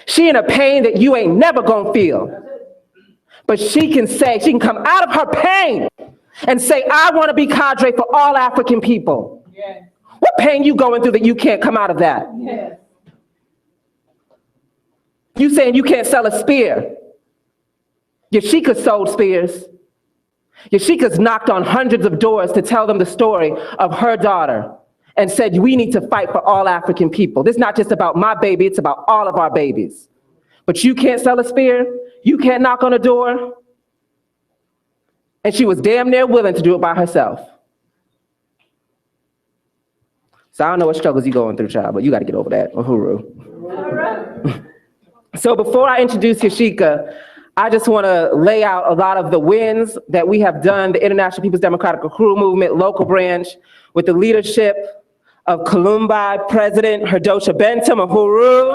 B: She in a pain that you ain't never going to feel. But she can say, she can come out of her pain and say, I want to be Cadre for all African people. Yes. What pain you going through that you can't come out of that? Yes. You saying you can't sell a spear. Yashika sold spears. Yashika's knocked on hundreds of doors to tell them the story of her daughter and said, we need to fight for all African people. This is not just about my baby, it's about all of our babies. But you can't sell a spear? You can't knock on a door? And she was damn near willing to do it by herself. So I don't know what struggles you're going through, child, but you got to get over that. Uhuru. So before I introduce Yashika, I just want to lay out a lot of the wins that we have done, the International People's Democratic Accrual Movement local branch, with the leadership of Columbi President Herdosha Bentham, Uhuru.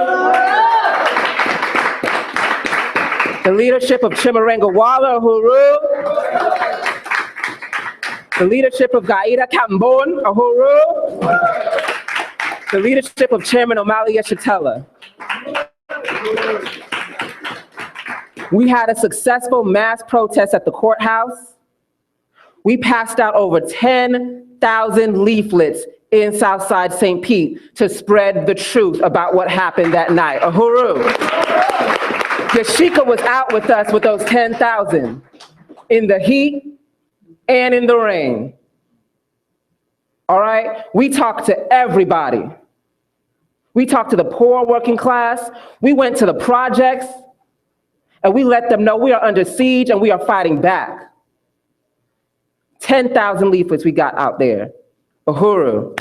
B: The leadership of Chimurenga Waller, Uhuru. The leadership of Gaida Kambon, Uhuru. The leadership of Chairman Omali Yeshitela. We had a successful mass protest at the courthouse. We passed out over 10,000 leaflets in Southside St. Pete to spread the truth about what happened that night. Uhuru. Yashika was out with us with those 10,000 in the heat and in the rain. All right? We talked to everybody. We talked to the poor working class. We went to the projects. And we let them know we are under siege and we are fighting back. 10,000 leaflets we got out there. Uhuru.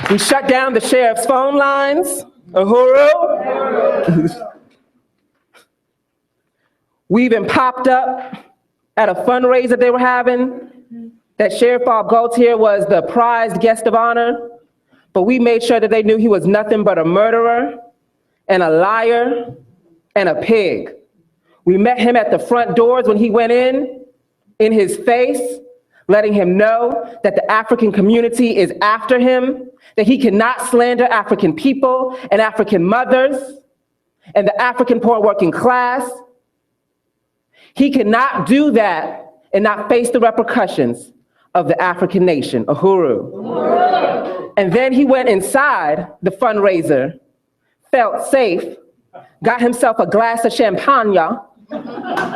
B: We shut down the sheriff's phone lines. Uhuru. We even popped up at a fundraiser they were having that Sheriff Bob Gaultier was the prized guest of honor, but we made sure that they knew he was nothing but a murderer and a liar and a pig. We met him at the front doors when he went in his face, letting him know that the African community is after him, that he cannot slander African people and African mothers and the African poor working class. He cannot do that and not face the repercussions of the African nation, Uhuru. And then he went inside the fundraiser, felt safe, got himself a glass of champagne,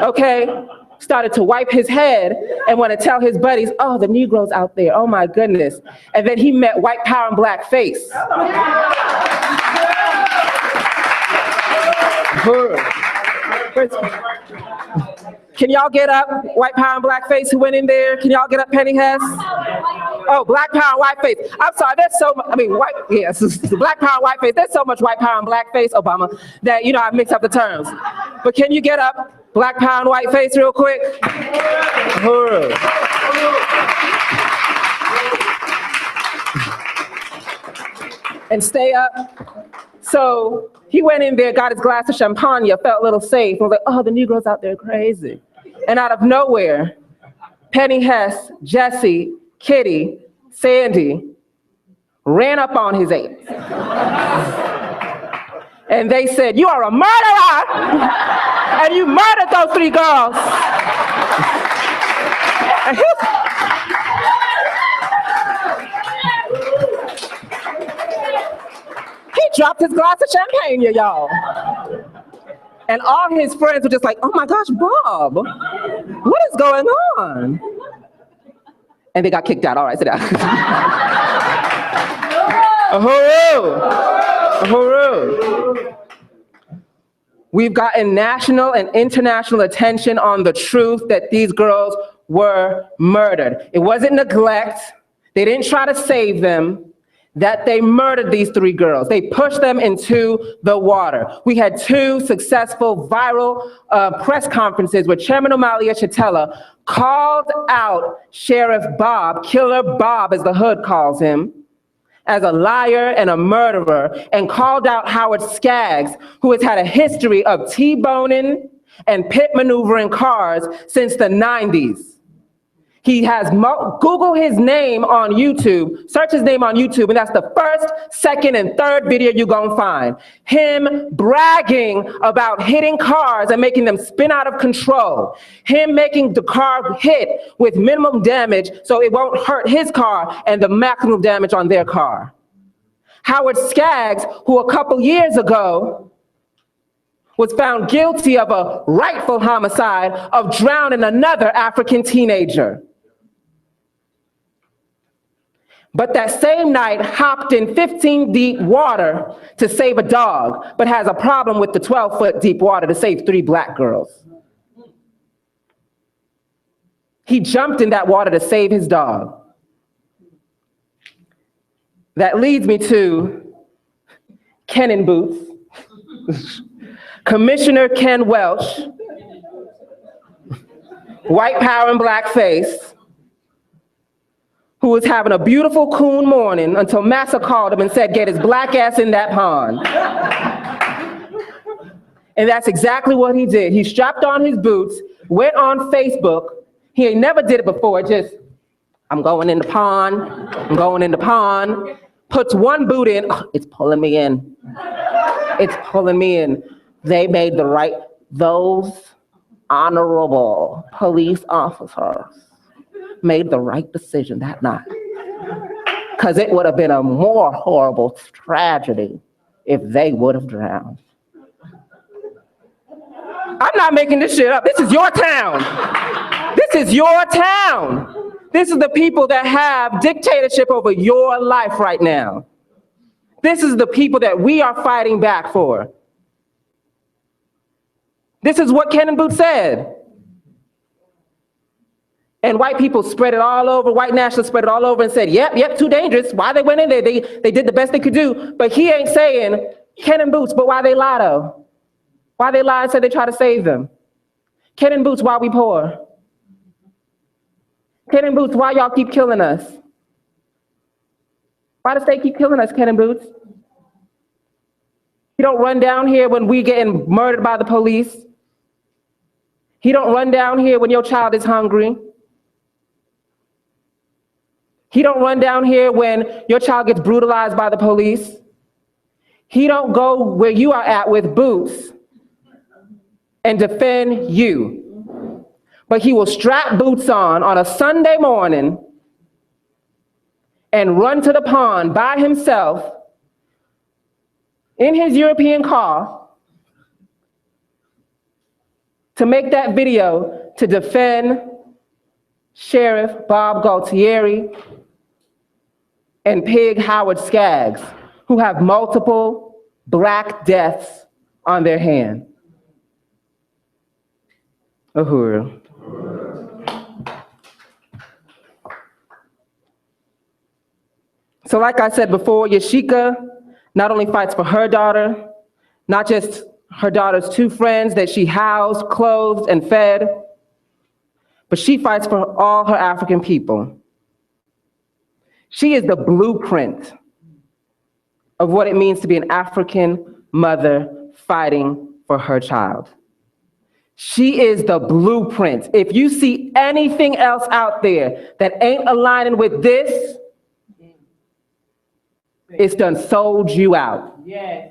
B: okay? Started to wipe his head and want to tell his buddies, oh, the Negroes out there, oh my goodness. And then he met white power and black face. Can y'all get up? White power and black face who went in there? Can y'all get up, Penny Hess? Oh, black power and white face. I'm sorry, there's so much, yes, black power and white face. There's so much white power and black face, Obama, that, you know, I mixed up the terms. But can you get up, black power and white face real quick? And stay up. So he went in there, got his glass of champagne, felt a little safe, and was like, oh, the Negroes out there crazy. And out of nowhere, Penny Hess, Jesse, Kitty, Sandy ran up on his ape. And they said, you are a murderer! And you murdered those 3 girls. And he dropped his glass of champagne, y'all. And all his friends were just like, oh my gosh, Bob, what is going on? And they got kicked out. All right, sit down. Uhuru. We've gotten national and international attention on the truth that these girls were murdered. It wasn't neglect. They didn't try to save them. That they murdered these 3 girls. They pushed them into the water. We had 2 successful viral press conferences where Chairman Omali Yeshitela called out Sheriff Bob, Killer Bob as the hood calls him, as a liar and a murderer, and called out Howard Skaggs, who has had a history of T-boning and pit maneuvering cars since the 90s. He has, Google his name on YouTube, search his name on YouTube, and that's the first, second, and third video you're gonna find. Him bragging about hitting cars and making them spin out of control. Him making the car hit with minimum damage so it won't hurt his car and the maximum damage on their car. Howard Skaggs, who a couple years ago was found guilty of a rightful homicide of drowning another African teenager. But that same night hopped in 15 deep water to save a dog, but has a problem with the 12-foot deep water to save 3 black girls. He jumped in that water to save his dog. That leads me to Ken in boots. Commissioner Ken Welch, white power and blackface, who was having a beautiful coon morning until Massa called him and said, get his black ass in that pond. And that's exactly what he did. He strapped on his boots, went on Facebook. He ain't never did it before, just, I'm going in the pond, I'm going in the pond. Puts one boot in, oh, it's pulling me in. It's pulling me in. They made the right, those honorable police officers made the right decision that night. Because it would have been a more horrible tragedy if they would have drowned. I'm not making this shit up. This is your town. This is your town. This is the people that have dictatorship over your life right now. This is the people that we are fighting back for. This is what Ken and Booth said. And white people spread it all over, white nationalists spread it all over and said, yep, too dangerous. Why they went in there, they did the best they could do. But he ain't saying Ken and Boots, but why they lie though? Why they lie and said they try to save them? Ken and Boots, why we poor? Ken and Boots, why y'all keep killing us? Why does they keep killing us, Ken and Boots? He don't run down here when we getting murdered by the police. He don't run down here when your child is hungry. He don't run down here when your child gets brutalized by the police. He don't go where you are at with Boots and defend you. But he will strap Boots on a Sunday morning and run to the pond by himself in his European car to make that video to defend Sheriff Bob Galtieri and Pig Howard Skaggs, who have multiple Black deaths on their hand. Uhuru. So like I said before, Yashika not only fights for her daughter, not just her daughter's two friends that she housed, clothed, and fed, but she fights for all her African people. She is the blueprint of what it means to be an African mother fighting for her child. She is the blueprint. If you see anything else out there that ain't aligning with this, it's done sold you out.
E: Yes.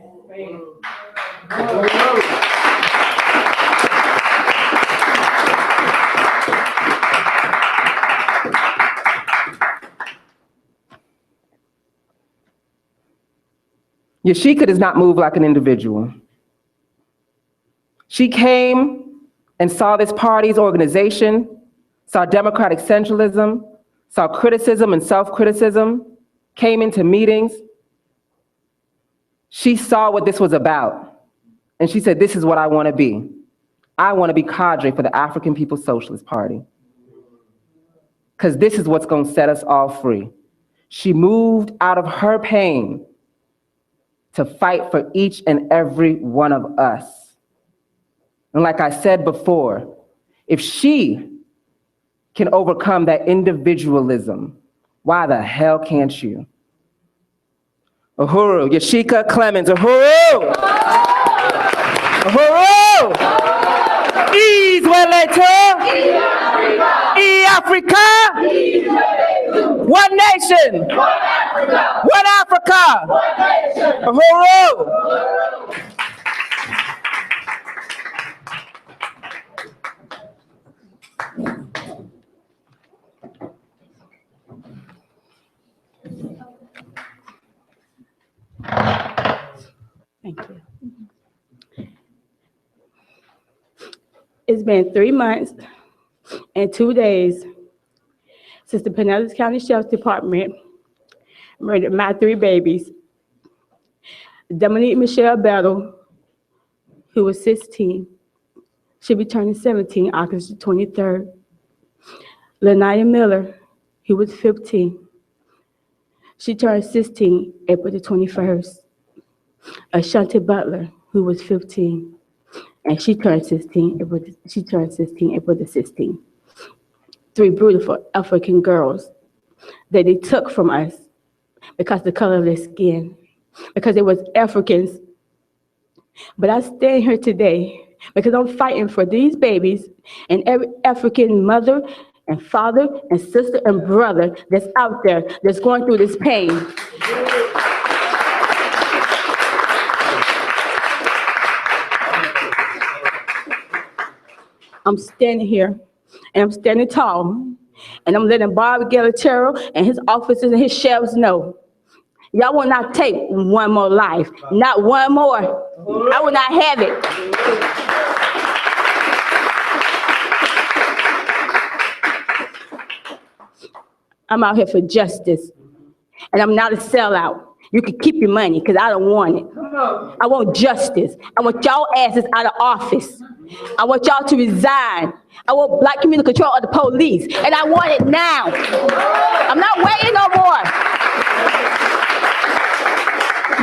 B: Yashika does not move like an individual. She came and saw this party's organization, saw democratic centralism, saw criticism and self-criticism, came into meetings. She saw what this was about. And she said, this is what I want to be. I want to be Cadre for the African People's Socialist Party. Because this is what's going to set us all free. She moved out of her pain to fight for each and every one of us. And like I said before, if she can overcome that individualism, why the hell can't you? Uhuru, Yashika Clemens, Uhuru! Uhuru! Israelite! E-Africa! One nation! One Africa! Uhuru!
O: Thank you. It's been 3 months and 2 days since the Pinellas County Sheriff's Department murdered my 3 babies. Dominique Michelle Battle, who was 16, she'll be turning 17 August the 23rd. Lanaya Miller, he was 15. She turned 16 April the 21st. Ashanti Butler, who was 15, and she turned 16 April the 16th. 3 beautiful African girls that they took from us because of the color of their skin, because they was Africans. But I stand here today because I'm fighting for these babies and every African mother and father and sister and brother that's out there that's going through this pain. I'm standing here, and I'm standing tall, and I'm letting Bob Gallatero and his officers and his sheriffs know. Y'all will not take one more life, not one more. I will not have it. I'm out here for justice, and I'm not a sellout. You can keep your money, because I don't want it. I want justice. I want y'all asses out of office. I want y'all to resign. I want black community control of the police, and I want it now. I'm not waiting no more.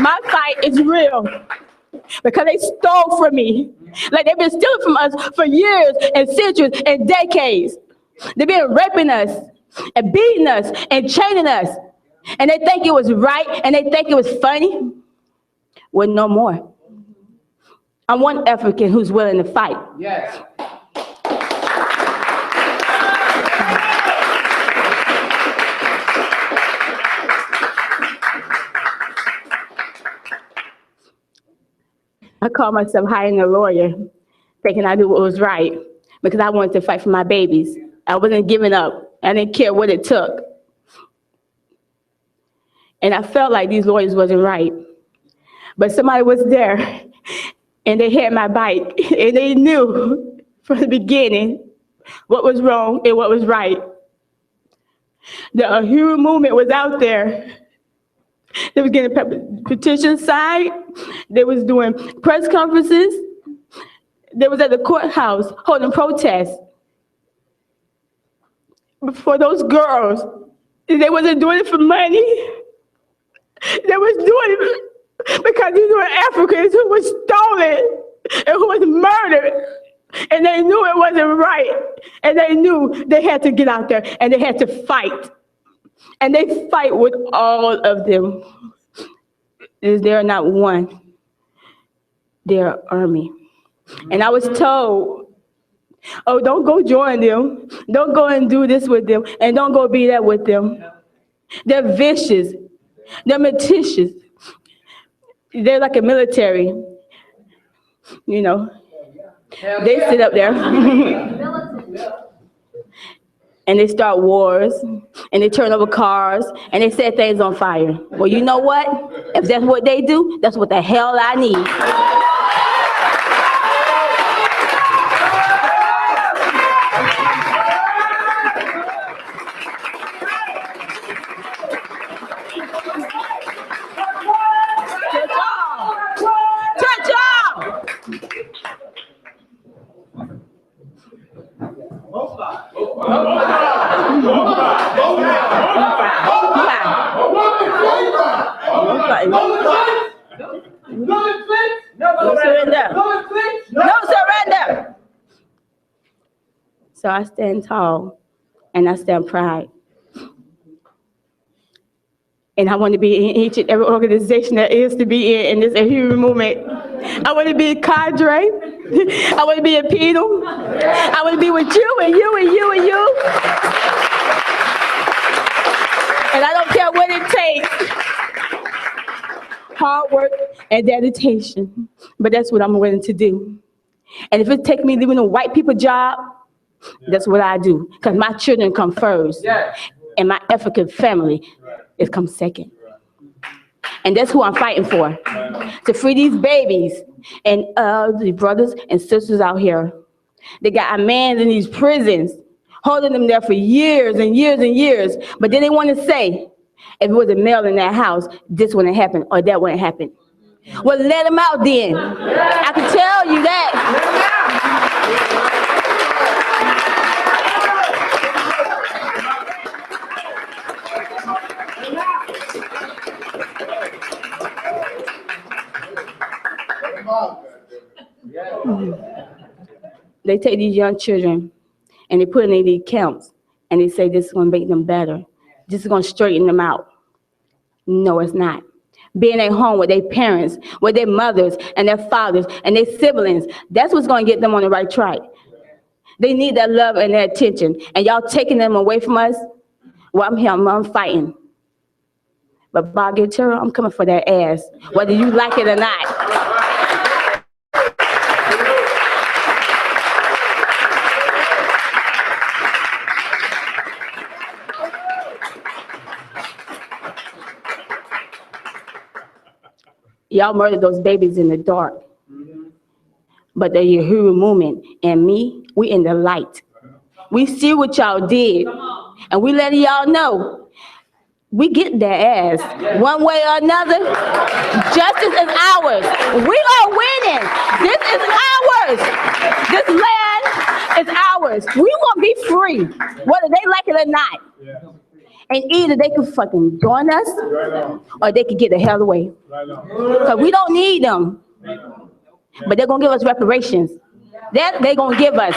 O: My fight is real, because they stole from me. Like they've been stealing from us for years and centuries and decades. They've been raping us and beating us and chaining us. And they think it was right and they think it was funny. Well, no more. I'm one African who's willing to fight.
B: Yes.
O: I called myself hiring a lawyer, thinking I knew what was right, because I wanted to fight for my babies. I wasn't giving up. I didn't care what it took. And I felt like these lawyers wasn't right. But somebody was there, and they had my bike, and they knew from the beginning what was wrong and what was right. The hero movement was out there. They was getting petitions signed. They was doing press conferences. They was at the courthouse holding protests. But for those girls, they wasn't doing it for money. They was doing it because these were Africans who was stolen and who was murdered. And they knew it wasn't right. And they knew they had to get out there and they had to fight. And they fight with all of them. They're not one. They're an army. And I was told, oh, don't go join them. Don't go and do this with them. And don't go be that with them. They're vicious. They're meticulous. They're like a military. You know, they sit up there and they start wars and they turn over cars and they set things on fire. Well, you know what? If that's what they do, that's what the hell I need. No surrender. No surrender. So I stand tall and I stand proud. And I want to be in each and every organization that is to be in this human movement. I want to be Cadre. I want to be InPDUM. I want to be with you and you and you and you. And I don't care what it takes. Hard work and dedication. But that's what I'm willing to do. And if it takes me leaving a white people job, that's what I do. Because my children come first. And my African family is come second. And that's who I'm fighting for. To free these babies and the brothers and sisters out here. They got a man in these prisons, holding them there for years and years and years. But then they want to say, if it was a male in that house, this wouldn't happen or that wouldn't happen. Well, let them out then. I can tell you that. They take these young children and they put them in these camps and they say this is going to make them better. This is going to straighten them out. No, it's not. Being at home with their parents, with their mothers and their fathers and their siblings, that's what's going to get them on the right track. They need that love and that attention. And y'all taking them away from us? Well, I'm here, I'm fighting. But by Giltero, I'm coming for that ass, whether you like it or not. Y'all murdered those babies in the dark. But the Uhuru movement and me, we in the light. We see what y'all did. And we letting y'all know, we get their ass one way or another. Justice is ours. We are winning. This is ours. This land is ours. We want to be free, whether they like it or not. And either they can fucking join us or they can get the hell away. Because we don't need them. But they're going to give us reparations. That they're going to give us.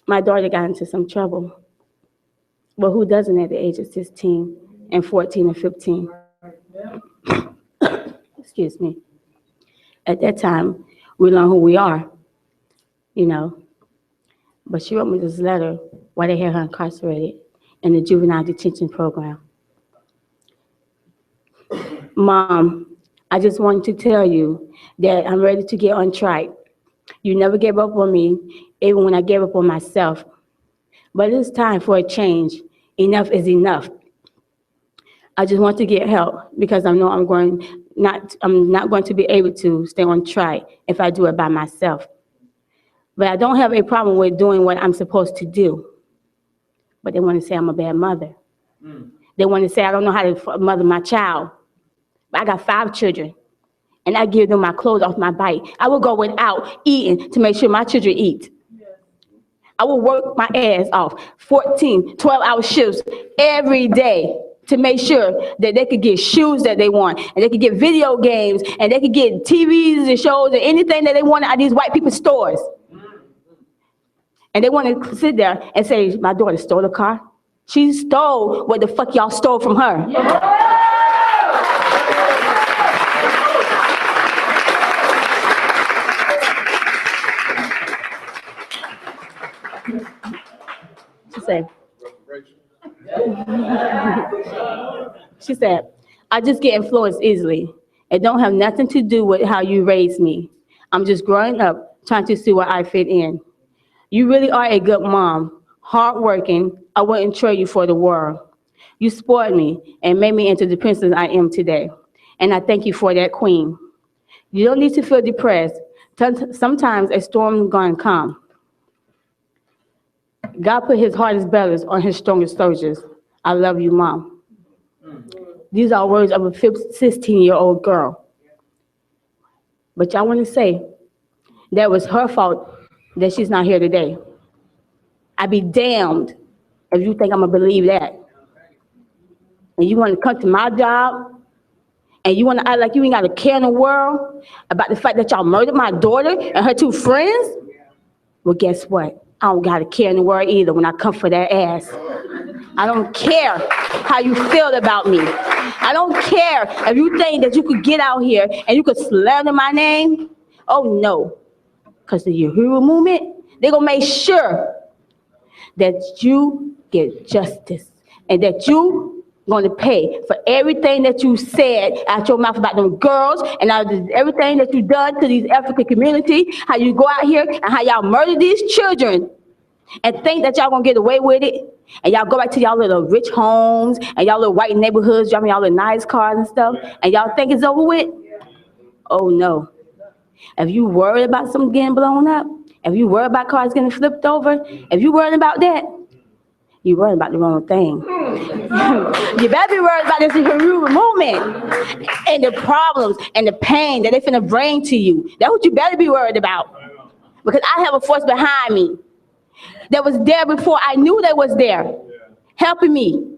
O: My daughter got into some trouble. Well, who doesn't at the age of 16 and 14 and 15? Excuse me. At that time, we learn who we are, you know. But she wrote me this letter while they had her incarcerated in the juvenile detention program. Mom, I just wanted to tell you that I'm ready to get on track. You never gave up on me, even when I gave up on myself. But it's time for a change. Enough is enough. I just want to get help because I know I'm not going to be able to stay on track if I do it by myself. But I don't have a problem with doing what I'm supposed to do. But they want to say I'm a bad mother. They want to say I don't know how to mother my child. But I got 5 children, and I give them my clothes off my bike. I will go without eating to make sure my children eat. I will work my ass off, 14, 12-hour shifts every day to make sure that they could get shoes that they want, and they could get video games, and they could get TVs and shows and anything that they want at these white people's stores. And they want to sit there and say, my daughter stole a car. She stole what the fuck y'all stole from her. She said, I just get influenced easily. It don't have nothing to do with how you raised me. I'm just growing up, trying to see where I fit in. You really are a good mom, hardworking. I wouldn't trade you for the world. You spoiled me and made me into the princess I am today. And I thank you for that, queen. You don't need to feel depressed. Sometimes a storm is going to come. God put his hardest battles on his strongest soldiers. I love you, Mom. These are words of a 16-year-old girl. But y'all want to say that was her fault that she's not here today. I'd be damned if you think I'm going to believe that. And you want to come to my job and you want to act like you ain't got a care in the world about the fact that y'all murdered my daughter and her 2 friends? Well, guess what? I don't got a care in the world either when I come for that ass. I don't care how you feel about me. I don't care if you think that you could get out here and you could slander my name. Oh, no. Because the Uhuru movement, they're going to make sure that you get justice and that you going to pay for everything that you said out your mouth about them girls and everything that you done to these African community, how you go out here and how y'all murder these children and think that y'all going to get away with it. And y'all go back to y'all little rich homes and y'all little white neighborhoods, driving y'all little nice cars and stuff, and y'all think it's over with? Oh, no. If you worried about something getting blown up, if you worried about cars getting flipped over, if you worried about that, you worried about the wrong thing. You better be worried about this Uhuru movement and the problems and the pain that they finna bring to you. That's what you better be worried about. Because I have a force behind me. that was there before I knew they was there, helping me.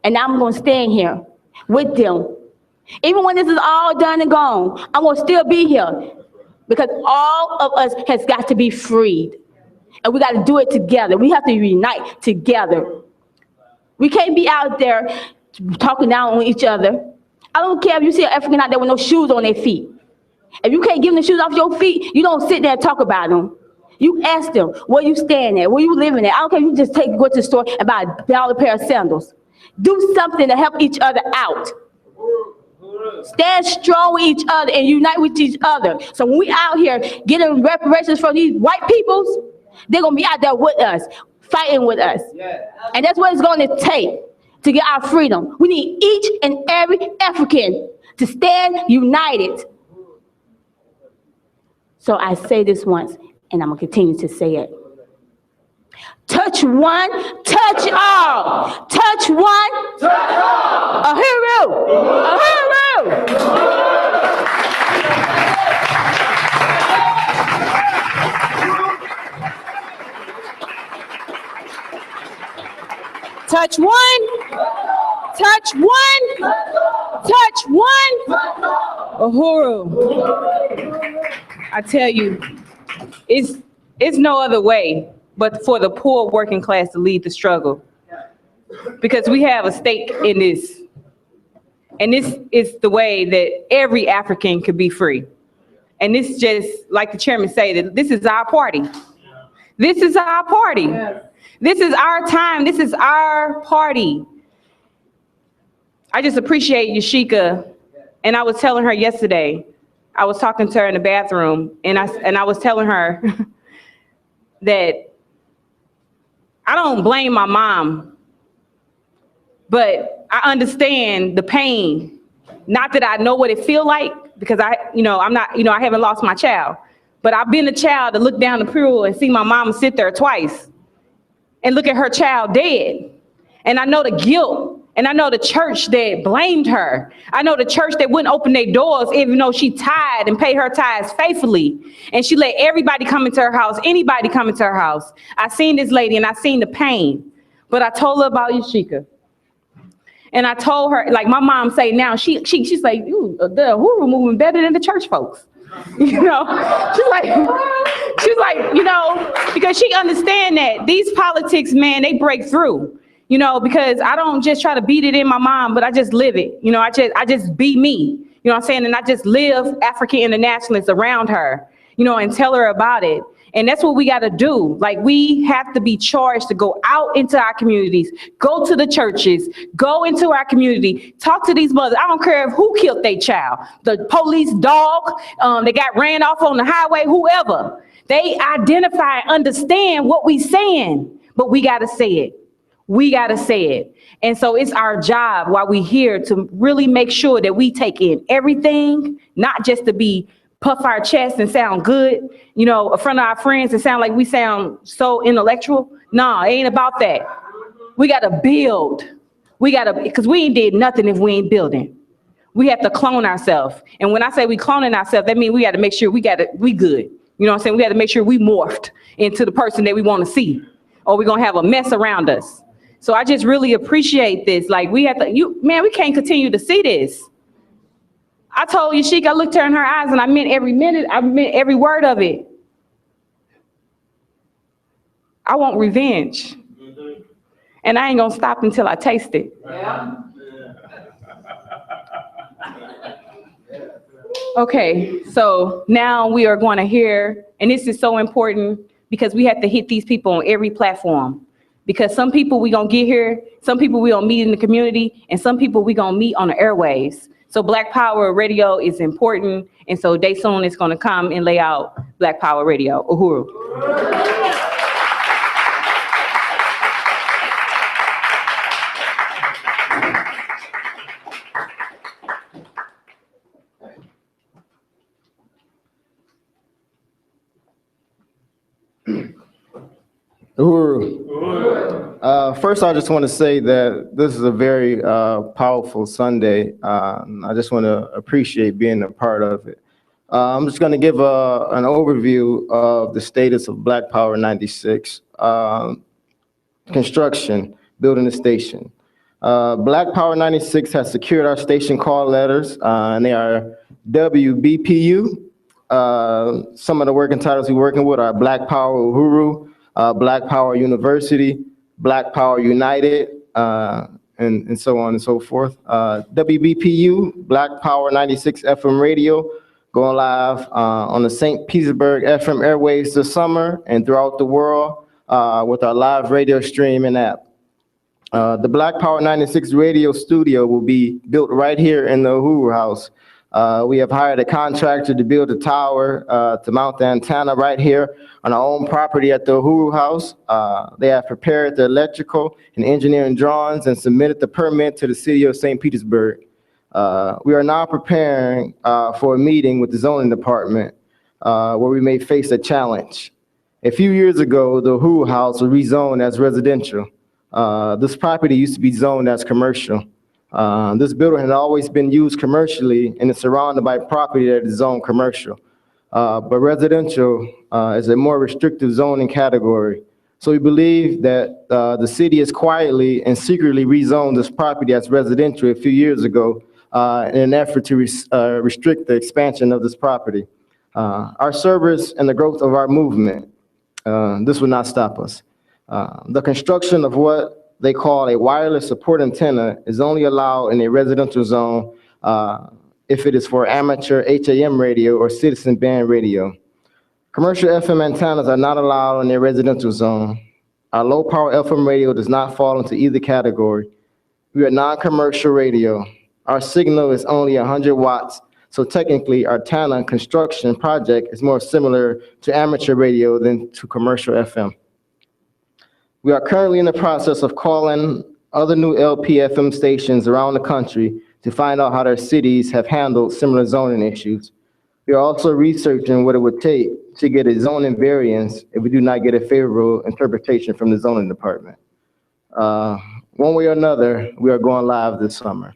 O: And I'm gonna stand here with them. Even when this is all done and gone, I'm gonna still be here because all of us has got to be freed. And we gotta do it together. We have to unite together. We can't be out there talking down on each other. I don't care if you see an African out there with no shoes on their feet. If you can't give them the shoes off your feet, you don't sit there and talk about them. You ask them, where you staying at, where you living at. I don't care if you just go to the store and buy a $1 pair of sandals. Do something to help each other out. Stand strong with each other and unite with each other. So when we out here getting reparations from these white peoples, they're gonna be out there with us, fighting with us. And that's what it's gonna take to get our freedom. We need each and every African to stand united. So I say this once, and I'm gonna continue to say it. Touch one, touch all. Touch one, touch all. A hero, a hero.
C: Touch one, touch one, touch one. Uhuru. I tell you, it's no other way but for the poor working class to lead the struggle. Because we have a stake in this. And this is the way that every African could be free. And this just, like the chairman said, that this is our party. This is our party. This is our time. This is our party. I just appreciate Yashika. And I was telling her yesterday, I was talking to her in the bathroom, and I was telling her that I don't blame my mom, but I understand the pain. Not that I know what it feels like, because I haven't lost my child, but I've been a child to look down the pool and see my mama sit there twice and look at her child dead. And I know the guilt. And I know the church that blamed her. I know the church that wouldn't open their doors even though she tithed and paid her tithes faithfully. And she let everybody come into her house, anybody come into her house. I seen this lady and I seen the pain. But I told her about Yashika. And I told her, like my mom say now, she's like, the Uhuru movement better than the church folks. You know, she's like, you know, because she understand that these politics, man, they break through. You know, because I don't just try to beat it in my mom, but I just live it. You know, I just be me. You know what I'm saying? And I just live African internationalists around her, you know, and tell her about it. And that's what we got to do. Like, we have to be charged to go out into our communities, go to the churches, go into our community, talk to these mothers. I don't care who killed their child, the police dog, they got ran off on the highway, whoever. They identify and understand what we saying, but we got to say it. We got to say it. And so it's our job while we're here to really make sure that we take in everything, not just to be puff our chest and sound good, you know, in front of our friends and sound like we sound so intellectual. No, it ain't about that. We got to build. We got to, because we ain't did nothing if we ain't building. We have to clone ourselves. And when I say we cloning ourselves, that means we got to make sure we good. You know what I'm saying? We got to make sure we morphed into the person that we want to see, or we're going to have a mess around us. So I just really appreciate this. Like, we have to, we can't continue to see this. I told Yashika, I looked her in her eyes and I meant every minute, I meant every word of it. I want revenge. And I ain't gonna stop until I taste it. Okay, so now we are going to hear, and this is so important because we have to hit these people on every platform. Because some people we gonna get here, some people we gonna meet in the community, and some people we gonna meet on the airwaves. So Black Power Radio is important, and so Daysoon is gonna come and lay out Black Power Radio. Uhuru.
P: Uhuru. First, I just want to say that this is a very powerful Sunday. I just want to appreciate being a part of it. I'm just going to give an overview of the status of Black Power 96. Construction, building the station. Black Power 96 has secured our station call letters, and they are WBPU. Some of the working titles we're working with are Black Power Uhuru, Black Power University, Black Power United, and so on and so forth. WBPU, Black Power 96 FM radio, going live on the St. Petersburg FM airwaves this summer and throughout the world with our live radio stream and app. The Black Power 96 radio studio will be built right here in the Uhuru House. We have hired a contractor to build a tower to mount the antenna right here on our own property at the Uhuru House. They have prepared the electrical and engineering drawings and submitted the permit to the city of St. Petersburg. We are now preparing for a meeting with the zoning department where we may face a challenge. A few years ago, the Uhuru House was rezoned as residential. This property used to be zoned as commercial. This building had always been used commercially and is surrounded by property that is zoned commercial. But residential is a more restrictive zoning category. So we believe that the city has quietly and secretly rezoned this property as residential a few years ago in an effort to restrict the expansion of this property. Our service and the growth of our movement, this will not stop us. The construction of what they call a wireless support antenna is only allowed in a residential zone if it is for amateur HAM radio or citizen band radio. Commercial FM antennas are not allowed in a residential zone. Our low power FM radio does not fall into either category. We are non-commercial radio. Our signal is only 100 watts, so technically our antenna construction project is more similar to amateur radio than to commercial FM. We are currently in the process of calling other new LP-FM stations around the country to find out how their cities have handled similar zoning issues. We are also researching what it would take to get a zoning variance if we do not get a favorable interpretation from the zoning department. One way or another, we are going live this summer.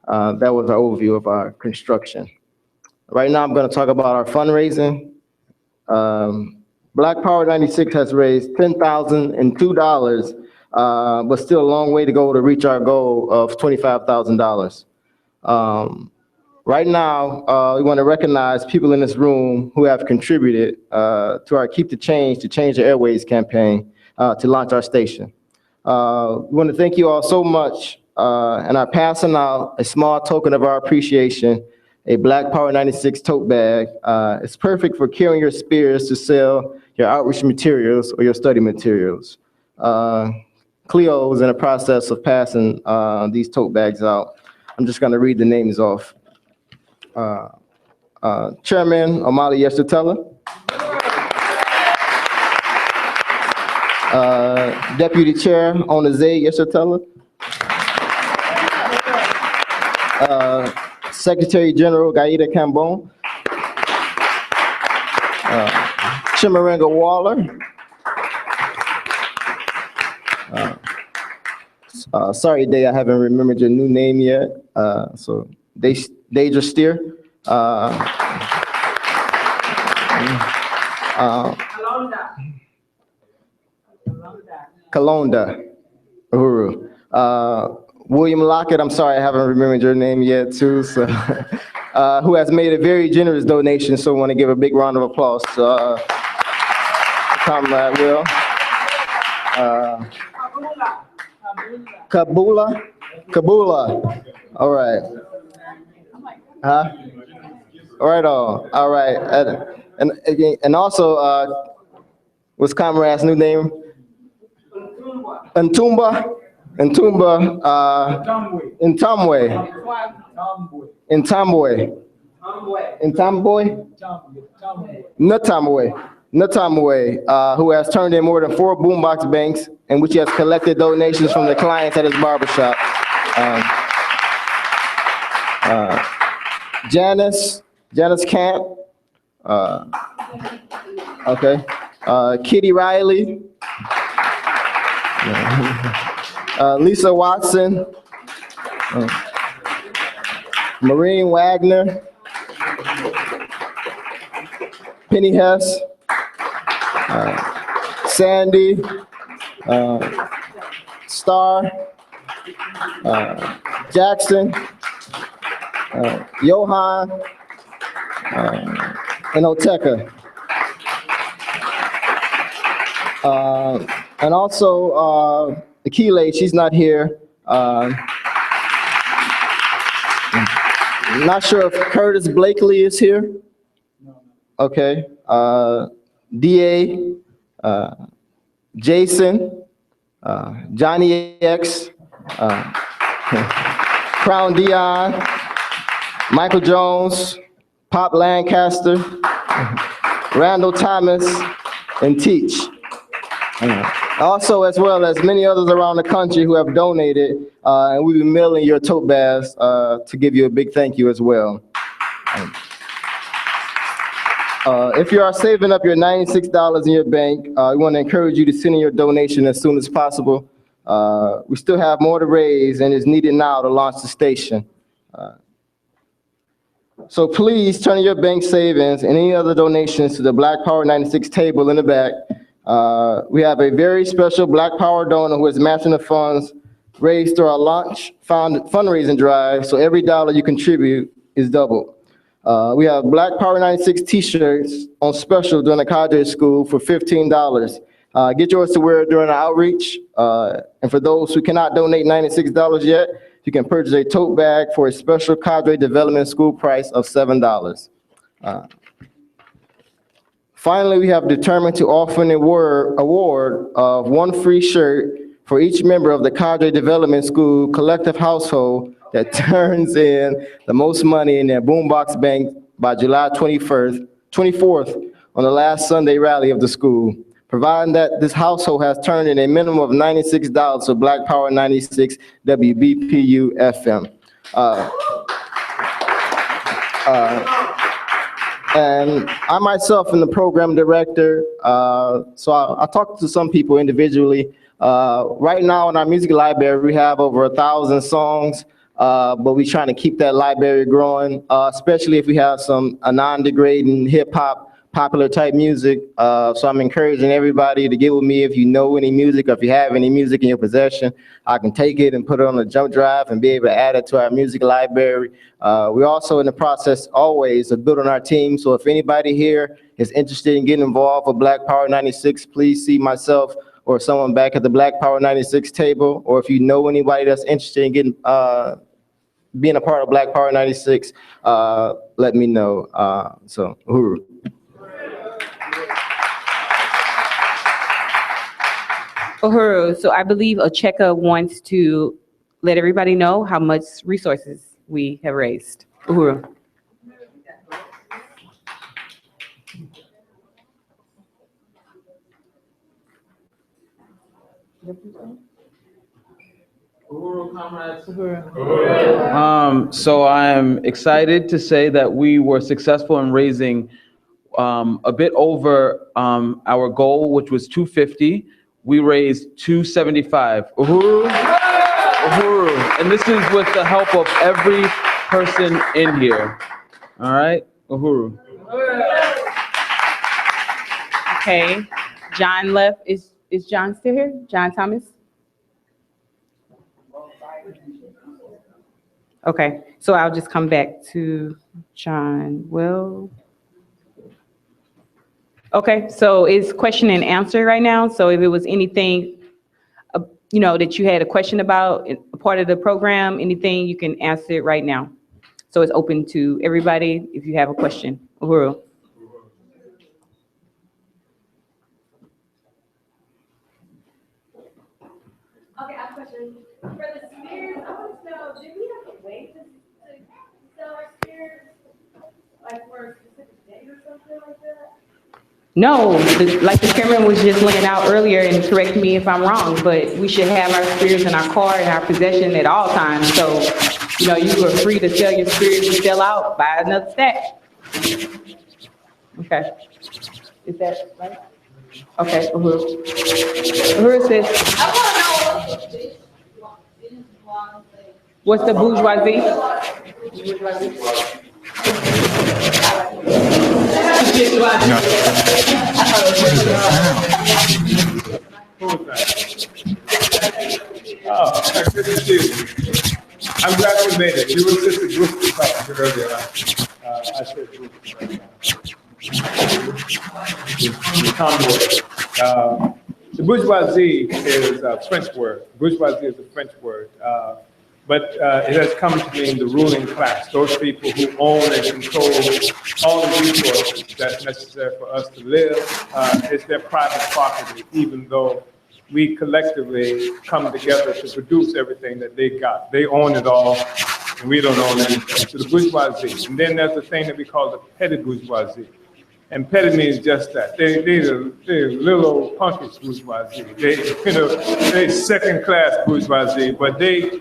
P: That was our overview of our construction. Right now, I'm going to talk about our fundraising. Black Power 96 has raised $10,002, but still a long way to go to reach our goal of $25,000. Right now, we want to recognize people in this room who have contributed to our Keep the Change to Change the Airways campaign to launch our station. We want to thank you all so much and are passing out a small token of our appreciation, a Black Power 96 tote bag. It's perfect for carrying your spears to sell your outreach materials or your study materials. Cleo is in the process of passing these tote bags out. I'm just going to read the names off. Chairman Omali Yeshitela, Deputy Chair Onaze Yeshitela, Secretary General Gaida Cambon, Chimarenga Waller, sorry, Day, I haven't remembered your new name yet. So Deja Steer, Kalonda, Uhuru. William Lockett, I'm sorry, I haven't remembered your name yet too, so, who has made a very generous donation, so I want to give a big round of applause to Comrade Will. Kabula, all right. Huh? All right, and also, what's Comrade's new name? Ntumba, Natamwe, who has turned in more than 4 boombox banks in which he has collected donations from the clients at his barbershop. Janice Camp, okay, Kitty Riley, Lisa Watson, Maureen Wagner, Penny Hess, Sandy, Star, Jackson, Johan, and Oteka. And also Akile, she's not here. Not sure if Curtis Blakely is here. Okay. DA, Jason, Johnny X, Crown Dion, Michael Jones, Pop Lancaster, Randall Thomas, and Teach. Also, as well as many others around the country who have donated, and we've been mailing your tote bags to give you a big thank you as well. If you are saving up your $96 in your bank, we want to encourage you to send in your donation as soon as possible. We still have more to raise and is needed now to launch the station. So please turn your bank savings and any other donations to the Black Power 96 table in the back. We have a very special Black Power donor who is matching the funds raised through our launch fundraising drive, so every dollar you contribute is doubled. We have Black Power 96 t-shirts on special during the Cadre School for $15. Get yours to wear during the outreach. And for those who cannot donate $96 yet, you can purchase a tote bag for a special Cadre Development School price of $7. Finally, we have determined to offer an award of one free shirt for each member of the Cadre Development School collective household that turns in the most money in their boombox bank by July 24th on the last Sunday rally of the school, providing that this household has turned in a minimum of $96 for Black Power 96 WBPU FM. And I myself am the program director, so I talked to some people individually. Right now in our music library, we have over 1,000 songs, but we're trying to keep that library growing, especially if we have some non-degrading hip-hop, popular type music. So I'm encouraging everybody to get with me if you know any music or if you have any music in your possession. I can take it and put it on a jump drive and be able to add it to our music library. We're also in the process always of building our team. So if anybody here is interested in getting involved with Black Power 96, please see myself or someone back at the Black Power 96 table. Or if you know anybody that's interested in getting being a part of Black Power 96, let me know. So, uhuru.
C: Uhuru, so I believe Ocheka wants to let everybody know how much resources we have raised. Uhuru.
K: So I'm excited to say that we were successful in raising a bit over our goal, which was 250. We raised 275. Uhuru, uhuru. And this is with the help of every person in here. All right, uhuru.
C: Okay, John left. Is John still here? John Thomas? Okay, so I'll just come back to John. Well, okay, so it's question and answer right now. So if it was anything, that you had a question about, a part of the program, anything, you can answer it right now. So it's open to everybody if you have a question. Uhuru.
Q: Okay, I have a question. For the spears, I want to know, do we have a way to sell our spears? Like for a specific day or something like that?
C: No, like the chairman was just laying out earlier, and correct me if I'm wrong, but we should have our spears in our car, in our possession at all times. So, you are free to sell your spears and sell out, buy another stack. Okay. Is that right? Okay, Uhuru. Uhuru says. I want to know what's the bourgeoisie?
D: Oh, good to see you. I'm glad you made it. You were just a group to talk earlier. I said group. The convoy. The bourgeoisie is a French word. Bourgeoisie is a French word. But it has come to mean the ruling class, those people who own and control all the resources that's necessary for us to live. It's their private property, even though we collectively come together to produce everything that they got. They own it all, and we don't own anything. So the bourgeoisie. And then there's a thing that we call the petty bourgeoisie. And petty means just that. They're little old punkish bourgeoisie. They second-class bourgeoisie, but they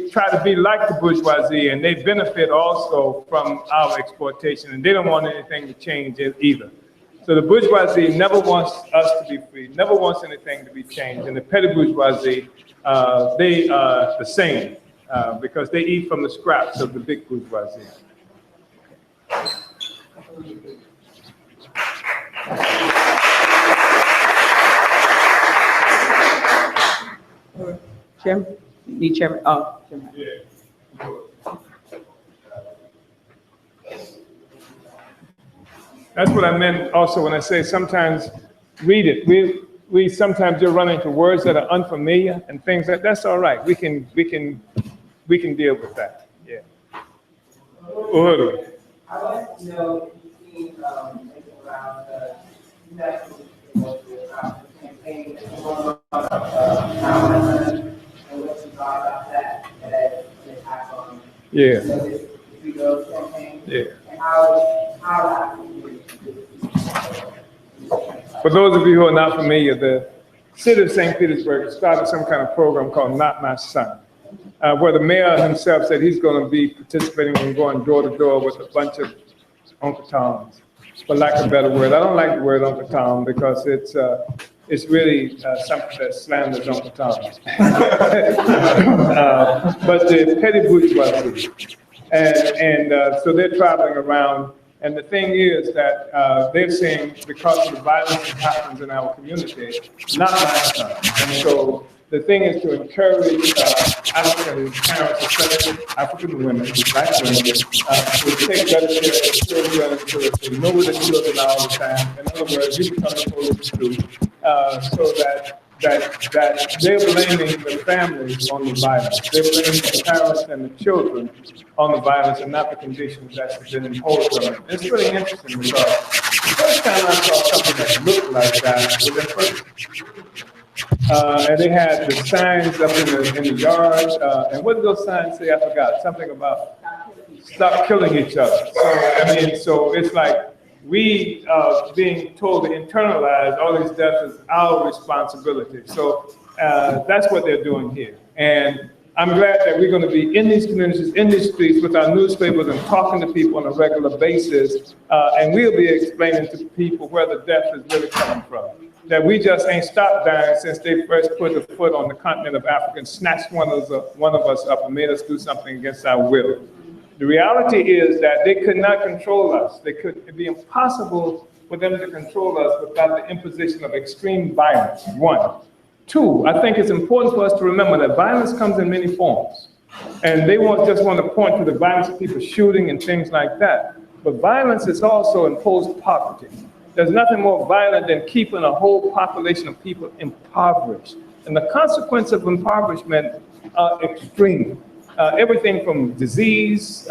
D: try to be like the bourgeoisie, and they benefit also from our exploitation, and they don't want anything to change either. So the bourgeoisie never wants us to be free, never wants anything to be changed, and the petty bourgeoisie, they are the same, because they eat from the scraps of the big bourgeoisie.
C: Chairman? Need chairman? Oh, chairman.
D: Yeah. That's what I meant also when I say sometimes read it. We sometimes you're running into words that are unfamiliar and things that's all right. We can deal with that. Yeah. Uhuru.
B: I'd like to know if you've seen around the national campaign going on and what you thought about that impact on
D: Yeah.
B: campaign.
D: Yeah.
B: And how that
D: For those of you who are not familiar, the city of St. Petersburg started some kind of program called Not My Son, where the mayor himself said he's going to be participating and going door to door with a bunch of Uncle Toms, for lack of a better word. I don't like the word Uncle Tom because it's really something that slanders Uncle Toms. But the petty bourgeoisie. And so they're traveling around. And the thing is that they're saying because of the violence that happens in our community, not my son. And so the thing is to encourage African parents, especially African women, black women, to take better care of the children, to know where the children are all the time. In other words, you become the police too, so that they're blaming the families on the violence. They're blaming the parents and the children on the violence and not the conditions that's been imposed on them. It's really interesting because the first time I saw something that looked like that was at first. And they had the signs up in the yard. And what did those signs say? I forgot. Something about stop killing each other. So it's like we being told to internalize all these deaths is our responsibility. So that's what they're doing here. And I'm glad that we're going to be in these communities, in these streets with our newspapers and talking to people on a regular basis. And we'll be explaining to people where the death is really coming from. That we just ain't stopped dying since they first put a foot on the continent of Africa and snatched one of us up and made us do something against our will. The reality is that they could not control us. It'd be impossible for them to control us without the imposition of extreme violence, one. Two, I think it's important for us to remember that violence comes in many forms. And they just want to point to the violence of people shooting and things like that. But violence is also imposed poverty. There's nothing more violent than keeping a whole population of people impoverished. And the consequence of impoverishment are extreme. Everything from disease,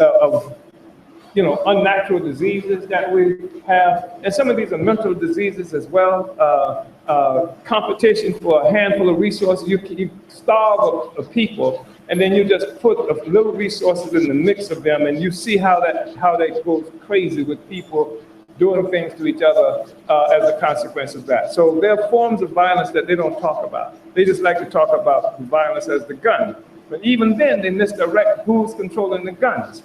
D: unnatural diseases that we have. And some of these are mental diseases as well. Competition for a handful of resources. You starve a people, and then you just put a little resources in the mix of them, and you see how that goes crazy with people doing things to each other as a consequence of that. So there are forms of violence that they don't talk about. They just like to talk about violence as the gun. But even then, they misdirect who's controlling the guns.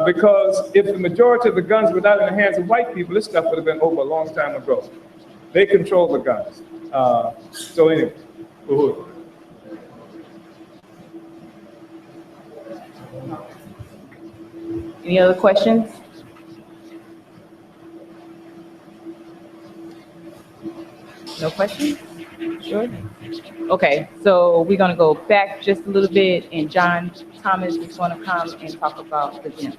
D: Because if the majority of the guns were not in the hands of white people, this stuff would have been over a long time ago. They control the guns. So anyway, Uhuru.
C: Any other questions? No questions? Sure. Okay, so we're gonna go back just a little bit, and John Thomas is gonna come and talk about the gym.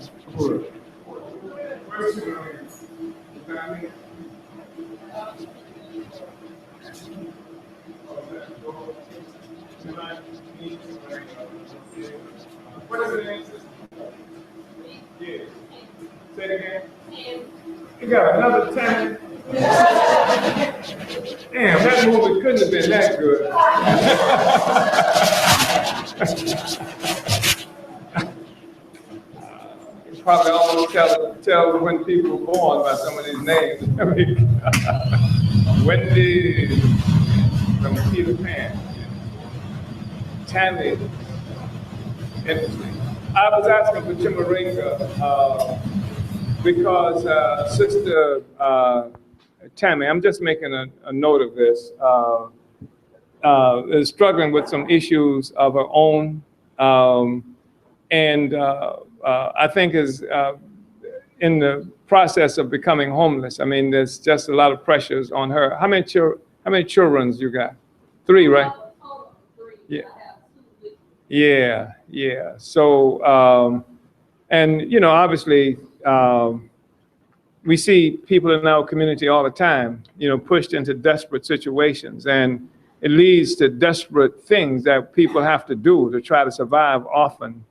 D: What is the name? Yeah. Say it again. You got another 10. Damn, that movie couldn't have been that good. You probably almost tell when people were born by some of these names. Wendy from Peter Pan. Tammy. Interesting. I was asking for Chimaringa because Sister Tammy, I'm just making a note of this, is struggling with some issues of her own, and I think is in the process of becoming homeless. I mean, there's just a lot of pressures on her. How many children you got? 3, right? Yeah. Yeah. So, and you know, obviously, we see people in our community all the time, you know, pushed into desperate situations, and it leads to desperate things that people have to do to try to survive often.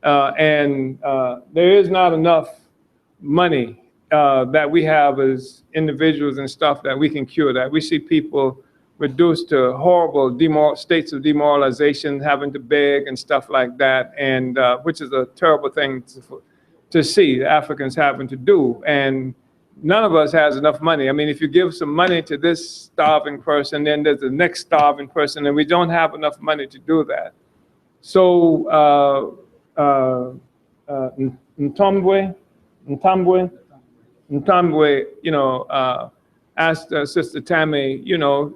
D: And there is not enough money that we have as individuals and stuff that we can cure that. We see people reduced to horrible states of demoralization, having to beg and stuff like that, and which is a terrible thing to see Africans having to do. And none of us has enough money. I mean, if you give some money to this starving person, then there's the next starving person, and we don't have enough money to do that. So Ntambwe, you know, asked Sister Tammy, you know,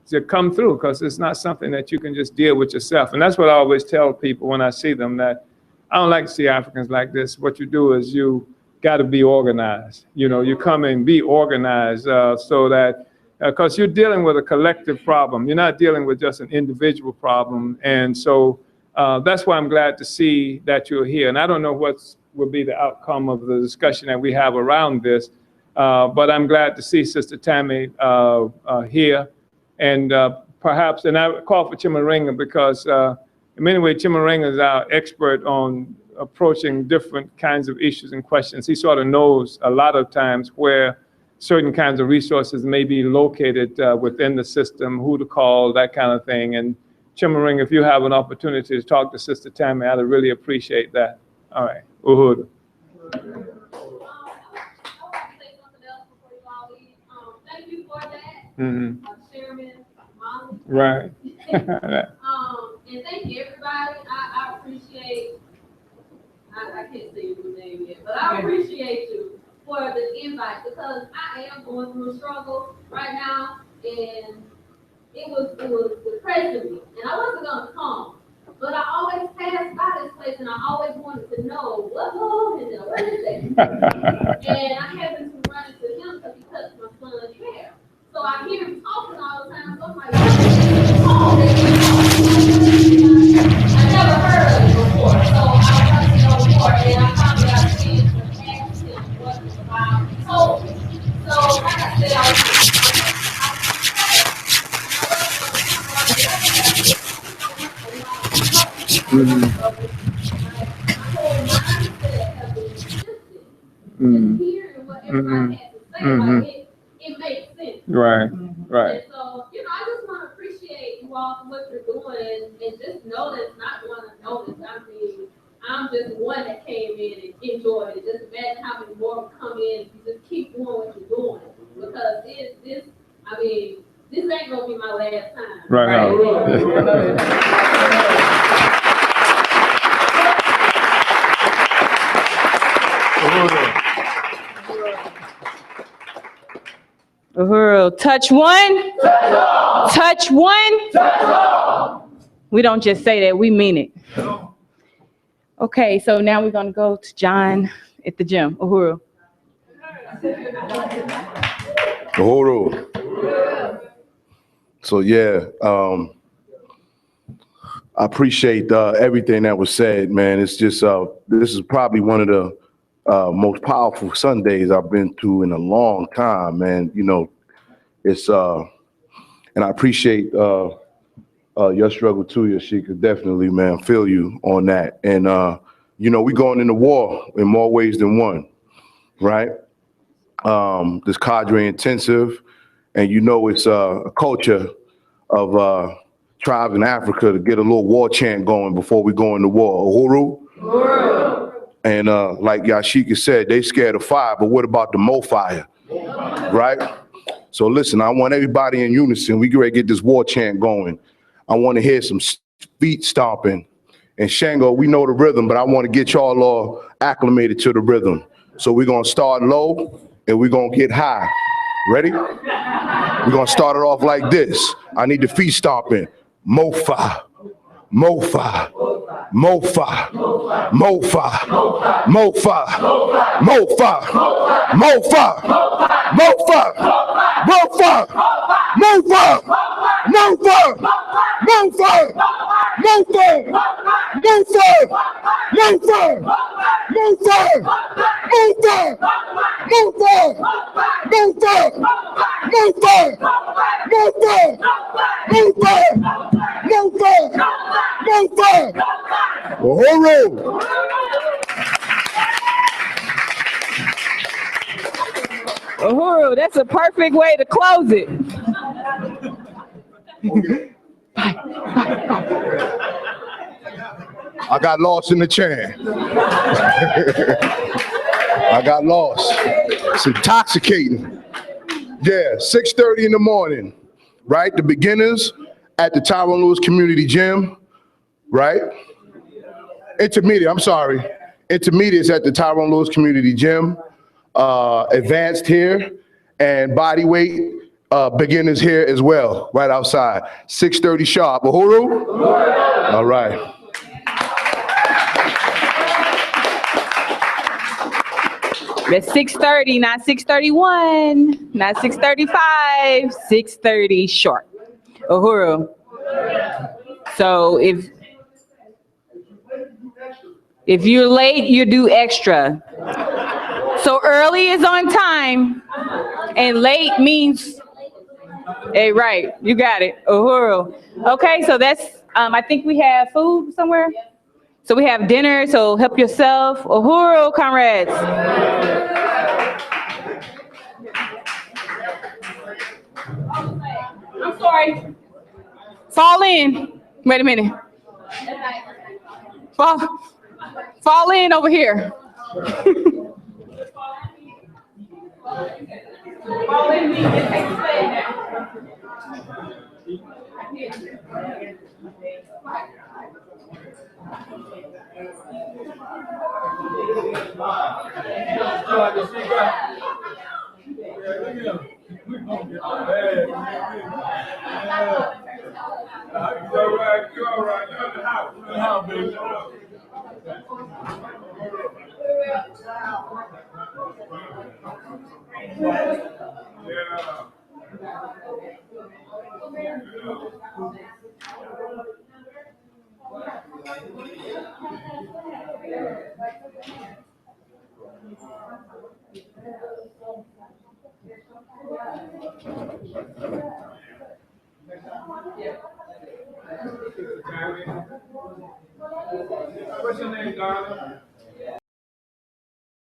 D: to come through, because it's not something that you can just deal with yourself. And that's what I always tell people when I see them, that I don't like to see Africans like this. What you do is you got to be organized. You know, you come and be organized so that, because you're dealing with a collective problem. You're not dealing with just an individual problem. And so that's why I'm glad to see that you're here. And I don't know what will be the outcome of the discussion that we have around this, but I'm glad to see Sister Tammy here. And perhaps, and I call for Chimaringa because in many ways, Chimaringa is our expert on approaching different kinds of issues and questions. He sort of knows a lot of times where certain kinds of resources may be located within the system, who to call, that kind of thing. And Chimaringa, if you have an opportunity to talk to Sister Tammy, I'd really appreciate that. All right. Uhud.
Q: Thank you for that, Chairman Molly.
D: Right.
Q: And thank you, everybody. I appreciate, I can't say your name yet, but I appreciate you for the invite, because I am going through a struggle right now, and it was depressing me, and I wasn't gonna come, but I always passed by this place, and I always wanted to know what's going on in there, what is that? And I happened to run into him because he touched my son's hair. So I hear him talking all the time, so I'm like, oh, I never heard of it before, so I wanted to know more, and I found that I began to ask him what the Bible told me. So like I said, hearing what everybody had to say, like it makes sense.
D: Right.
Q: And so, you know, I just want to appreciate you all for what you're doing, and just know that it's not going unnoticed. I mean, I'm just one that came in and enjoyed it. Just imagine how many more will come in if you just keep doing what you're doing. Because this ain't gonna be my last time.
C: Uhuru, touch one. Touch one. Touch all. We don't just say that, we mean it. Okay, so now we're gonna go to John at the gym. Uhuru.
R: Uhuru. So yeah, I appreciate everything that was said, man. It's just this is probably one of the most powerful Sundays I've been to in a long time, man. You know, it's and I appreciate your struggle too, Yashika. Definitely, man. Feel you on that. And you know, we going into war in more ways than one, right? This Cadre intensive, and you know, it's a culture of tribes in Africa to get a little war chant going before we go into war. Uhuru. Uhuru. And like Yashika said, they scared of fire, but what about the Mo fire, right? So listen, I want everybody in unison. We get ready to get this war chant going. I want to hear some feet stomping. And Shango, we know the rhythm, but I want to get y'all all acclimated to the rhythm. So we're going to start low and we're going to get high. Ready? We're going to start it off like this. I need the feet stomping. Mofa, mofa, mofa, mofa, mofa, mofa, mofa, mofa, mofa, mofa, mofa, mofa, mofa, mofa, mofa, mofa,
C: Uhuru, that's a perfect way to close it.
R: I got lost in the chant. I got lost. It's intoxicating. Yeah, 6:30 in the morning, right? The beginners at the Tyrone Lewis Community Gym, right? Intermediates at the Tyrone Lewis Community Gym. Advanced here, and body weight beginners here as well, right outside. 6:30 sharp. Uhuru? All right.
C: That's 6:30, not 6:31, not 6:35, 6:30 sharp. Uhuru. So if you're late, you do extra. So early is on time, and late means, hey, right, you got it, Uhuru. Okay, so that's, I think we have food somewhere. So we have dinner, so help yourself. Uhuru, comrades. I'm sorry. Fall in. Wait a minute. Fall in over here. Fall in me and take the stage now.